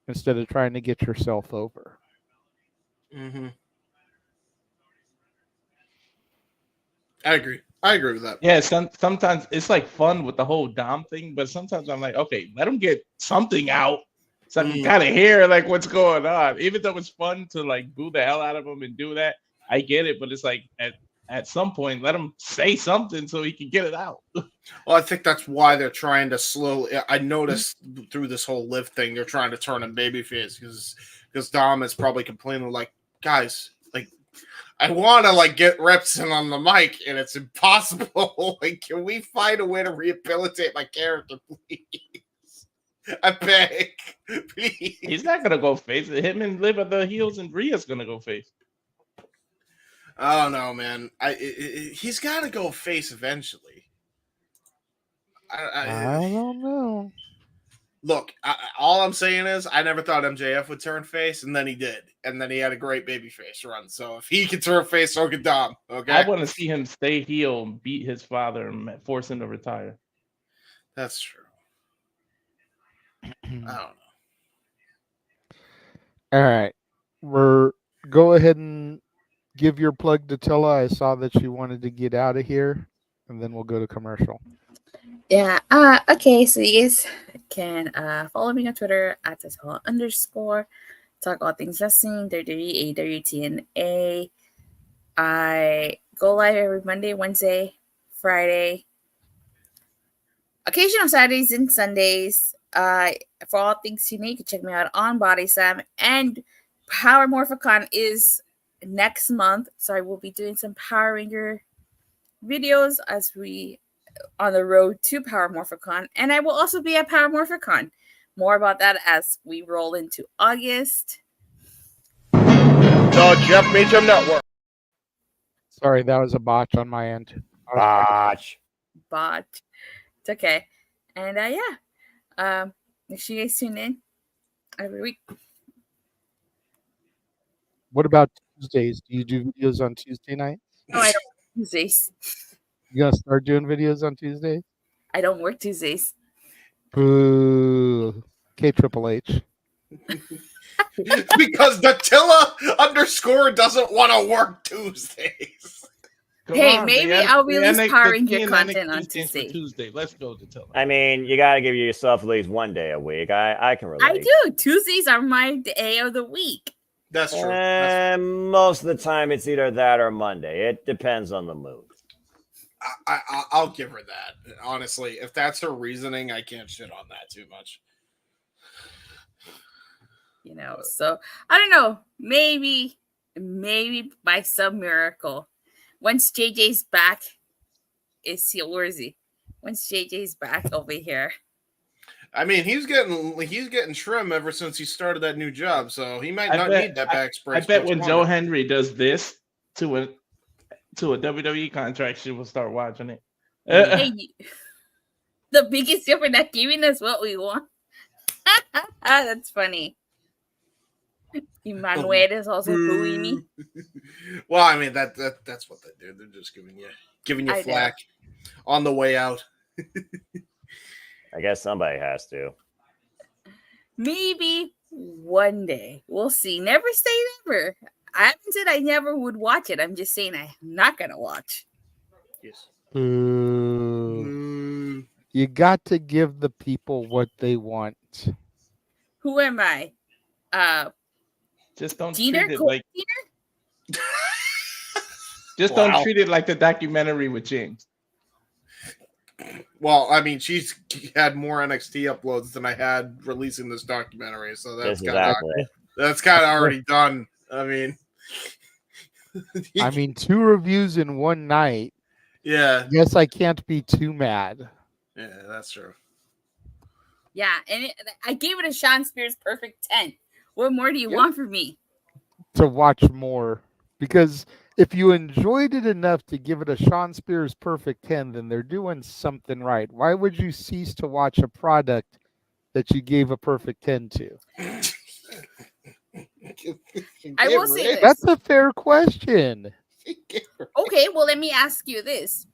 instead of trying to get yourself over. Mm-hmm. I agree. I agree with that. Yeah, sometimes it's like fun with the whole Dom thing, but sometimes I'm like, okay, let them get something out so I can kind of hear like what's going on. Even though it's fun to like boo the hell out of him and do that, I get it, but it's like at some point, let him say something so he can get it out. Well, I think that's why they're trying to slowly. I noticed through this whole Liv thing, they're trying to turn him babyface because Dom is probably complaining like, guys, like I want to like get reps in on the mic and it's impossible. Like, can we find a way to rehabilitate my character, please? I beg, please. He's not gonna go face it. Him and Liv are the heels, and Rhea's gonna go face. I don't know, man. He's got to go face eventually. I don't know. Look, all I'm saying is I never thought MJF would turn face, and then he did. And then he had a great babyface run. So if he can turn face, so can Dom. Okay? I want to see him stay heel, beat his father, and force him to retire. That's true. I don't know. All right. Go ahead and give your plug to Tella. I saw that she wanted to get out of here, and then we'll go to commercial. Yeah. Okay. So you guys can follow me on Twitter at @Tella_. Talk all things wrestling, WWE, AEW, TNA. I go live every Monday, Wednesday, Friday, occasional Saturdays and Sundays. For all things TNA, you can check me out on Body Slam, and Power Morphicon is next month, so I will be doing some Power Ranger videos as we on the road to Power Morphicon, and I will also be at Power Morphicon. More about that as we roll into August. The Jeff Meacham Network. Sorry, that was a botch on my end. Botch. It's okay. And make sure you guys tune in every week. What about Tuesdays? Do you do videos on Tuesday nights? No, I don't work Tuesdays. You gonna start doing videos on Tuesdays? I don't work Tuesdays. Boo. K Triple H. Because the Tilla_ doesn't want to work Tuesdays. Maybe I'll release Power Ranger content on Tuesday. Let's go to Tilla. I mean, you got to give yourself at least one day a week. I can relate. I do. Tuesdays are my day of the week. That's true. And most of the time, it's either that or Monday. It depends on the mood. I'll give her that. Honestly, if that's her reasoning, I can't shit on that too much. You know, so I don't know. Maybe by some miracle, once JJ's back, where is he? Once JJ's back over here. I mean, he's getting trim ever since he started that new job, so he might not need that back brace. I bet when Joe Henry does this to a WWE contract, she will start watching it. Hey, the biggest deal for not giving us what we want. That's funny. Emmanuel is also booing me. Well, I mean that's what they do. They're just giving you flack on the way out. I guess somebody has to. Maybe one day. We'll see. Never say never. I haven't said I never would watch it. I'm just saying I'm not going to watch. Yes. You got to give the people what they want. Who am I? Just don't Diener? treat it like Just don't treat it like the documentary with James. Well, I mean, she's had more NXT uploads than I had releasing this documentary, so that's kind of already done. I mean, 2 reviews in one night. Yeah. Yes, I can't be too mad. Yeah, that's true. Yeah, and I gave it a Sean Spears perfect 10. What more do you want from me? To watch more, because if you enjoyed it enough to give it a Sean Spears perfect 10, then they're doing something right. Why would you cease to watch a product that you gave a perfect 10 to? I will say this. That's a fair question. Okay, well, let me ask you this.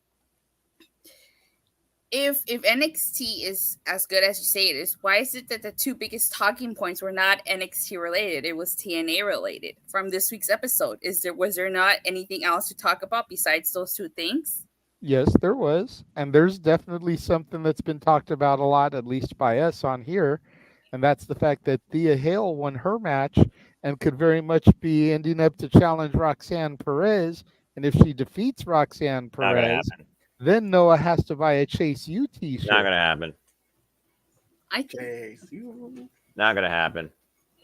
If NXT is as good as you say it is, why is it that the 2 biggest talking points were not NXT related? It was TNA related from this week's episode. Was there not anything else to talk about besides those 2 things? Yes, there was. And there's definitely something that's been talked about a lot, at least by us on here. And that's the fact that Thea Hale won her match and could very much be ending up to challenge Roxanne Perez. And if she defeats Roxanne Perez, then Noah has to buy a Chase U t-shirt. Not gonna happen. Not gonna happen.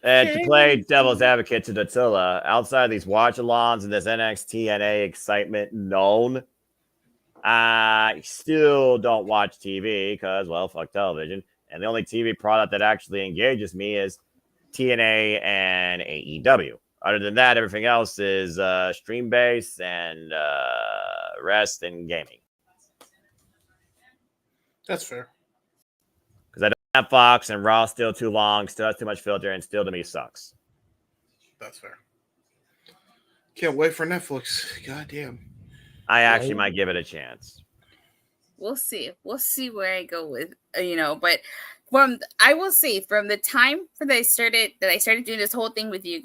And to play devil's advocate to Dattila, outside of these watch-alongs and this NXT NA excitement known, I still don't watch TV because, well, fuck television. And the only TV product that actually engages me is TNA and AEW. Other than that, everything else is stream-based and rest and gaming. That's fair. Because I don't have Fox and Raw still too long, still has too much filter, and still to me sucks. That's fair. Can't wait for Netflix. God damn. I actually might give it a chance. We'll see. We'll see where I go with, but I will say from the time that I started doing this whole thing with you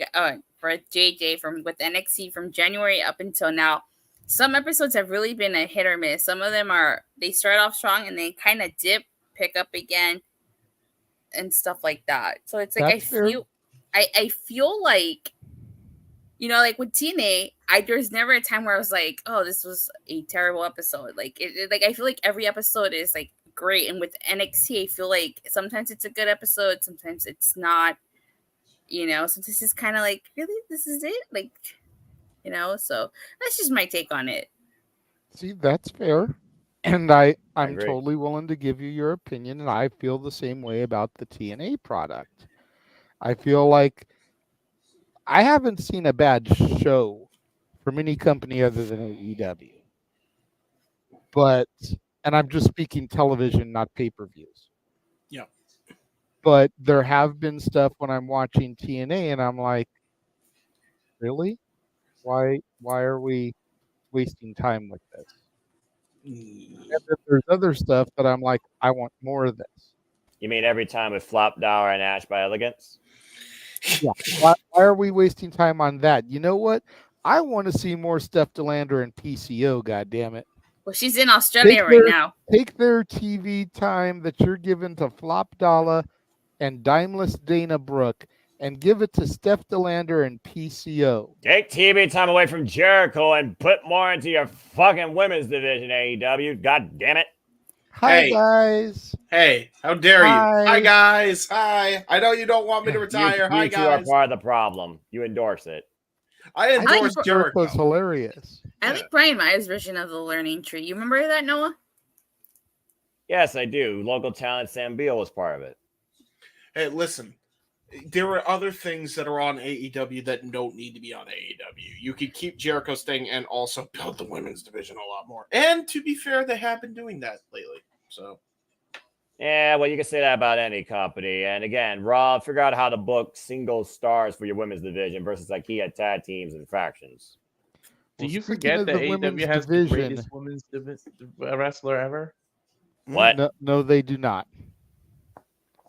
for JJ with NXT from January up until now, some episodes have really been a hit or miss. Some of them they start off strong and they kind of dip, pick up again, and stuff like that. So it's like I feel like, like with TNA, there's never a time where I was like, oh, this was a terrible episode. Like I feel like every episode is like great, and with NXT, I feel like sometimes it's a good episode, sometimes it's not. Sometimes it's kind of like, really, this is it, like. So that's just my take on it. See, that's fair. And I'm totally willing to give you your opinion, and I feel the same way about the TNA product. I feel like I haven't seen a bad show from any company other than AEW. And I'm just speaking television, not pay-per-views. Yeah. But there have been stuff when I'm watching TNA, and I'm like, really? Why are we wasting time with this? And then there's other stuff that I'm like, I want more of this. You mean every time with Flop Dollar and Ash by Elegance? Yeah. Why are we wasting time on that? You know what? I want to see more Steph DeLander and PCO, goddammit. Well, she's in Australia right now. Take their TV time that you're giving to Flop Dollar and Dimeless Dana Brooke and give it to Steph DeLander and PCO. Take TV time away from Jericho and put more into your fucking women's division, AEW. God damn it. Hi, guys. Hey, how dare you? Hi, guys. Hi. I know you don't want me to retire. Hi, you guys. You are part of the problem. You endorse it. I endorse Jericho. Jericho's hilarious. I like Brian Myers' version of the Learning Tree. You remember that, Noah? Yes, I do. Local talent Sam Beal was part of it. Hey, listen. There are other things that are on AEW that don't need to be on AEW. You could keep Jericho's thing and also build the women's division a lot more. And to be fair, they have been doing that lately. So, yeah, well, you can say that about any company. And again, Rob, figure out how to book single stars for your women's division versus IKEA tag teams and factions. Do you forget that AEW has the greatest women's wrestler ever? What? No, they do not.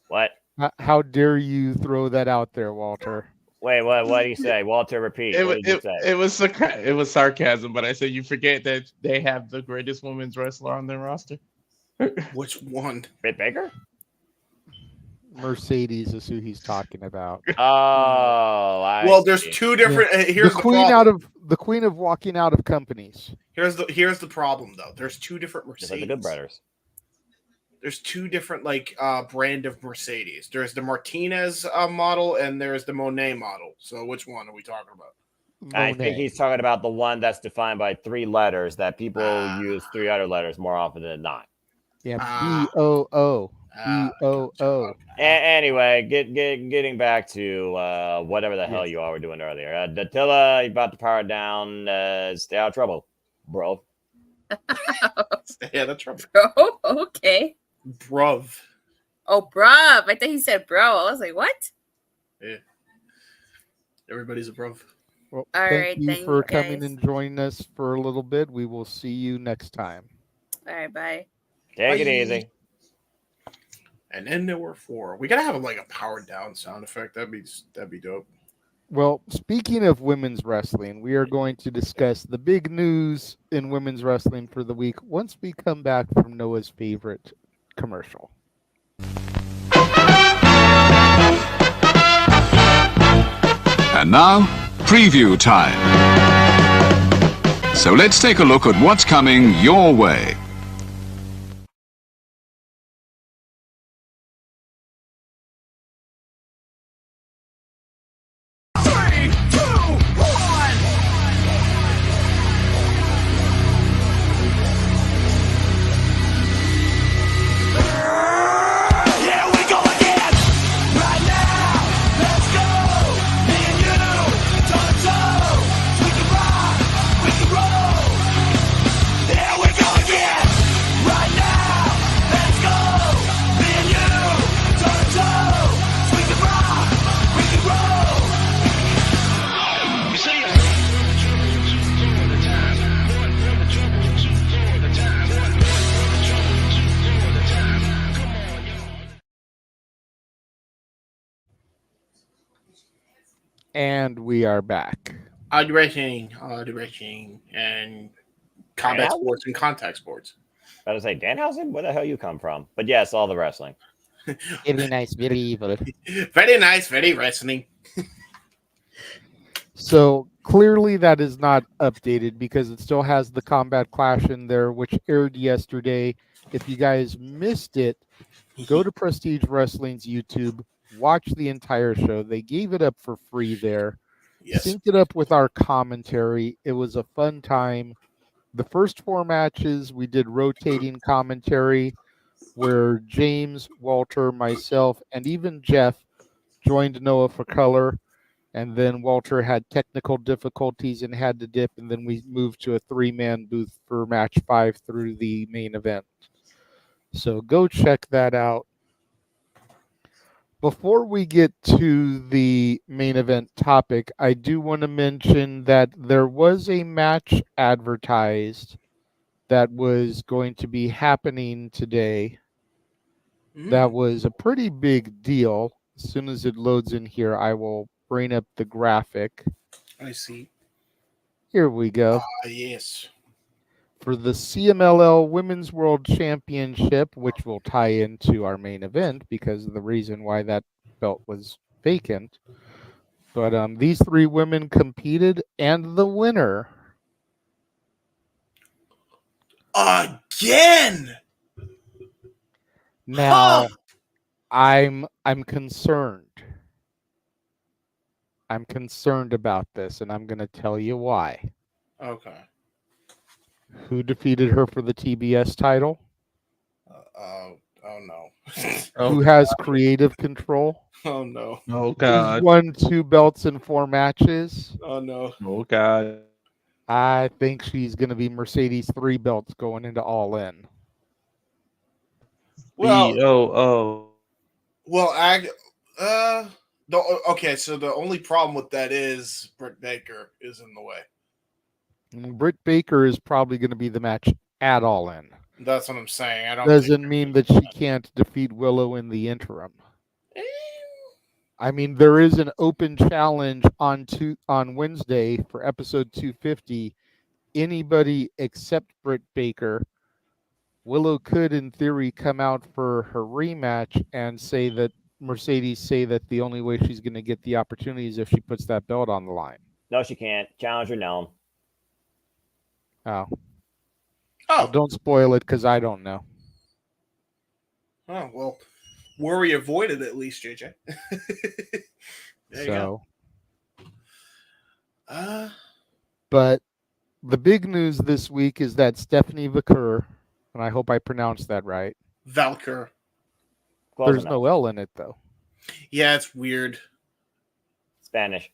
What? How dare you throw that out there, Walter? Wait, what do you say? Walter, repeat. What did you say? It was sarcasm, but I said you forget that they have the greatest women's wrestler on their roster. Which one? Britt Baker? Mercedes is who he's talking about. Oh, well, there's two different. Here's the problem. The queen of walking out of companies. Here's the problem though. There's two different Just Mercedes. like the Good Brothers. There's two different brand of Mercedes. There's the Martinez model and there's the Monet model. So which one are we talking about? I think he's talking about the one that's defined by 3 letters that people use 3 other letters more often than not. Yeah, BOO. BOO. Anyway, getting back to whatever the hell you all were doing earlier. Dattila, you about to power down. Stay out of trouble, bro. Stay out of trouble. Bro, okay. Bruv. Oh, bruv. I thought he said bro. I was like, what? Yeah. Everybody's a bruv. Well, All thank right, you thank for you, coming guys. and joining us for a little bit. We will see you next time. All right, bye. Take it easy. And then there were 4. We gotta have a powered down sound effect. That'd be dope. Well, speaking of women's wrestling, we are going to discuss the big news in women's wrestling for the week once we come back from Noah's favorite commercial. And now, preview time. So let's take a look at what's coming your way. And we are back. Wrestling, and combat Yeah. sports and contact sports. I was like, Danhausen, where the hell you come from? But yes, all the wrestling. Very nice, very evil. Very nice, very wrestling. So clearly that is not updated because it still has the Combat Clash in there, which aired yesterday. If you guys missed it, go to Prestige Wrestling's YouTube, watch the entire show. They gave it up for free there. Yes. Synced it up with our commentary. It was a fun time. The first 4 matches, we did rotating commentary where James, Walter, myself, and even Jeff joined Noah for color. And then Walter had technical difficulties and had to dip. And then we moved to a 3-man booth for match 5 through the main event. So go check that out. Before we get to the main event topic, I do want to mention that there was a match advertised that was going to be happening today. That was a pretty big deal. As soon as it loads in here, I will bring up the graphic. I see. Here we go. Yes. For the CMLL Women's World Championship, which will tie into our main event because of the reason why that belt was vacant. But these 3 women competed, and the winner again. Now, I'm concerned. I'm concerned about this, and I'm going to tell you why. Okay. Who defeated her for the TBS title? Oh no. Who has creative control? Oh no. Oh Who's God. won 2 belts in 4 matches? Oh no. Oh God. I think she's going to be Mercedes 3 belts going into All In. Well, BOO. Well, okay. So the only problem with that is Britt Baker is in the way. Britt Baker is probably going to be the match at All In. That's what I'm saying. I don't. Doesn't mean that she can't defeat Willow in the interim. I mean, there is an open challenge on Wednesday for episode 250. Anybody except Britt Baker. Willow could, in theory, come out for her rematch and say that Mercedes say that the only way she's going to get the opportunity is if she puts that belt on the line. No, she can't. Challenger, no. Oh. Well, don't spoil it because I don't know. Oh, well, worry avoided at least, JJ. There you go. But the big news this week is that Stephanie Vaquer, and I hope I pronounced that right. Valkyr. There's no L in it, though. Yeah, it's weird. Spanish.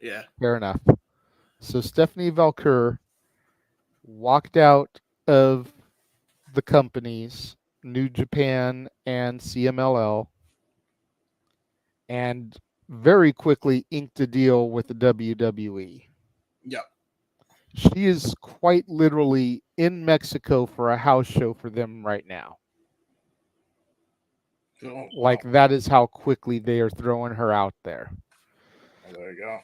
Yeah. Fair enough. So Stephanie Valkyr walked out of the companies, New Japan and CMLL, and very quickly inked a deal with the WWE. Yep. She is quite literally in Mexico for a house show for them right now. Oh, Like, that is how quickly they are throwing her out there. well, there you go.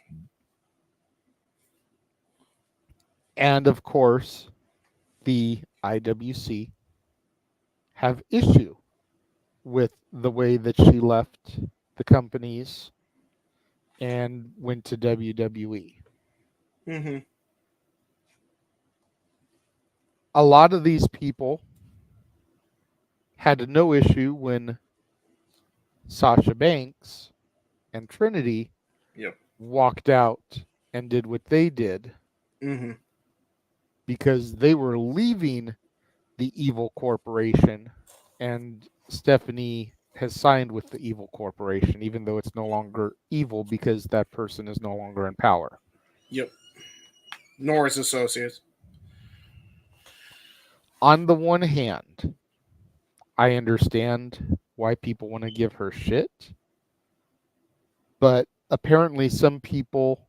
And of course, the IWC have issue with the way that she left the companies and went to WWE. Mm-hmm. A lot of these people had no issue when Sasha Banks and Trinity walked out and did what they did, Mm-hmm. because they were leaving the evil corporation, and Stephanie has signed with the evil corporation, even though it's no longer evil because that person is no longer in power. Yep. Nor his associates. On the one hand, I understand why people want to give her shit, but apparently some people,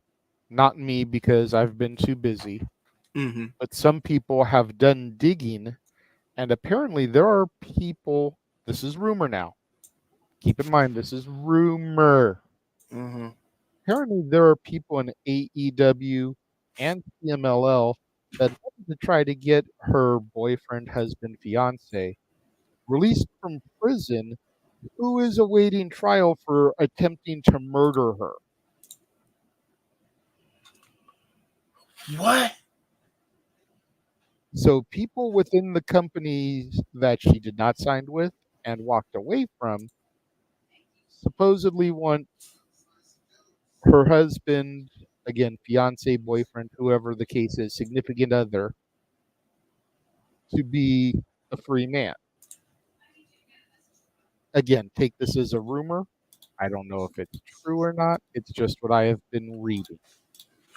not me because I've been too busy, Mm-hmm. but some people have done digging, and apparently there are people, this is rumor now, keep in mind this is rumor. Mm-hmm. Apparently there are people in AEW and CMLL that wanted to try to get her boyfriend, husband, fiance released from prison, who is awaiting trial for attempting to murder her. What? So people within the companies that she did not sign with and walked away from supposedly want her husband, again, fiance, boyfriend, whoever the case is, significant other, to be a free man. Again, take this as a rumor. I don't know if it's true or not. It's just what I have been reading.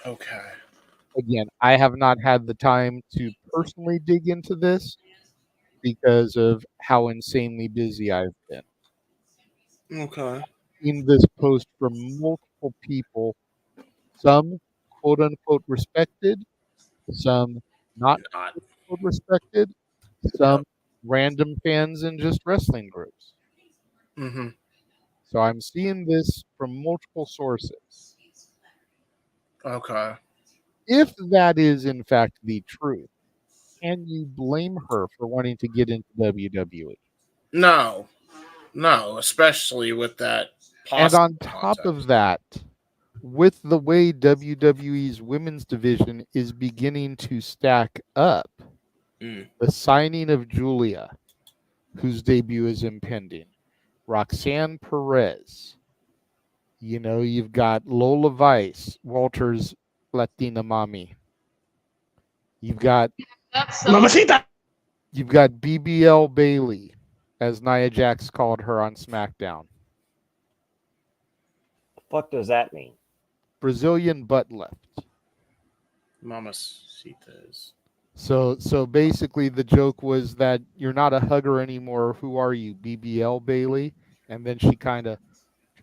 Okay. Again, I have not had the time to personally dig into this because of how insanely busy I've been. Okay. In this post from multiple people, some quote unquote respected, some not quote unquote respected, some random fans in just wrestling groups. Mm-hmm. So I'm seeing this from multiple sources. Okay. If that is in fact the truth, can you blame her for wanting to get into WWE? No. No, especially with that And possible on top of that, with the way WWE's women's division is beginning to stack up, the signing of Julia, whose debut is impending, Roxanne Perez, you've got Lola Vice, Walter's Latina mommy. You've got Mamacita. You've got BBL Bailey, as Nia Jax called her on SmackDown. The fuck does that mean? Brazilian butt lift. Mamacitas. So basically the joke was that you're not a hugger anymore. Who are you, BBL Bailey? And then she kind of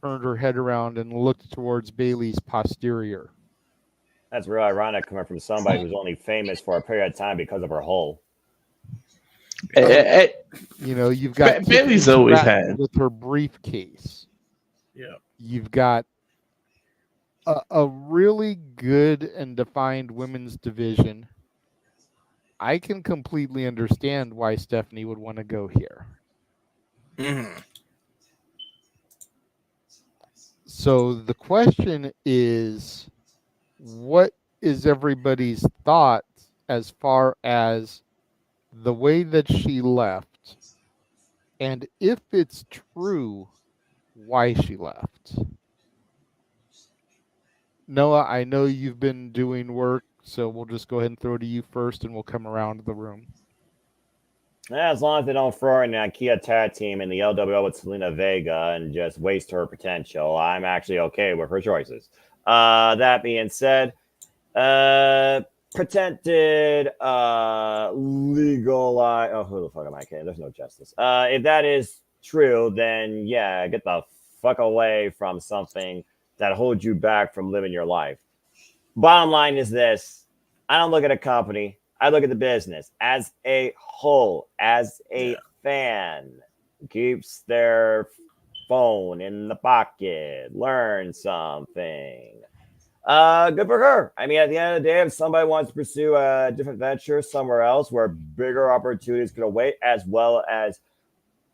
turned her head around and looked towards Bailey's posterior. That's real ironic coming from somebody who's only famous for a period of time because of her hole. You've got Bailey's always had with her briefcase. Yeah. You've got a really good and defined women's division. I can completely understand why Stephanie would want to go here. Mm-hmm. So the question is, what is everybody's thoughts as far as the way that she left? And if it's true, why she left? Noah, I know you've been doing work, so we'll just go ahead and throw it to you first, and we'll come around the room. Yeah, as long as they don't throw her in that Kia tag team in the LWO with Selena Vega and just waste her potential, I'm actually okay with her choices. That being said, pretended legal. Oh, who the fuck am I kidding? There's no justice. If that is true, then yeah, get the fuck away from something that holds you back from living your life. Bottom line is this: I don't look at a company. I look at the business as a whole, as a fan who keeps their phone in the pocket, learn something. Good for her. I mean, at the end of the day, if somebody wants to pursue a different venture somewhere else where bigger opportunities could await, as well as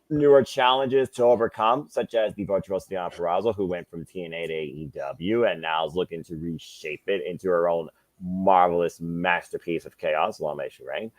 newer challenges to overcome, such as the virtuoso Diana Purrazzo, who went from TNA to AEW and now is looking to reshape it into her own marvelous masterpiece of chaos, long may she reign.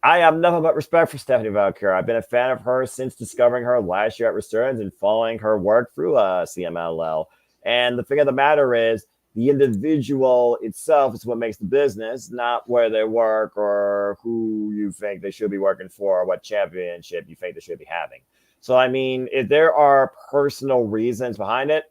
I have nothing but respect for Stephanie Valkyrie. I've been a fan of her since discovering her last year at Resurgence and following her work through CMLL. And the thing of the matter is, the individual itself is what makes the business, not where they work or who you think they should be working for or what championship you think they should be having. So, I mean, if there are personal reasons behind it,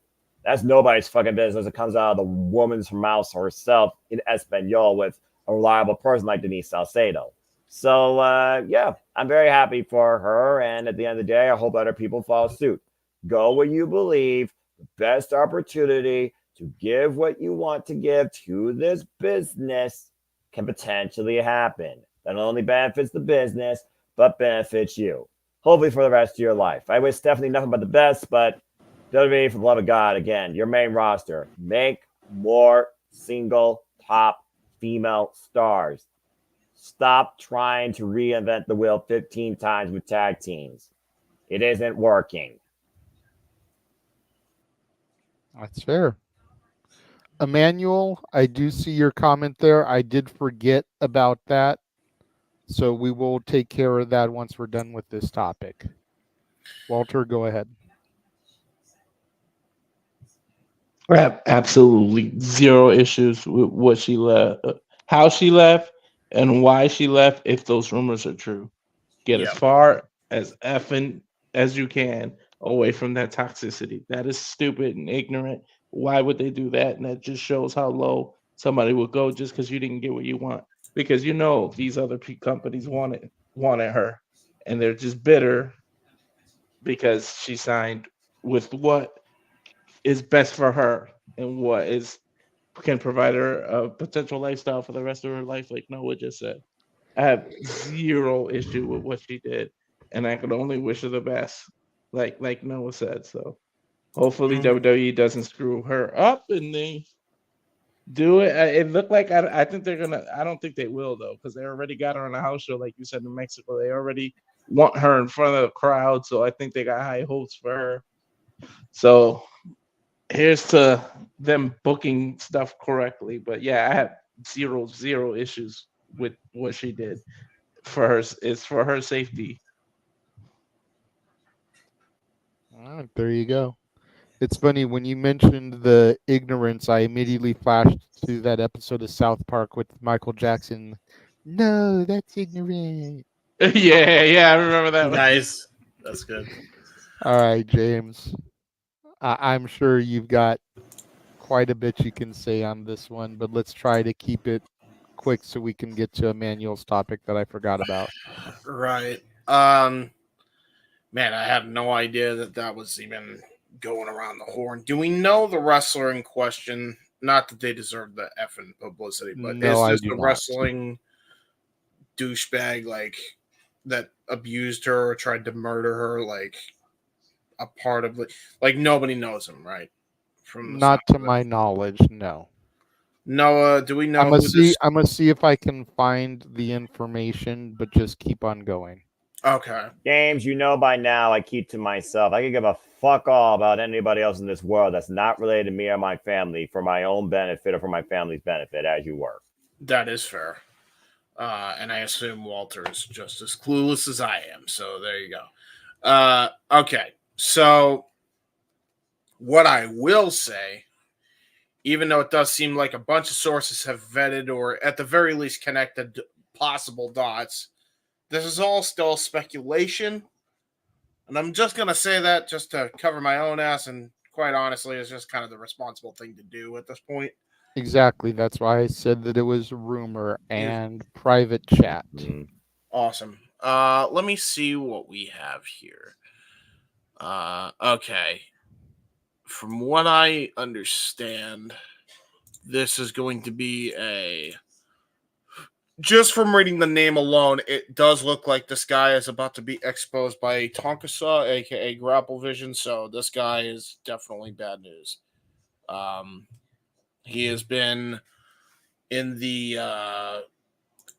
that's nobody's fucking business. It comes out of the woman's mouth herself in Espanol with a reliable person like Denise Salcedo. So, yeah, I'm very happy for her. And at the end of the day, I hope other people follow suit. Go where you believe, the best opportunity to give what you want to give to this business can potentially happen. That not only benefits the business, but benefits you. Hopefully for the rest of your life. I wish Stephanie nothing but the best, but WWE, for the love of God, again, your main roster, make more single top female stars. Stop trying to reinvent the wheel 15 times with tag teams. It isn't working. That's fair. Emmanuel, I do see your comment there. I did forget about that. So we will take care of that once we're done with this topic. Walter, go ahead. I have absolutely zero issues with what she left, how she left, and why she left. If those rumors are true, get as far as effing as you can away from that toxicity. That is stupid and ignorant. Why would they do that? And that just shows how low somebody would go just because you didn't get what you want. Because you know these other companies wanted her, and they're just bitter because she signed with what is best for her and what can provide her a potential lifestyle for the rest of her life, like Noah just said. I have zero issue with what she did, and I could only wish her the best, like Noah said. So hopefully WWE doesn't screw her up and they do it. It looked like I think they're gonna. I don't think they will though, because they already got her on a house show, like you said, in Mexico. They already want her in front of the crowd, so I think they got high hopes for her. So here's to them booking stuff correctly. But yeah, I have zero issues with what she did. For her, it's for her safety. All right, there you go. It's funny when you mentioned the ignorance, I immediately flashed to that episode of South Park with Michael Jackson. No, that's ignorant. yeah, I remember that one. Nice. That's good. All right, James. I'm sure you've got quite a bit you can say on this one, but let's try to keep it quick so we can get to Emmanuel's topic that I forgot about. Right. Man, I had no idea that was even going around the horn. Do we know the wrestler in question? Not that they deserve the effing publicity, but No, is this I do the not. wrestling douchebag like that abused her or tried to murder her? Like a part of it? Like nobody knows him, right? From Not to my knowledge, no. Noah, do we know I'm gonna who this? see if I can find the information, but just keep on going. Okay. Games, you know by now, I keep to myself. I can give a fuck all about anybody else in this world that's not related to me or my family for my own benefit or for my family's benefit, as you were. That is fair. And I assume Walter is just as clueless as I am. So there you go. Okay. So what I will say, even though it does seem like a bunch of sources have vetted or at the very least connected possible dots, this is all still speculation. And I'm just going to say that just to cover my own ass. And quite honestly, it's just kind of the responsible thing to do at this point. Exactly. That's why I said that it was rumor and private chat. Awesome. Let me see what we have here. Okay. From what I understand, this is going to be just from reading the name alone, it does look like this guy is about to be exposed by Tonkasaw, aka Grapple Vision. So this guy is definitely bad news. He has been in the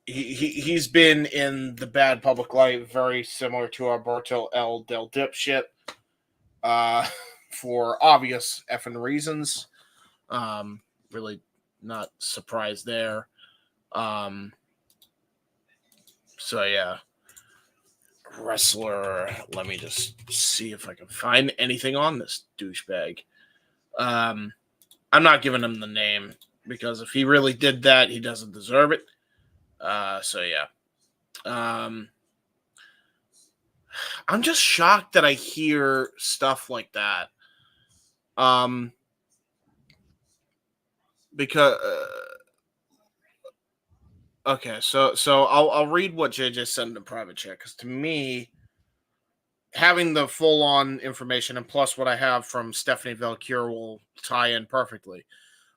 he's been in the bad public light, very similar to Alberto L. Del Dipshit, for obvious effing reasons. Really not surprised there. So yeah, wrestler. Let me just see if I can find anything on this douchebag. I'm not giving him the name because if he really did that, he doesn't deserve it. So yeah. I'm just shocked that I hear stuff like that. Because okay, so I'll read what JJ sent in the private chat because to me, having the full on information and plus what I have from Stephanie Valcure will tie in perfectly.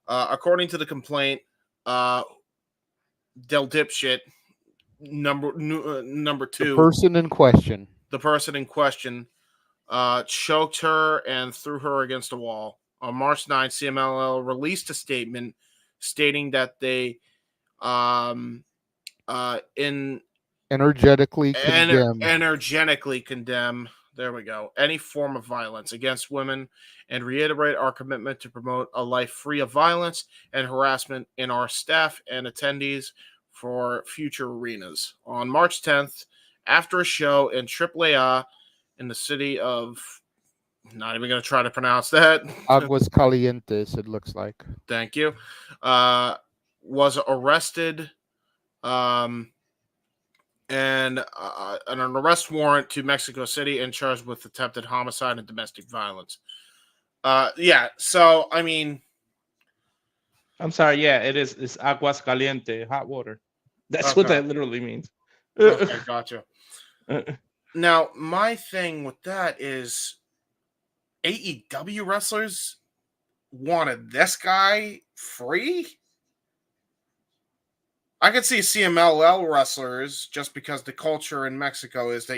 According to the complaint, Del Dipshit number two, The person in question. the person in question, choked her and threw her against a wall. On March 9th, CMLL released a statement stating that they energetically condemn there we go any form of violence against women and reiterate our commitment to promote a life free of violence and harassment in our staff and attendees for future arenas. On March 10th, after a show in AAA in the city of, not even going to try to pronounce that, Aguas Calientes, it looks like. Thank you. Was arrested and an arrest warrant to Mexico City and charged with attempted homicide and domestic violence. Yeah, so I mean, I'm sorry. Yeah, it's aguas caliente, hot water. That's okay. what that literally means. Okay, gotcha. Now, my thing with that is AEW wrestlers wanted this guy free. I could see CMLL wrestlers just because the culture in Mexico is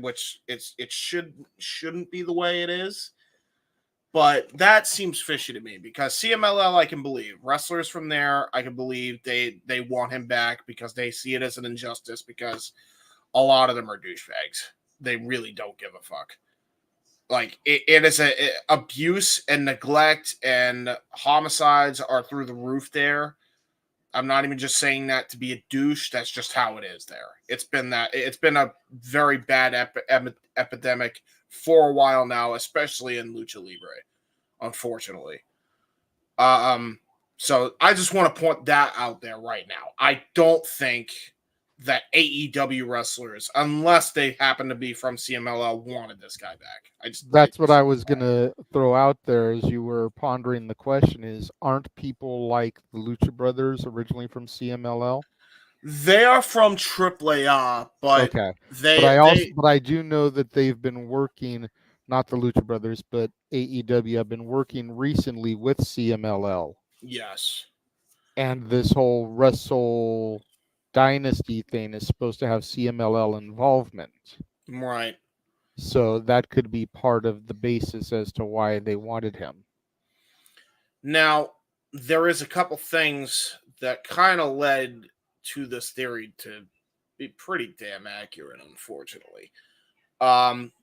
which it shouldn't be the way it is, but that seems fishy to me because CMLL I can believe wrestlers from there I can believe they want him back because they see it as an injustice because a lot of them are douchebags. They really don't give a fuck. Like it is abuse and neglect and homicides are through the roof there. I'm not even just saying that to be a douche. That's just how it is there. It's been a very bad epidemic for a while now, especially in Lucha Libre, unfortunately. So I just want to point that out there right now. I don't think that AEW wrestlers, unless they happen to be from CMLL, wanted this guy back. That's what I was going to throw out there as you were pondering the question is, aren't people like the Lucha Brothers originally from CMLL? They are from AAA, but okay. But I do know that they've been working, not the Lucha Brothers, but AEW have been working recently with CMLL. Yes. And this whole Wrestle Dynasty thing is supposed to have CMLL involvement. Right. So that could be part of the basis as to why they wanted him. Now, there is a couple things that kind of led to this theory to be pretty damn accurate, unfortunately.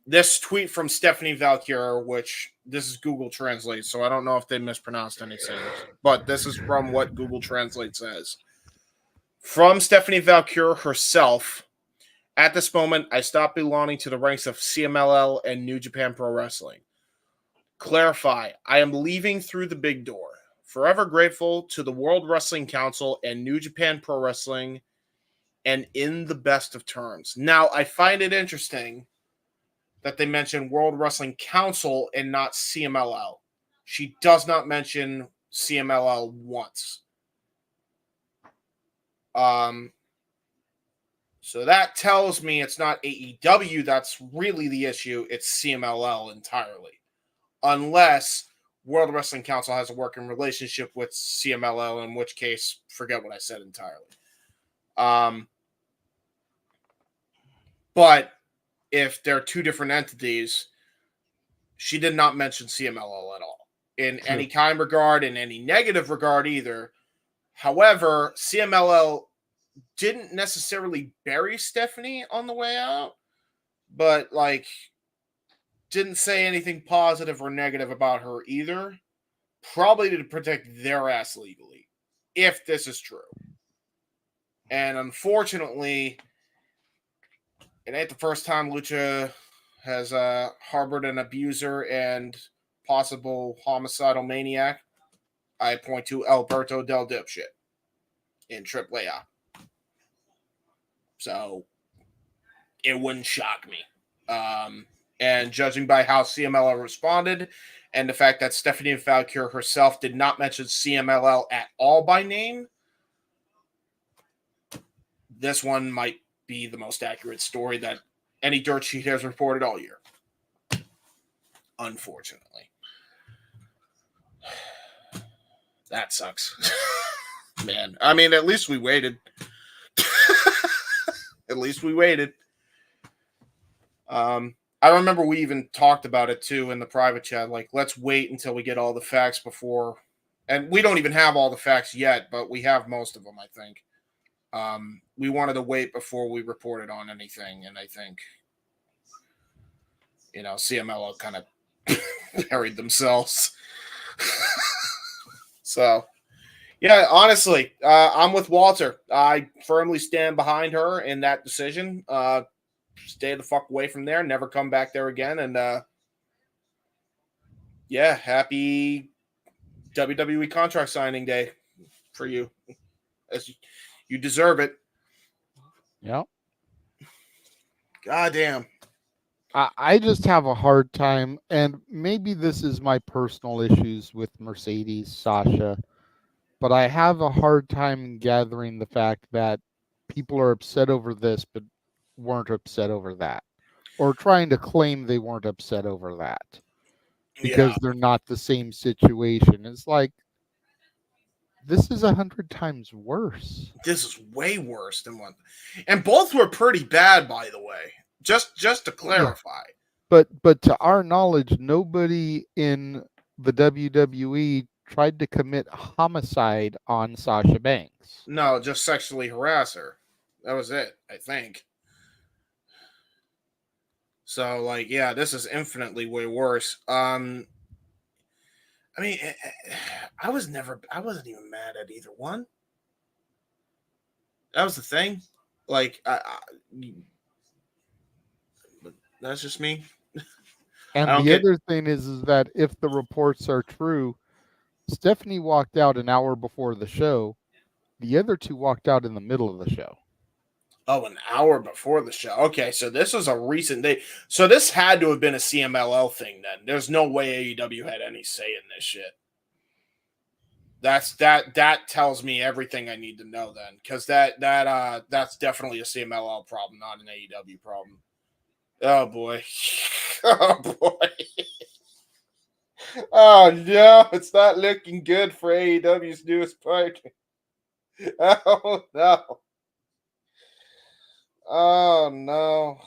This tweet from Stephanie Valkyr, which this is Google Translate, so I don't know if they mispronounced anything, but this is from what Google Translate says. From Stephanie Valkyr herself, at this moment, I stopped belonging to the ranks of CMLL and New Japan Pro Wrestling. Clarify, I am leaving through the big door. Forever grateful to the World Wrestling Council and New Japan Pro Wrestling, and in the best of terms. Now, I find it interesting that they mention World Wrestling Council and not CMLL. She does not mention CMLL once. So that tells me it's not AEW that's really the issue. It's CMLL entirely. Unless World Wrestling Council has a working relationship with CMLL, in which case, forget what I said entirely. But if they're two different entities, she did not mention CMLL at all in any kind regard, in any negative regard either. However, CMLL didn't necessarily bury Stephanie on the way out, but like didn't say anything positive or negative about her either. Probably to protect their ass legally, if this is true. And unfortunately, it ain't the first time Lucha has harbored an abuser and possible homicidal maniac. I point to Alberto Del Dipshit in AAA. So it wouldn't shock me. And judging by how CMLL responded and the fact that Stephanie Valkyr herself did not mention CMLL at all by name, this one might be the most accurate story that any dirt sheet has reported all year. Unfortunately. That sucks. Man, I mean, at least we waited. At least we waited. I remember we even talked about it too in the private chat. Like, let's wait until we get all the facts before. And we don't even have all the facts yet, but we have most of them, I think. We wanted to wait before we reported on anything. And I think, CMLL kind of buried themselves. So, yeah, honestly, I'm with Walter. I firmly stand behind her in that decision. Stay the fuck away from there. Never come back there again. And, happy WWE contract signing day for you. As you deserve it. Yep. Goddamn. I just have a hard time, and maybe this is my personal issues with Mercedes, Sasha, but I have a hard time gathering the fact that people are upset over this, but weren't upset over that, or trying to claim they weren't upset over that because they're not the same situation. It's like, this is 100 times worse. This is way worse than one. And both were pretty bad, by the way. Just to clarify. Yeah. But to our knowledge, nobody in the WWE tried to commit homicide on Sasha Banks. No, just sexually harass her. That was it, I think. So, this is infinitely way worse. I mean, I wasn't even mad at either one. That was the thing. That's just me. And the other thing is that if the reports are true, Stephanie walked out an hour before the show. The other two walked out in the middle of the show. Oh, an hour before the show. Okay, so this was a recent day. So this had to have been a CMLL thing then. There's no way AEW had any say in this shit. That tells me everything I need to know then, because that's definitely a CMLL problem, not an AEW problem. Oh boy. Oh boy. Oh no, it's not looking good for AEW's newest partner. Oh no. Oh no.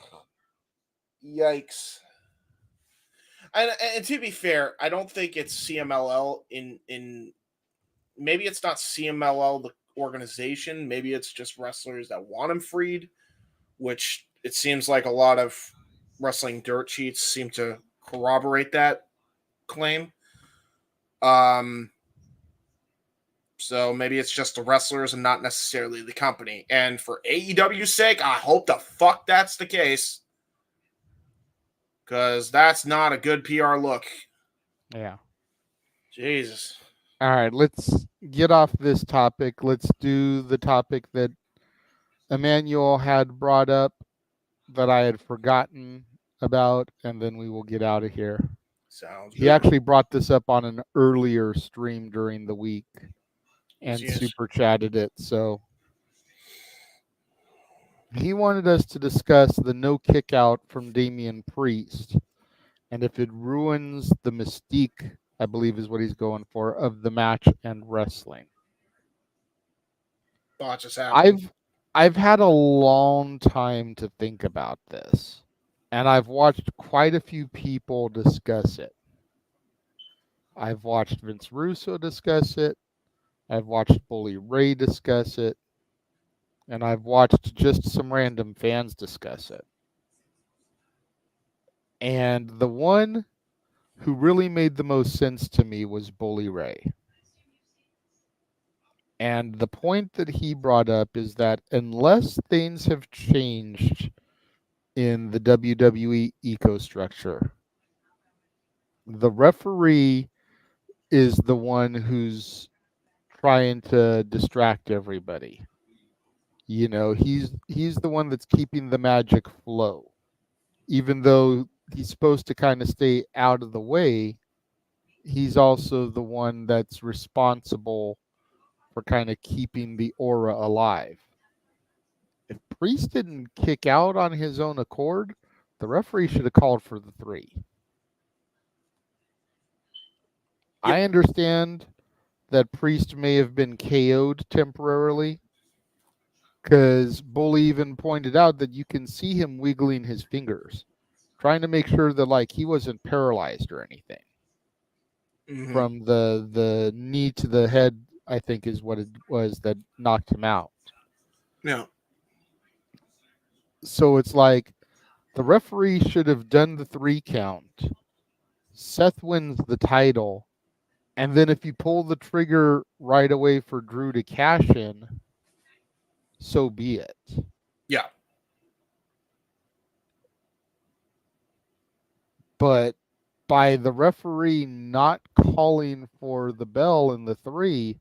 Yikes. And to be fair, I don't think it's CMLL in maybe it's not CMLL the organization, maybe it's just wrestlers that want him freed. which it seems like a lot of wrestling dirt sheets seem to corroborate that claim. So maybe it's just the wrestlers and not necessarily the company. And for AEW's sake, I hope the fuck that's the case. Because that's not a good PR look. Yeah. Jesus. All right, let's get off this topic. Let's do the topic that Emmanuel had brought up that I had forgotten about, and then we will get out of here. Sounds He good. actually brought this up on an earlier stream during the week and super chatted it. So he wanted us to discuss the no kick out from Damian Priest and if it ruins the mystique, I believe is what he's going for, of the match and wrestling. Thoughts just happened. I've had a long time to think about this, and I've watched quite a few people discuss it. I've watched Vince Russo discuss it. I've watched Bully Ray discuss it. And I've watched just some random fans discuss it. And the one who really made the most sense to me was Bully Ray. And the point that he brought up is that unless things have changed in the WWE ecostructure, the referee is the one who's trying to distract everybody. You know, he's the one that's keeping the magic flow. Even though he's supposed to kind of stay out of the way, he's also the one that's responsible for kind of keeping the aura alive. If Priest didn't kick out on his own accord, the referee should have called for the 3. I understand that Priest may have been KO'd temporarily, because Bully even pointed out that you can see him wiggling his fingers, trying to make sure that like he wasn't paralyzed or anything. From the knee to the head, I think is what it was that knocked him out. Yeah. So it's like the referee should have done the 3 count. Seth wins the title, and then if you pull the trigger right away for Drew to cash in, so be it. Yeah. But by the referee not calling for the bell in the 3,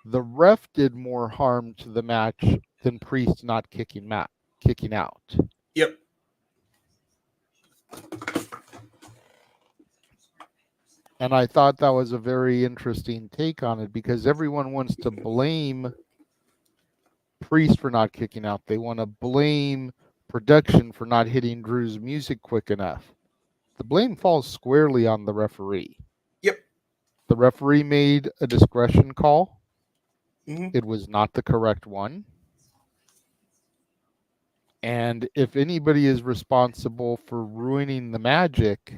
the ref did more harm to the match than Priest not kicking out. Yep. And I thought that was a very interesting take on it, because everyone wants to blame Priest for not kicking out. They want to blame production for not hitting Drew's music quick enough. The blame falls squarely on the referee. Yep. The referee made a discretion call. Mm-hmm. It was not the correct one. And if anybody is responsible for ruining the magic,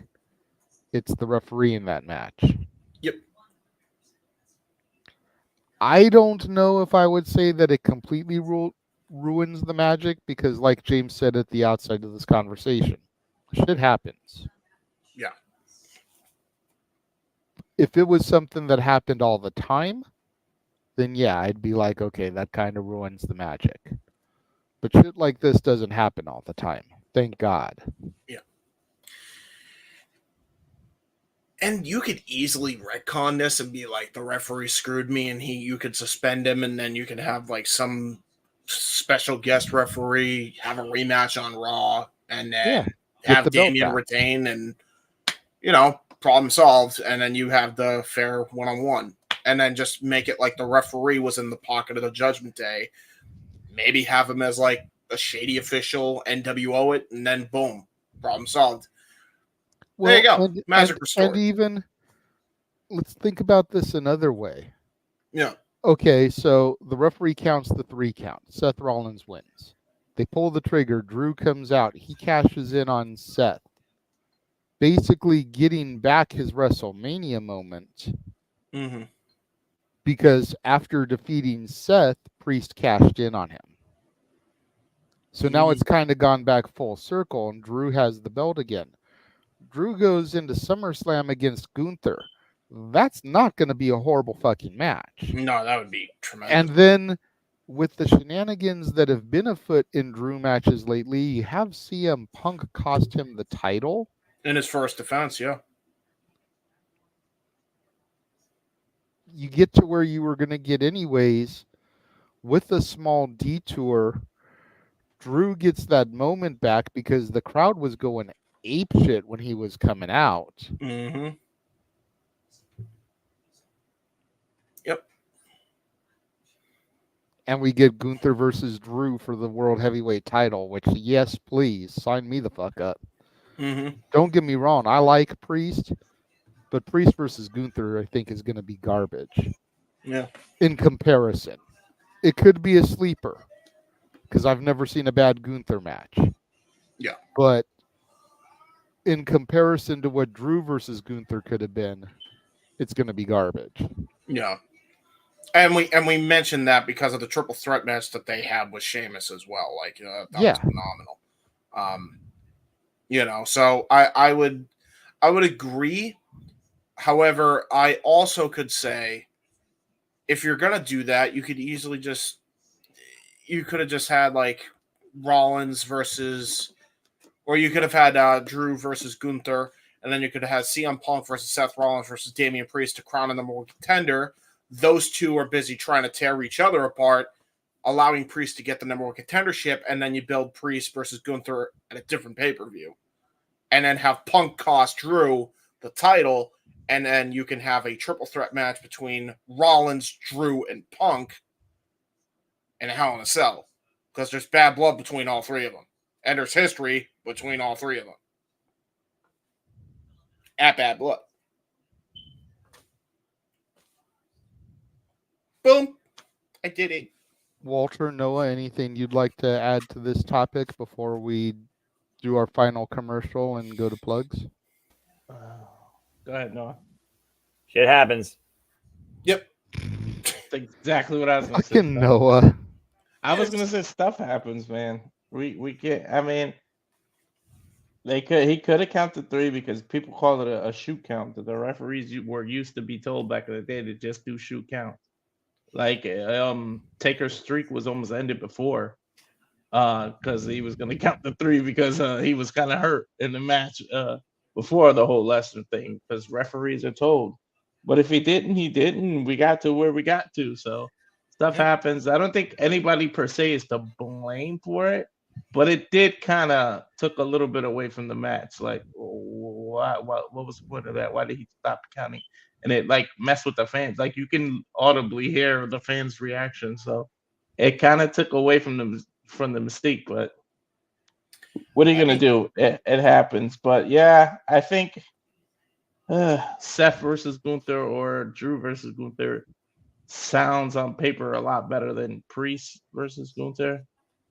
it's the referee in that match. Yep. I don't know if I would say that it completely ruins the magic, because like James said at the outside of this conversation, shit happens. Yeah. If it was something that happened all the time, then yeah, I'd be like, okay, that kind of ruins the magic. But shit like this doesn't happen all the time. Thank God. Yeah. And you could easily retcon this and be like, the referee screwed me, and you could suspend him, and then you could have like some special guest referee have a rematch on Raw, and then have Damian retain, and problem solved. And then you have the fair one-on-one, and then just make it like the referee was in the pocket of the Judgment Day. Maybe have him as like a shady official, NWO it, and then boom, problem solved. Well, there you go. Magic restored. And even, let's think about this another way. Yeah. Okay, so the referee counts the 3 count. Seth Rollins wins. They pull the trigger. Drew comes out. He cashes in on Seth, basically getting back his WrestleMania moment. Mm-hmm. Because after defeating Seth, Priest cashed in on him. So now it's kind of gone back full circle, and Drew has the belt again. Drew goes into SummerSlam against Gunther. That's not going to be a horrible fucking match. No, that would be tremendous. And then with the shenanigans that have been afoot in Drew matches lately, you have CM Punk cost him the title. In his first defense, yeah. You get to where you were going to get anyways. With a small detour, Drew gets that moment back because the crowd was going apeshit when he was coming out. Mm-hmm. Yep. And we get Gunther versus Drew for the World Heavyweight title, which, yes, please, sign me the fuck up. Mm-hmm. Don't get me wrong, I like Priest, but Priest versus Gunther, I think, is going to be garbage. Yeah. In comparison. It could be a sleeper, because I've never seen a bad Gunther match. Yeah. But in comparison to what Drew versus Gunther could have been, it's going to be garbage. Yeah. And we mentioned that because of the triple threat match that they had with Sheamus as well. Like, that was phenomenal. So I would agree. However, I also could say, if you're gonna do that, you could easily you could have just had like Rollins versus, or you could have had Drew versus Gunther, and then you could have had CM Punk versus Seth Rollins versus Damian Priest to crown a number one contender. Those two are busy trying to tear each other apart, allowing Priest to get the number one contendership, and then you build Priest versus Gunther at a different pay-per-view. And then have Punk cost Drew the title, and then you can have a triple threat match between Rollins, Drew, and Punk in a Hell in a Cell. Because there's bad blood between all three of them. And there's history between all three of them. At Bad Blood. Boom. I did it. Walter, Noah, anything you'd like to add to this topic before we do our final commercial and go to plugs? Go ahead, Noah. Shit happens. Yep. That's exactly what I was going to say. Fucking Noah. I was going to say stuff happens, man. We can't. I mean, he could have counted 3 because people call it a shoot count. That the referees were used to be told back in the day to just do shoot count. Like Taker's streak was almost ended before, because he was going to count the 3 because he was kind of hurt in the match before the whole Lesnar thing, because referees are told. But if he didn't, he didn't. We got to where we got to. So stuff happens. I don't think anybody per se is to blame for it, but it did kind of took a little bit away from the match. Like, what was the point of that? Why did he stop counting? And it like messed with the fans. Like, you can audibly hear the fans' reaction. So it kind of took away from the mystique. But what are you gonna do? It happens. But yeah, I think Seth versus Gunther or Drew versus Gunther sounds on paper a lot better than Priest versus Gunther.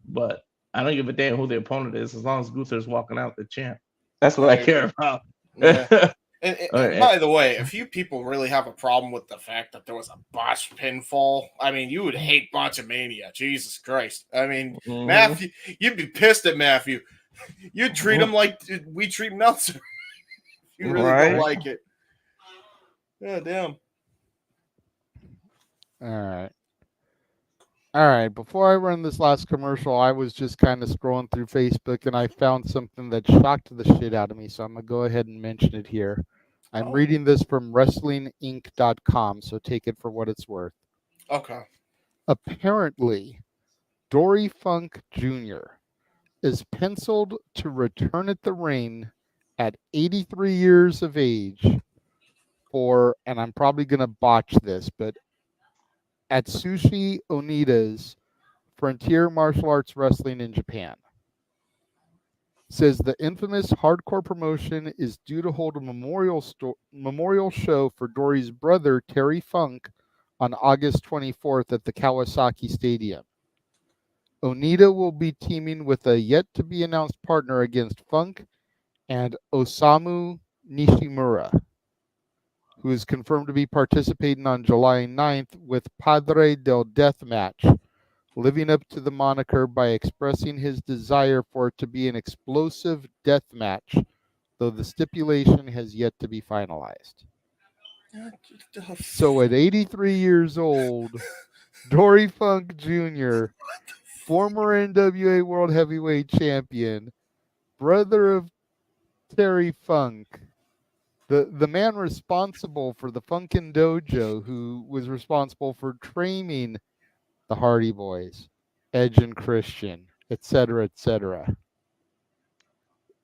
But I don't give a damn who the opponent is as long as Gunther's walking out the champ. That's what I care about. Yeah. And by the way, if you people really have a problem with the fact that there was a botched pinfall, I mean, you would hate Botchamania. Jesus Christ. I mean, Matthew, you'd be pissed at Matthew. You'd treat him like we treat Meltzer. You really don't like it. Yeah, damn. All right. Before I run this last commercial, I was just kind of scrolling through Facebook and I found something that shocked the shit out of me. So I'm going to go ahead and mention it here. I'm reading this from WrestlingInc.com, so take it for what it's worth. Okay. Apparently, Dory Funk Jr. is penciled to return at the ring at 83 years of age for, and I'm probably going to botch this, but Atsushi Onida's Frontier Martial Arts Wrestling in Japan. Says the infamous hardcore promotion is due to hold a memorial show for Dory's brother, Terry Funk, on August 24th at the Kawasaki Stadium. Onita will be teaming with a yet-to-be-announced partner against Funk and Osamu Nishimura, who is confirmed to be participating on July 9th with Padre del Death match, living up to the moniker by expressing his desire for it to be an explosive death match, though the stipulation has yet to be finalized. So at 83 years old, Dory Funk Jr., former NWA World Heavyweight Champion, brother of Terry Funk, the man responsible for the Funkin' Dojo, who was responsible for training the Hardy Boys, Edge and Christian, etc.,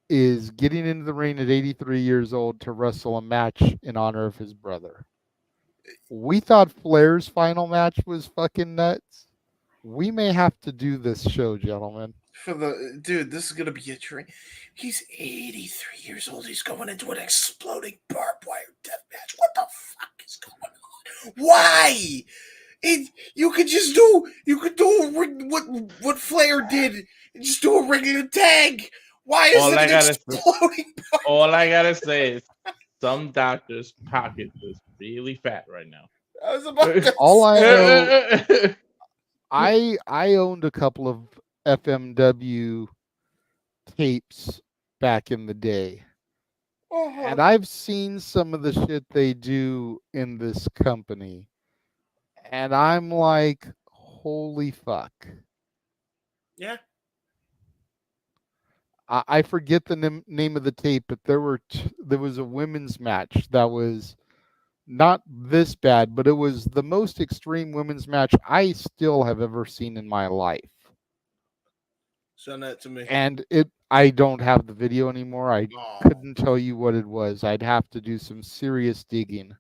is getting into the ring at 83 years old to wrestle a match in honor of his brother. We thought Flair's final match was fucking nuts. We may have to do this show, gentlemen. For the dude, this is gonna be a dream. He's 83 years old. He's going into an exploding barbed wire death match. What the fuck is going on? Why? You could do what Flair did and just do a regular tag. Why is it exploding? All I gotta say is some doctor's pocket is really fat right now. I was about to all I know, I owned a couple of FMW tapes back in the day. And I've seen some of the shit they do in this company. And I'm like, holy fuck. Yeah. I forget the name of the tape, but there was a women's match that was not this bad, but it was the most extreme women's match I still have ever seen in my life. Send that to me. And I don't have the video anymore. I couldn't tell you what it was. I'd have to do some serious digging.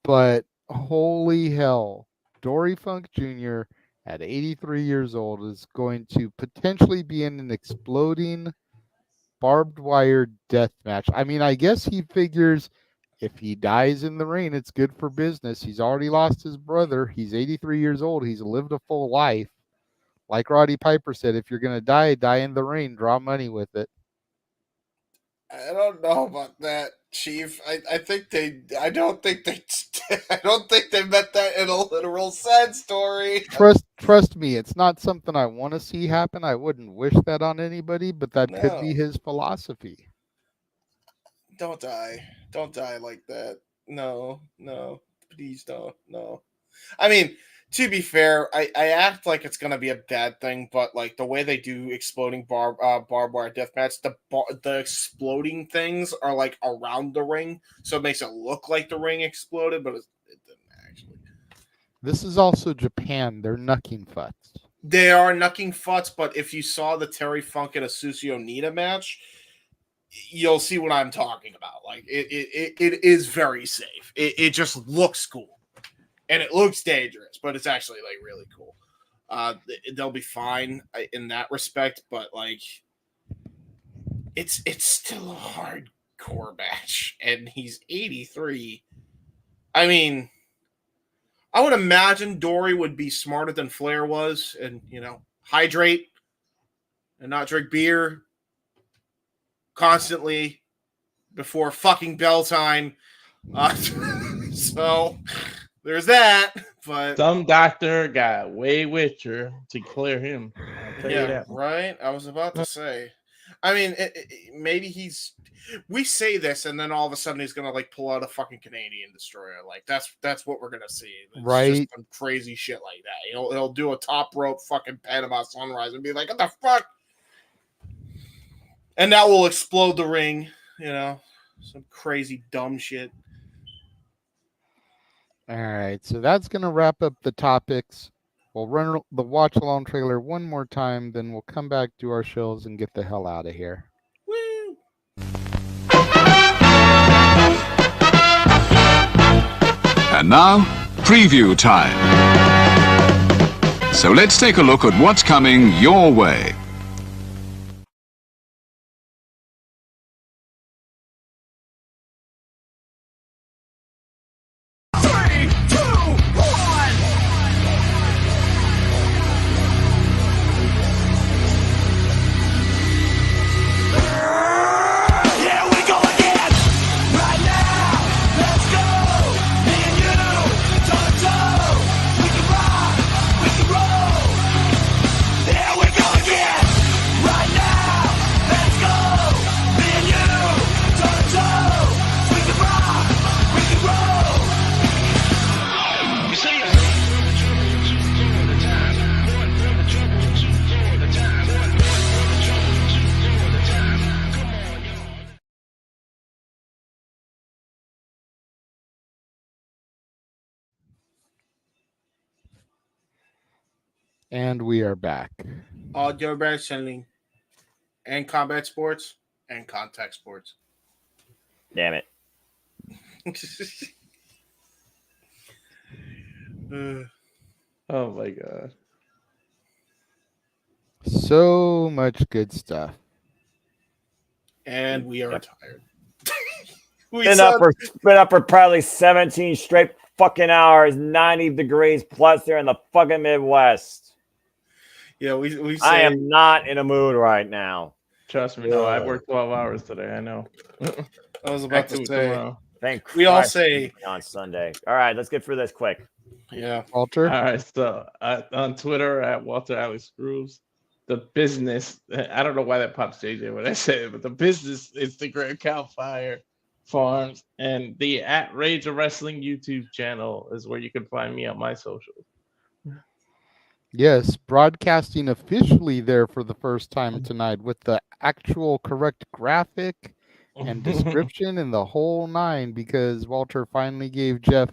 But holy hell, Dory Funk Jr. at 83 years old is going to potentially be in an exploding barbed wire death match. I mean, I guess he figures if he dies in the ring, it's good for business. He's already lost his brother. He's 83 years old. He's lived a full life. Like Roddy Piper said, if you're going to die, die in the ring. Draw money with it. I don't know about that, Chief. I don't think they meant that in a literal sense, Dory. Trust me, it's not something I want to see happen. I wouldn't wish that on anybody, but that could be his philosophy. Don't die. Don't die like that. No. Please don't. No. I mean, to be fair, I act like it's gonna be a bad thing, but like the way they do exploding barbed wire deathmatch, the exploding things are like around the ring, so it makes it look like the ring exploded, but it didn't actually. This is also Japan. They're knucking futz. They are knucking futz, but if you saw the Terry Funk and Asushi Onita match, you'll see what I'm talking about. Like it is very safe. It just looks cool. And it looks dangerous, but it's actually like really cool. They'll be fine in that respect, but like it's still a hardcore match, and he's 83. I mean, I would imagine Dory would be smarter than Flair was, and hydrate and not drink beer constantly before fucking bell time. So. There's that, but some doctor got way richer to clear him. I'll tell you that. Right? I was about to say. I mean, maybe we say this, and then all of a sudden he's gonna like pull out a fucking Canadian destroyer. Like that's what we're gonna see. It's right? Just some crazy shit like that. He'll do a top rope fucking Panama Sunrise and be like, "What the fuck?" And that will explode the ring. Some crazy dumb shit. All right, so that's going to wrap up the topics. We'll run the watch along trailer one more time, then we'll come back to our shows and get the hell out of here. Woo! And now, preview time. So let's take a look at what's coming your way. Roll! And we are back. Audio wrestling and combat sports and contact sports. Damn it. Oh my god. So much good stuff. And we are tired. Been up for probably 17 straight fucking hours, 90 degrees plus there in the fucking Midwest. Yeah, we I am not in a mood right now. Trust me, no, I worked 12 hours today. I know. I was about to say. Tomorrow. Thank We all Christ say on Sunday. All right, let's get through this quick. Yeah, Walter. All right, so on Twitter at Walter Alex Screws, the business. I don't know why that pops JJ when I say it, but the business Instagram Cal Fire Farms and the at Rage of Wrestling YouTube channel is where you can find me on my socials. Yes, broadcasting officially there for the first time tonight with the actual correct graphic and description and the whole nine, because Walter finally gave Jeff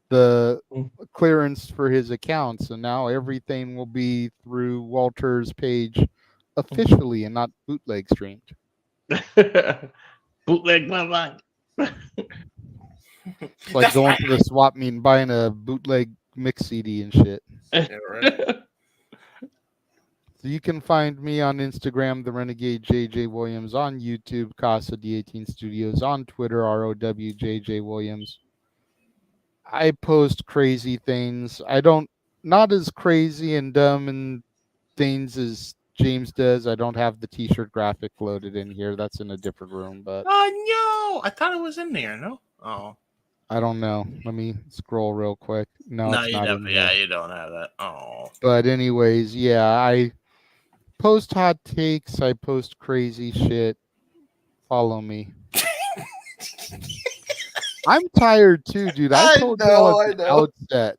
the clearance for his account. So now everything will be through Walter's page officially and not bootleg streamed. Bootleg bloodline. It's like going to the swap meet and buying a bootleg mix CD and shit. Yeah, right. So you can find me on Instagram, the Renegade JJ Williams, on YouTube, Casa D18 Studios, on Twitter, ROWJJ Williams. I post crazy things. Not as crazy and dumb and things as James does. I don't have the t-shirt graphic loaded in here. That's in a different room, but Oh no, I thought it was in there. No, oh, I don't know. Let me scroll real quick. No, it's you not don't. in Yeah, there. you don't have that. Oh, But anyways, yeah, I post hot takes. I post crazy shit. Follow me. I'm tired too, dude. I told y'all at the outset.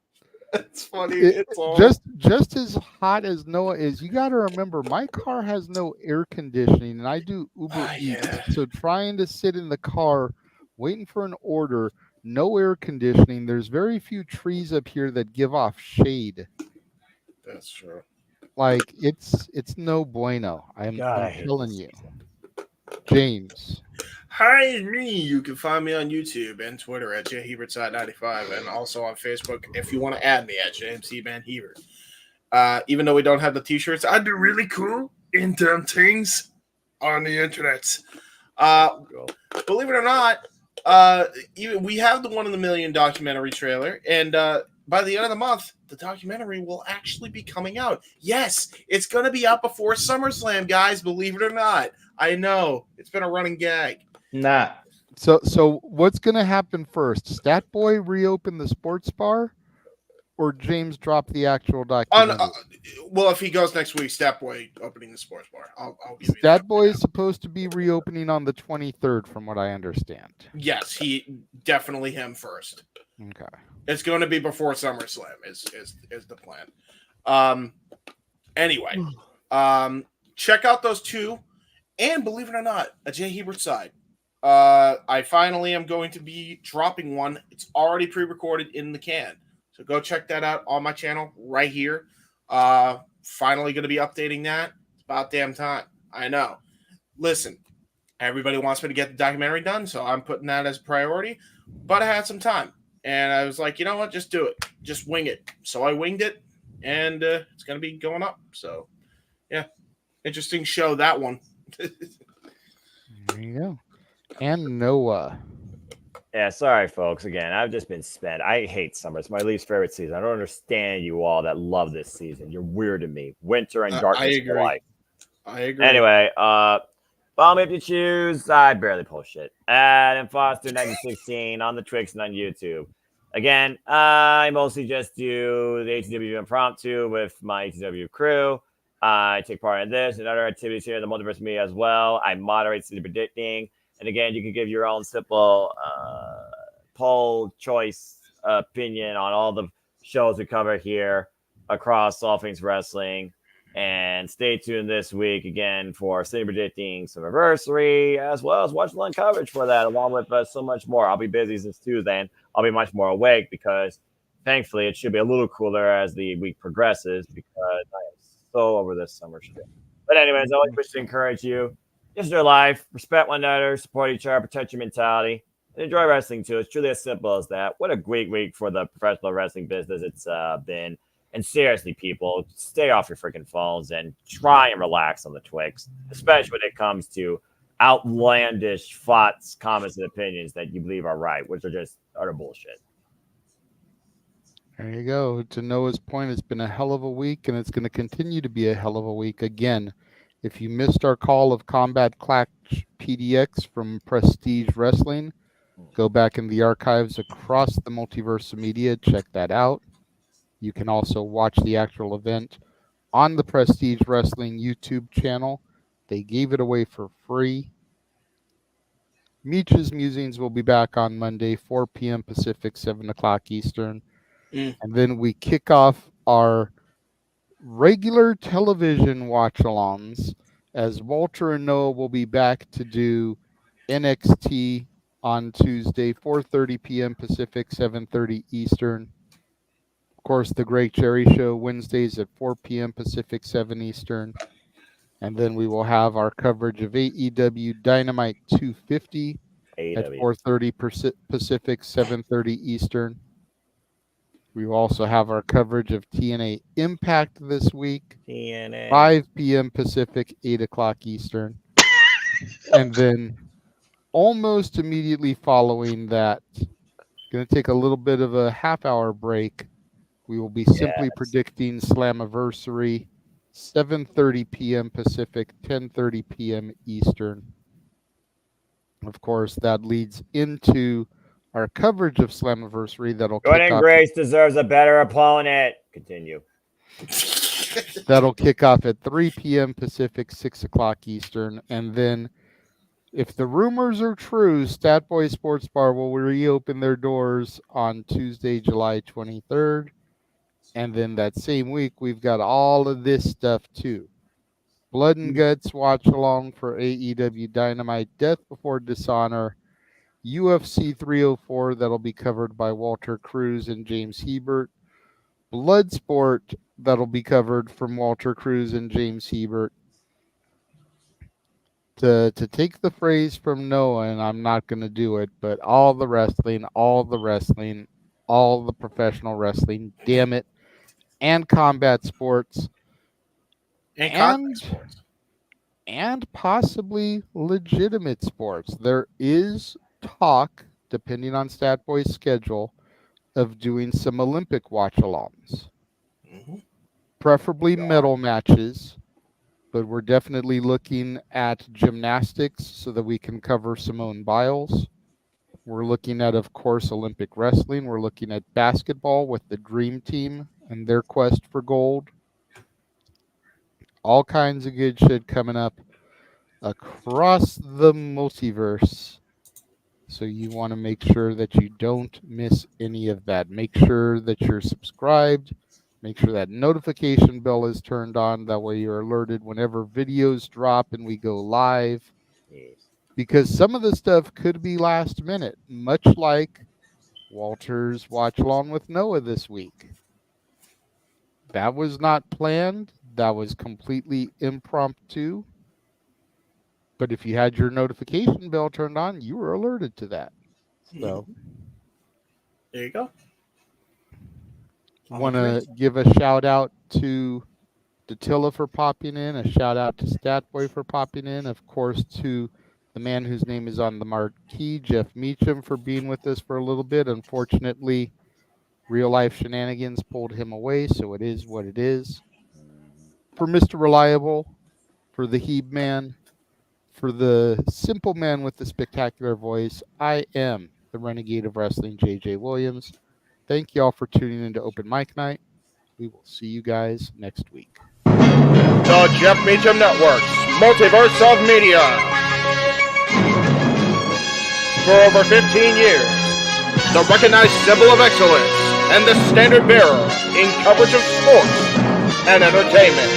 It's funny. It's all Just as hot as Noah is. You got to remember, my car has no air conditioning, and I do Uber Eats. So trying to sit in the car, waiting for an order, no air conditioning. There's very few trees up here that give off shade. That's true. Like it's no bueno. I'm telling you, James. Hi, it's me. You can find me on YouTube and Twitter at jhebertside95 and also on Facebook if you want to add me at JMC Van Hebert. Even though we don't have the t-shirts, I do really cool in dumb things on the internet. Believe it or not, we have the 1 in a Million documentary trailer, and by the end of the month, the documentary will actually be coming out. Yes, it's going to be out before SummerSlam, guys. Believe it or not. I know it's been a running gag. Nah. So what's gonna happen first? Stat Boy reopen the sports bar, or James drop the actual documentary? Well, if he goes next week, Stat Boy opening the sports bar. I'll give you Stat Boy is supposed to be reopening on the 23rd, from what I understand. Yes, he definitely him first. Okay. It's going to be before SummerSlam is the plan. Anyway, check out those two, and believe it or not, a Jay Hebert side. I finally am going to be dropping one. It's already pre-recorded in the can, so go check that out on my channel right here. Finally going to be updating that. It's about damn time. I know. Listen, everybody wants me to get the documentary done, so I'm putting that as a priority. But I had some time, and I was like, you know what? Just do it. Just wing it. So I winged it, and it's going to be going up. So, yeah, interesting show, that one. There you go. And Noah. Yeah, sorry, folks. Again, I've just been spent. I hate summer. It's my least favorite season. I don't understand you all that love this season. You're weird to me. Winter and darkness for life. I agree. Anyway, follow me if you choose. I barely post shit. Adam Foster 1916 on the Twix and on YouTube. Again, I mostly just do the ATW impromptu with my ATW crew. I take part in this and other activities here in the Multiverse of Media as well. I moderate City Predicting. And again, you can give your own simple poll choice opinion on all the shows we cover here across all things wrestling. And stay tuned this week again for City Predicting Summerversary, as well as watch line coverage for that, along with so much more. I'll be busy since Tuesday, and I'll be much more awake because thankfully, it should be a little cooler as the week progresses because I am so over this summer shit. But anyways, I always wish to encourage you. Just your life, respect one another, support each other, protect your mentality, and enjoy wrestling too. It's truly as simple as that. What a great week for the professional wrestling business it's been. And seriously, people, stay off your freaking phones and try and relax on the Twix, especially when it comes to outlandish thoughts, comments, and opinions that you believe are right, which are just utter bullshit. There you go. To Noah's point, it's been a hell of a week, and it's going to continue to be a hell of a week. Again, if you missed our call of Combat Clash PDX from Prestige Wrestling, go back in the archives across the Multiverse of Media. Check that out. You can also watch the actual event on the Prestige Wrestling YouTube channel. They gave it away for free. Meech's Musings will be back on Monday, 4 p.m. Pacific, 7 o'clock Eastern. And then we kick off our regular television watch-alongs as Walter and Noah will be back to do NXT on Tuesday, 4:30 p.m. Pacific, 7:30 Eastern. Of course, the Great Cherry Show Wednesdays at 4 p.m. Pacific, 7 Eastern. And then we will have our coverage of AEW Dynamite 250 at 4:30 Pacific, 7:30 Eastern. We will also have our coverage of TNA Impact this week, 5 p.m. Pacific, 8 o'clock Eastern. And then almost immediately following that, going to take a little bit of a half-hour break. We will be simply predicting Slammiversary, 7:30 p.m. Pacific, 10:30 p.m. Eastern. Of course, that leads into our coverage of Slammiversary that'll kick Jordan off. Grace deserves a better opponent. Continue. That'll kick off at 3 p.m. Pacific, 6 o'clock Eastern. And then, if the rumors are true, Stat Boy Sports Bar will reopen their doors on Tuesday, July 23rd. And then that same week, we've got all of this stuff too. Blood and Guts watch along for AEW Dynamite, Death Before Dishonor, UFC 304 that'll be covered by Walter Cruz and James Hebert, Bloodsport that'll be covered from Walter Cruz and James Hebert. To take the phrase from Noah, and I'm not going to do it, but all the wrestling, all the professional wrestling, damn it, and combat sports, and possibly legitimate sports. There is talk, depending on Statboy's schedule, of doing some Olympic watch-alongs. Preferably medal matches, but we're definitely looking at gymnastics so that we can cover Simone Biles. We're looking at, of course, Olympic wrestling. We're looking at basketball with the Dream Team and their quest for gold. All kinds of good shit coming up across the multiverse. So you want to make sure that you don't miss any of that. Make sure that you're subscribed. Make sure that notification bell is turned on. That way you're alerted whenever videos drop and we go live. Because some of the stuff could be last minute, much like Walter's watch along with Noah this week. That was not planned. That was completely impromptu. But if you had your notification bell turned on, you were alerted to that. So there you go. Want to give a shout out to Datilla for popping in, a shout out to Statboy for popping in, of course to the man whose name is on the marquee, Jeff Meacham, for being with us for a little bit. Unfortunately, real life shenanigans pulled him away, so it is what it is. For Mr. Reliable, for the Heeb Man, for the simple man with the spectacular voice, I am the Renegade of Wrestling, JJ Williams. Thank you all for tuning into Open Mic Night. We will see you guys next week. The Jeff Meacham Network's Multiverse of Media. For over 15 years, the recognized symbol of excellence and the standard bearer in coverage of sports and entertainment.